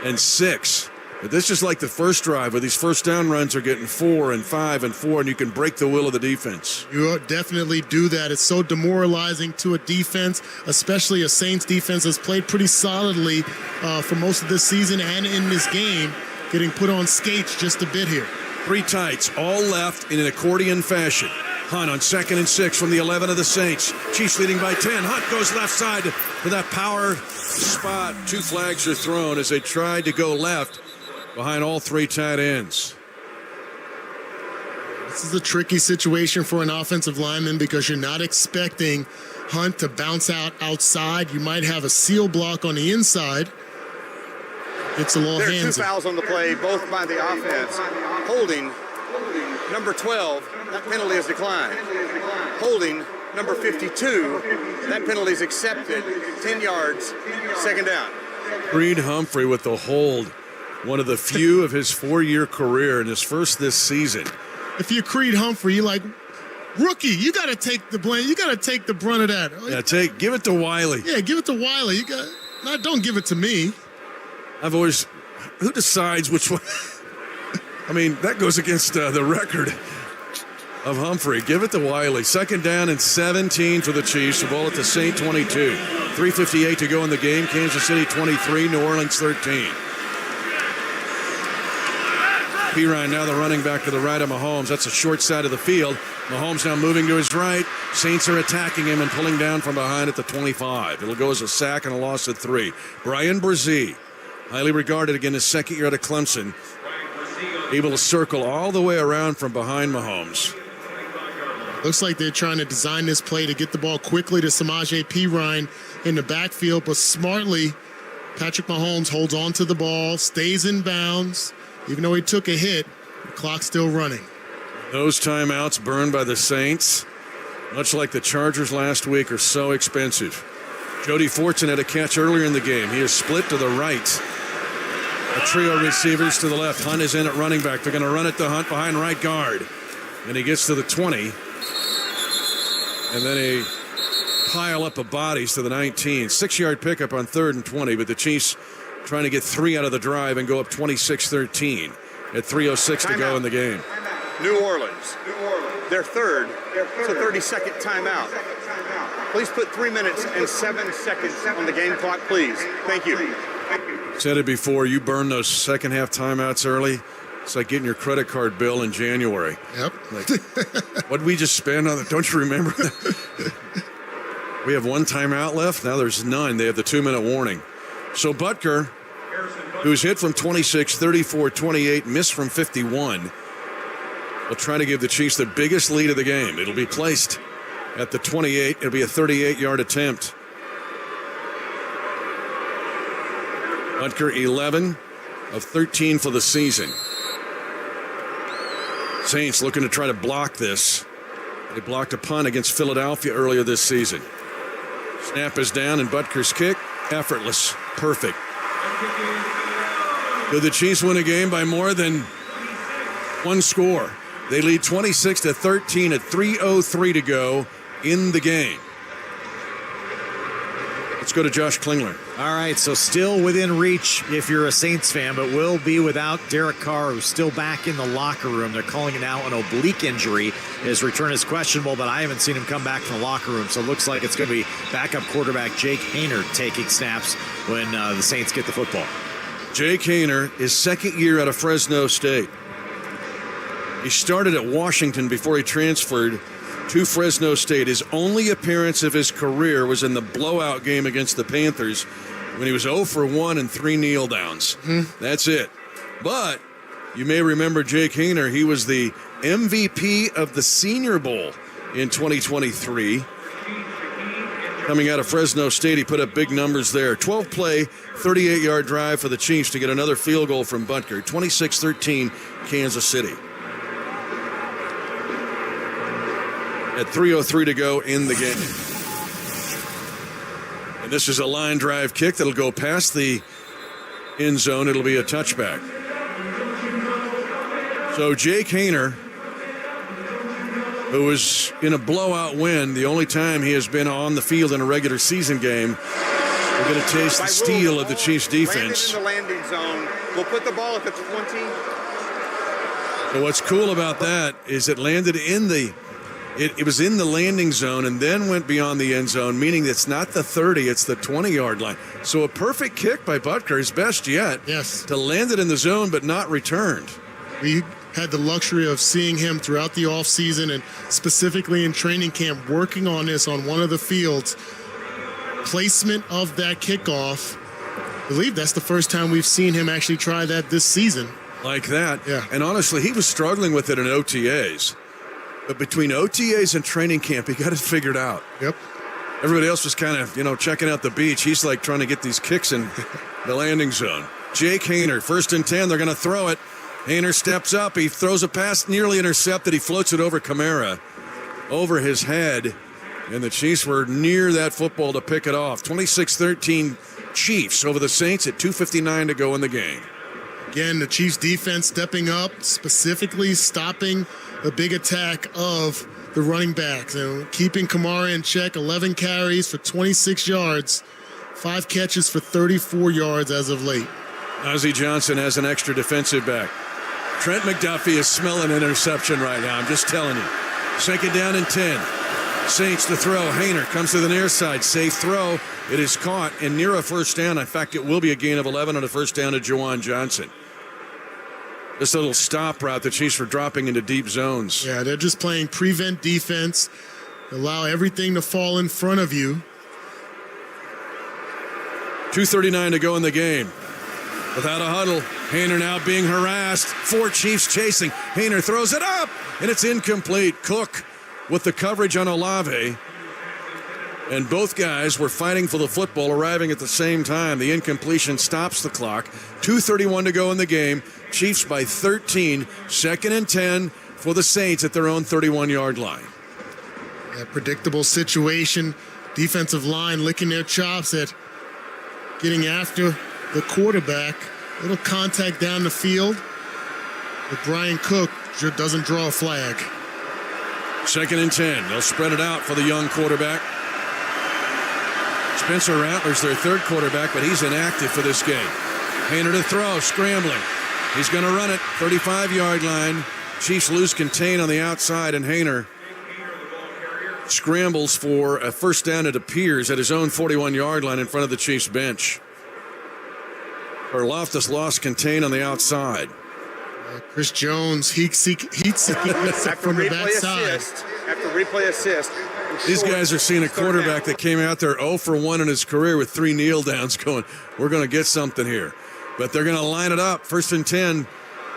and 6. But this is like the first drive where these first down runs are getting 4 and 5 and 4, and you can break the will of the defense. You definitely do that. It's so demoralizing to a defense, especially a Saints defense that's played pretty solidly for most of this season and in this game, getting put on skates just a bit here. 3 tights, all left in an accordion fashion. Hunt on 2nd and 6 from the 11 of the Saints. Chiefs leading by 10. Hunt goes left side for that power spot. 2 flags are thrown as they tried to go left behind all 3 tight ends. This is a tricky situation for an offensive lineman because you're not expecting Hunt to bounce out outside. You might have a seal block on the inside. It's a little handsy. There are 2 fouls on the play, both by the offense. Holding number 12, that penalty is declined. Holding number 52, that penalty is accepted. 10 yards, 2nd down. Creed Humphrey with the hold. One of the few of his 4-year career and his first this season. If you're Creed Humphrey, you're like, rookie, you got to take the blame. You got to take the brunt of that. Yeah, give it to Wiley. Yeah, give it to Wiley. Don't give it to me. Who decides which one? I mean, that goes against the record of Humphrey. Give it to Wiley. 2nd down and 17 for the Chiefs. The ball at the Saint 22. 3:58 to go in the game. Kansas City 23, New Orleans 13. Pirine now the running back to the right of Mahomes. That's the short side of the field. Mahomes now moving to his right. Saints are attacking him and pulling down from behind at the 25. It'll go as a sack and a loss of 3. Brian Brzee, highly regarded again his 2nd year at Clemson, able to circle all the way around from behind Mahomes. Looks like they're trying to design this play to get the ball quickly to Samaje Perine in the backfield, but smartly, Patrick Mahomes holds on to the ball, stays in bounds. Even though he took a hit, the clock's still running. Those timeouts burned by the Saints, much like the Chargers last week, are so expensive. Jody Fortson had a catch earlier in the game. He is split to the right. A trio of receivers to the left. Hunt is in at running back. They're going to run it to Hunt behind right guard. And he gets to the 20. And then a pile up of bodies to the 19. 6-yard pickup on 3rd and 20, but the Chiefs trying to get 3 out of the drive and go up 26-13 at 3:06 to go in the game. New Orleans, their 3rd, it's a 32nd timeout. Please put 3 minutes and 7 seconds on the game clock, please. Thank you. Said it before, you burn those second half timeouts early. It's like getting your credit card bill in January. Yep. Like, what did we just spend on it? Don't you remember that? We have one timeout left. Now there's none. They have the 2-minute warning. So Butker, who's hit from 26, 34, 28, missed from 51, will try to give the Chiefs the biggest lead of the game. It'll be placed at the 28. It'll be a 38-yard attempt. Butker 11 of 13 for the season. Saints looking to try to block this. They blocked a punt against Philadelphia earlier this season. Snap is down, and Butker's kick, effortless, perfect. Do the Chiefs win a game by more than one score? They lead 26-13 at 3:03 to go in the game. Let's go to Josh Klingler. All right, so still within reach if you're a Saints fan, but will be without Derek Carr, who's still back in the locker room. They're calling it now an oblique injury. His return is questionable, but I haven't seen him come back from the locker room, so it looks like it's going to be backup quarterback Jake Haener taking snaps when the Saints get the football. Jake Haener is second year out of Fresno State. He started at Washington before he transferred to Fresno State. His only appearance of his career was in the blowout game against the Panthers when he was 0 for 1 and 3 kneel downs. That's it. But you may remember Jake Haener. He was the MVP of the Senior Bowl in 2023. Coming out of Fresno State, he put up big numbers there. 12-play, 38-yard drive for the Chiefs to get another field goal from Butker. 26-13, Kansas City. At 3:03 to go in the game. And this is a line drive kick that'll go past the end zone. It'll be a touchback. So Jake Haener, who was in a blowout win, the only time he has been on the field in a regular season game, we're going to taste the steel of the Chiefs defense. Landed in the landing zone. We'll put the ball at the 20. So what's cool about that is it landed in the It was in the landing zone and then went beyond the end zone, meaning it's not the 30, it's the 20-yard line. So a perfect kick by Butker, his best yet. Yes. To land it in the zone but not returned. We had the luxury of seeing him throughout the offseason and specifically in training camp working on this on one of the fields. Placement of that kickoff. I believe that's the first time we've seen him actually try that this season. Like that. Yeah. And honestly, he was struggling with it in OTAs. But between OTAs and training camp, he got it figured out. Yep. Everybody else was kind of, checking out the beach. He's like trying to get these kicks in the landing zone. Jake Haener, 1st and 10. They're going to throw it. Haener steps up. He throws a pass nearly intercepted. He floats it over Kamara, over his head. And the Chiefs were near that football to pick it off. 26-13 Chiefs over the Saints at 2:59 to go in the game. Again, the Chiefs defense stepping up, specifically stopping the big attack of the running backs and keeping Kamara in check. 11 carries for 26 yards, 5 catches for 34 yards as of late. Ozzie Johnson has an extra defensive back. Trent McDuffie is smelling interception right now. I'm just telling you. 2nd down and 10. Saints to throw. Haener comes to the near side. Safe throw. It is caught and near a 1st down. In fact, it will be a gain of 11 on a 1st down to Juwan Johnson. This little stop route, the Chiefs were dropping into deep zones. Yeah, they're just playing prevent defense. Allow everything to fall in front of you. 2:39 to go in the game. Without a huddle, Haener now being harassed. 4 Chiefs chasing. Haener throws it up, and it's incomplete. Cook with the coverage on Olave. And both guys were fighting for the football, arriving at the same time. The incompletion stops the clock. 2:31 to go in the game. Chiefs by 13. 2nd and 10 for the Saints at their own 31-yard line. A predictable situation. Defensive line licking their chops at getting after the quarterback. Little contact down the field. But Brian Cook doesn't draw a flag. 2nd and 10. They'll spread it out for the young quarterback. Spencer Rattler's their 3rd quarterback, but he's inactive for this game. Haener to throw, scrambling. He's going to run it, 35-yard line. Chiefs lose contain on the outside, and Haener scrambles for a first down, it appears, at his own 41-yard line in front of the Chiefs bench. Karlaftis lost contain on the outside. Chris Jones heat seeking from the backside. After replay assist. These guys are seeing a quarterback that came out there 0 for 1 in his career with 3 kneel downs going, we're going to get something here. But they're going to line it up. 1st and 10.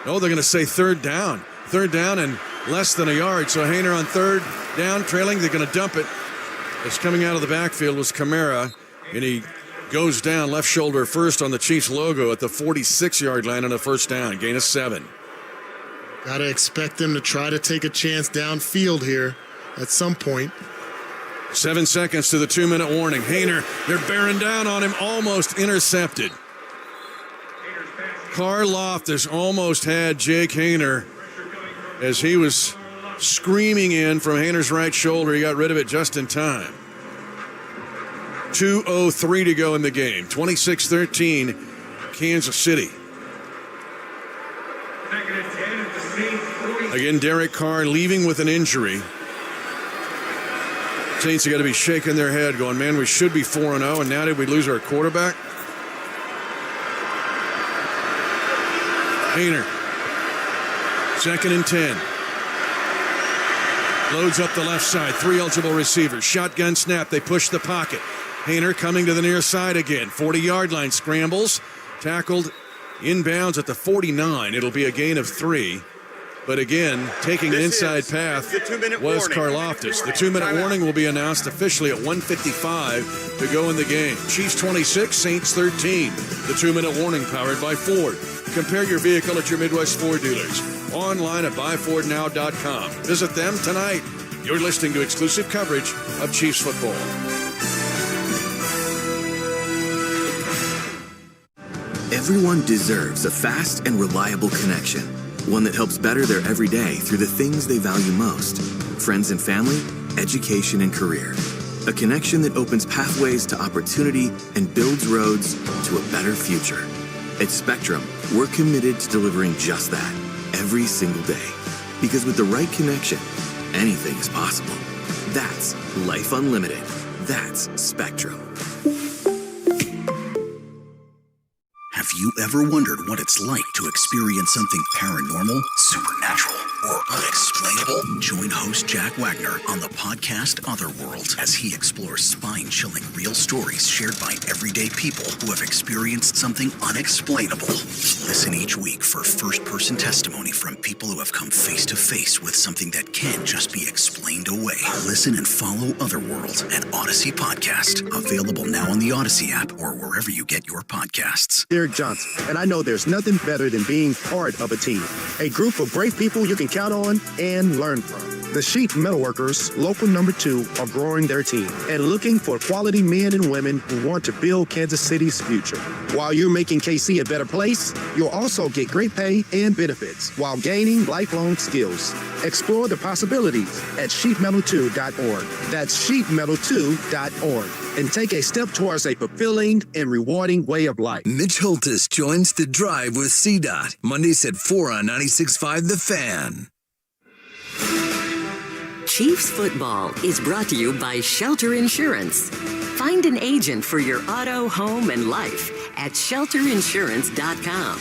Oh, they're going to say 3rd down. 3rd down and less than a yard. So Haener on 3rd down, trailing. They're going to dump it. It's coming out of the backfield was Kamara, and he goes down left shoulder first on the Chiefs logo at the 46-yard line on a 1st down. Gain of 7. Got to expect them to try to take a chance downfield here at some point. 7 seconds to the 2-minute warning. Haener, they're bearing down on him, almost intercepted. Karlaftis almost had Jake Haener as he was screaming in from Haener's right shoulder. He got rid of it just in time. 2:03 to go in the game. 26-13, Kansas City. Again, Derek Carr leaving with an injury. Saints have got to be shaking their head going, man, we should be 4-0, and now did we lose our quarterback? Haener, 2nd and 10. Loads up the left side, 3 eligible receivers. Shotgun snap, they push the pocket. Haener coming to the near side again. 40-yard line, scrambles, tackled inbounds at the 49. It'll be a gain of 3. But again, taking an inside path was Karlaftis. The 2-minute warning will be announced officially at 1:55 to go in the game. Chiefs 26, Saints 13. The 2-minute warning powered by Ford. Compare your vehicle at your Midwest Ford dealers. Online at buyfordnow.com. Visit them tonight. You're listening to exclusive coverage of Chiefs football. Everyone deserves a fast and reliable connection. One that helps better their everyday through the things they value most. Friends and family, education and career. A connection that opens pathways to opportunity and builds roads to a better future. At Spectrum, we're committed to delivering just that every single day. Because with the right connection, anything is possible. That's Life Unlimited. That's Spectrum. Have you ever wondered what it's like to experience something paranormal, supernatural, or unexplainable? Join host Jack Wagner on the podcast Otherworld as he explores spine-chilling real stories shared by everyday people who have experienced something unexplainable. Listen each week for first-person testimony from people who have come face-to-face with something that can't just be explained away. Listen and follow Otherworld, an Odyssey podcast, available now on the Odyssey app or wherever you get your podcasts. Johnson, and I know there's nothing better than being part of a team. A group of brave people you can count on and learn from. The Sheet Metalworkers, local number 2, are growing their team and looking for quality men and women who want to build Kansas City's future. While you're making KC a better place, you'll also get great pay and benefits while gaining lifelong skills. Explore the possibilities at sheetmetal2.org. That's sheetmetal2.org. And take a step towards a fulfilling and rewarding way of life. Mitch Holtis joins The Drive with CDOT, Mondays at 4 on 96.5 The Fan. Chiefs football is brought to you by Shelter Insurance. Find an agent for your auto, home, and life at shelterinsurance.com.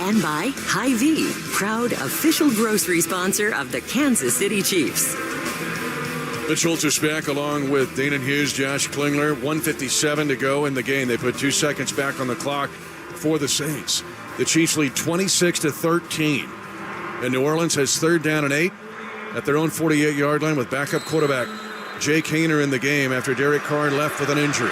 And by Hy-Vee, proud official grocery sponsor of the Kansas City Chiefs. Mitch Holtis back along with Dana Hughes, Josh Klingler. 1:57 to go in the game. They put 2 seconds back on the clock for the Saints. The Chiefs lead 26-13. And New Orleans has 3rd down and 8 at their own 48-yard line with backup quarterback Jake Haener in the game after Derek Carr left with an injury.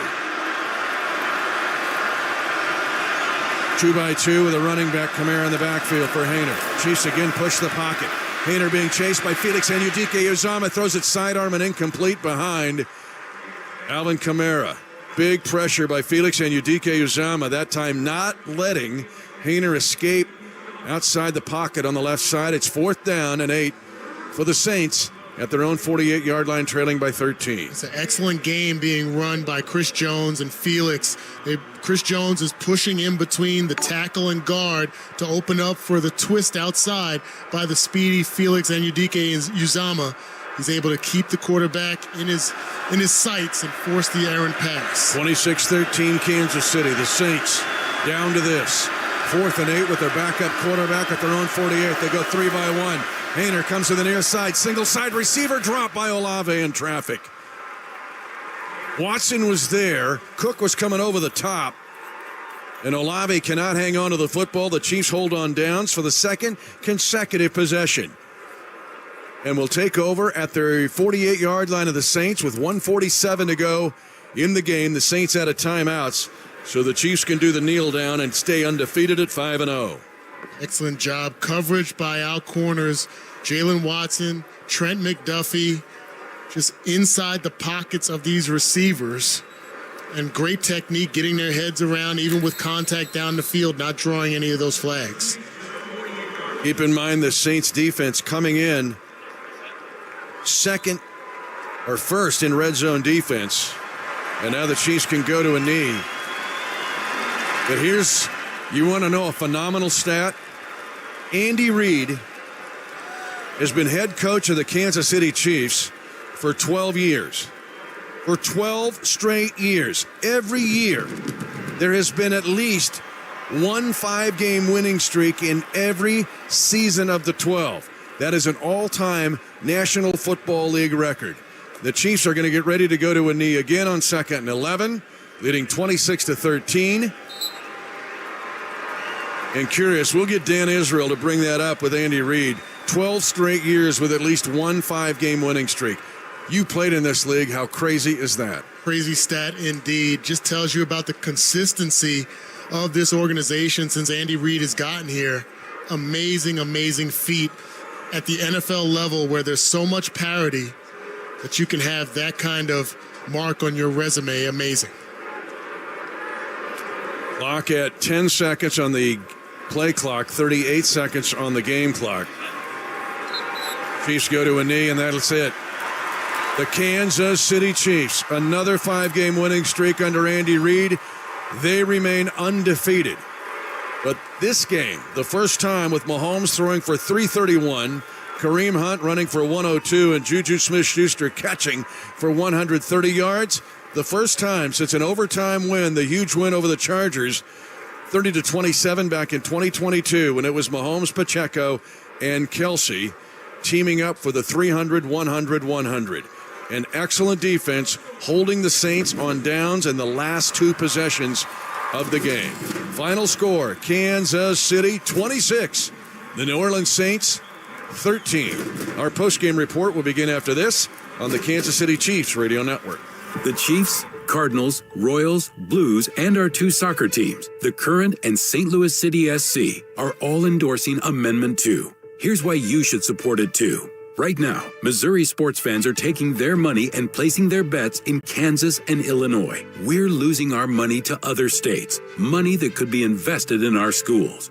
2-by-2 with a running back, Kamara in the backfield for Haener. Chiefs again push the pocket. Haener being chased by Felix Anudike-Uzomah, throws it sidearm and incomplete behind Alvin Kamara. Big pressure by Felix Anudike-Uzomah, that time not letting Haener escape outside the pocket on the left side. It's 4th down and 8 for the Saints at their own 48-yard line, trailing by 13. It's an excellent game being run by Chris Jones and Felix. Chris Jones is pushing in between the tackle and guard to open up for the twist outside by the speedy Felix Anudike-Uzomah. He's able to keep the quarterback in his sights and force the errant pass. 26-13 Kansas City. The Saints down to this. 4th and 8 with their backup quarterback at their own 48. They go 3-by-1. Hayner comes to the near side. Single side receiver drop by Olave in traffic. Watson was there. Cook was coming over the top. And Olave cannot hang on to the football. The Chiefs hold on downs for the second consecutive possession. And will take over at their 48-yard line of the Saints with 1:47 to go in the game. The Saints out of timeouts, so the Chiefs can do the kneel down and stay undefeated at 5-0. Excellent job. Coverage by our corners, Jalen Watson, Trent McDuffie, just inside the pockets of these receivers. And great technique, getting their heads around, even with contact down the field, not drawing any of those flags. Keep in mind the Saints defense coming in first in red zone defense. And now the Chiefs can go to a knee. But you want to know a phenomenal stat? Andy Reid has been head coach of the Kansas City Chiefs for 12 years. For 12 straight years. Every year, there has been at least one 5-game winning streak in every season of the 12. That is an all-time National Football League record. The Chiefs are going to get ready to go to a knee again on 2nd and 11, leading 26-13. And curious, we'll get Dan Israel to bring that up with Andy Reid. 12 straight years with at least one 5-game winning streak. You played in this league. How crazy is that? Crazy stat indeed. Just tells you about the consistency of this organization since Andy Reid has gotten here. Amazing, amazing feat at the NFL level where there's so much parity that you can have that kind of mark on your resume. Amazing. Clock at 10 seconds on the play clock, 38 seconds on the game clock. Chiefs go to a knee, and that's it. The Kansas City Chiefs, another 5-game winning streak under Andy Reid. They remain undefeated. But this game, the first time with Mahomes throwing for 331, Kareem Hunt running for 102, and Juju Smith-Schuster catching for 130 yards. The first time since an overtime win, the huge win over the Chargers, 30-27 back in 2022, when it was Mahomes, Pacheco, and Kelsey teaming up for the 300-100-100. An excellent defense holding the Saints on downs in the last 2 possessions of the game. Final score, Kansas City 26, the New Orleans Saints 13. Our postgame report will begin after this on the Kansas City Chiefs Radio Network. The Chiefs, Cardinals, Royals, Blues, and our 2 soccer teams, the Current and St. Louis City SC, are all endorsing Amendment 2. Here's why you should support it too. Right now, Missouri sports fans are taking their money and placing their bets in Kansas and Illinois. We're losing our money to other states, money that could be invested in our schools.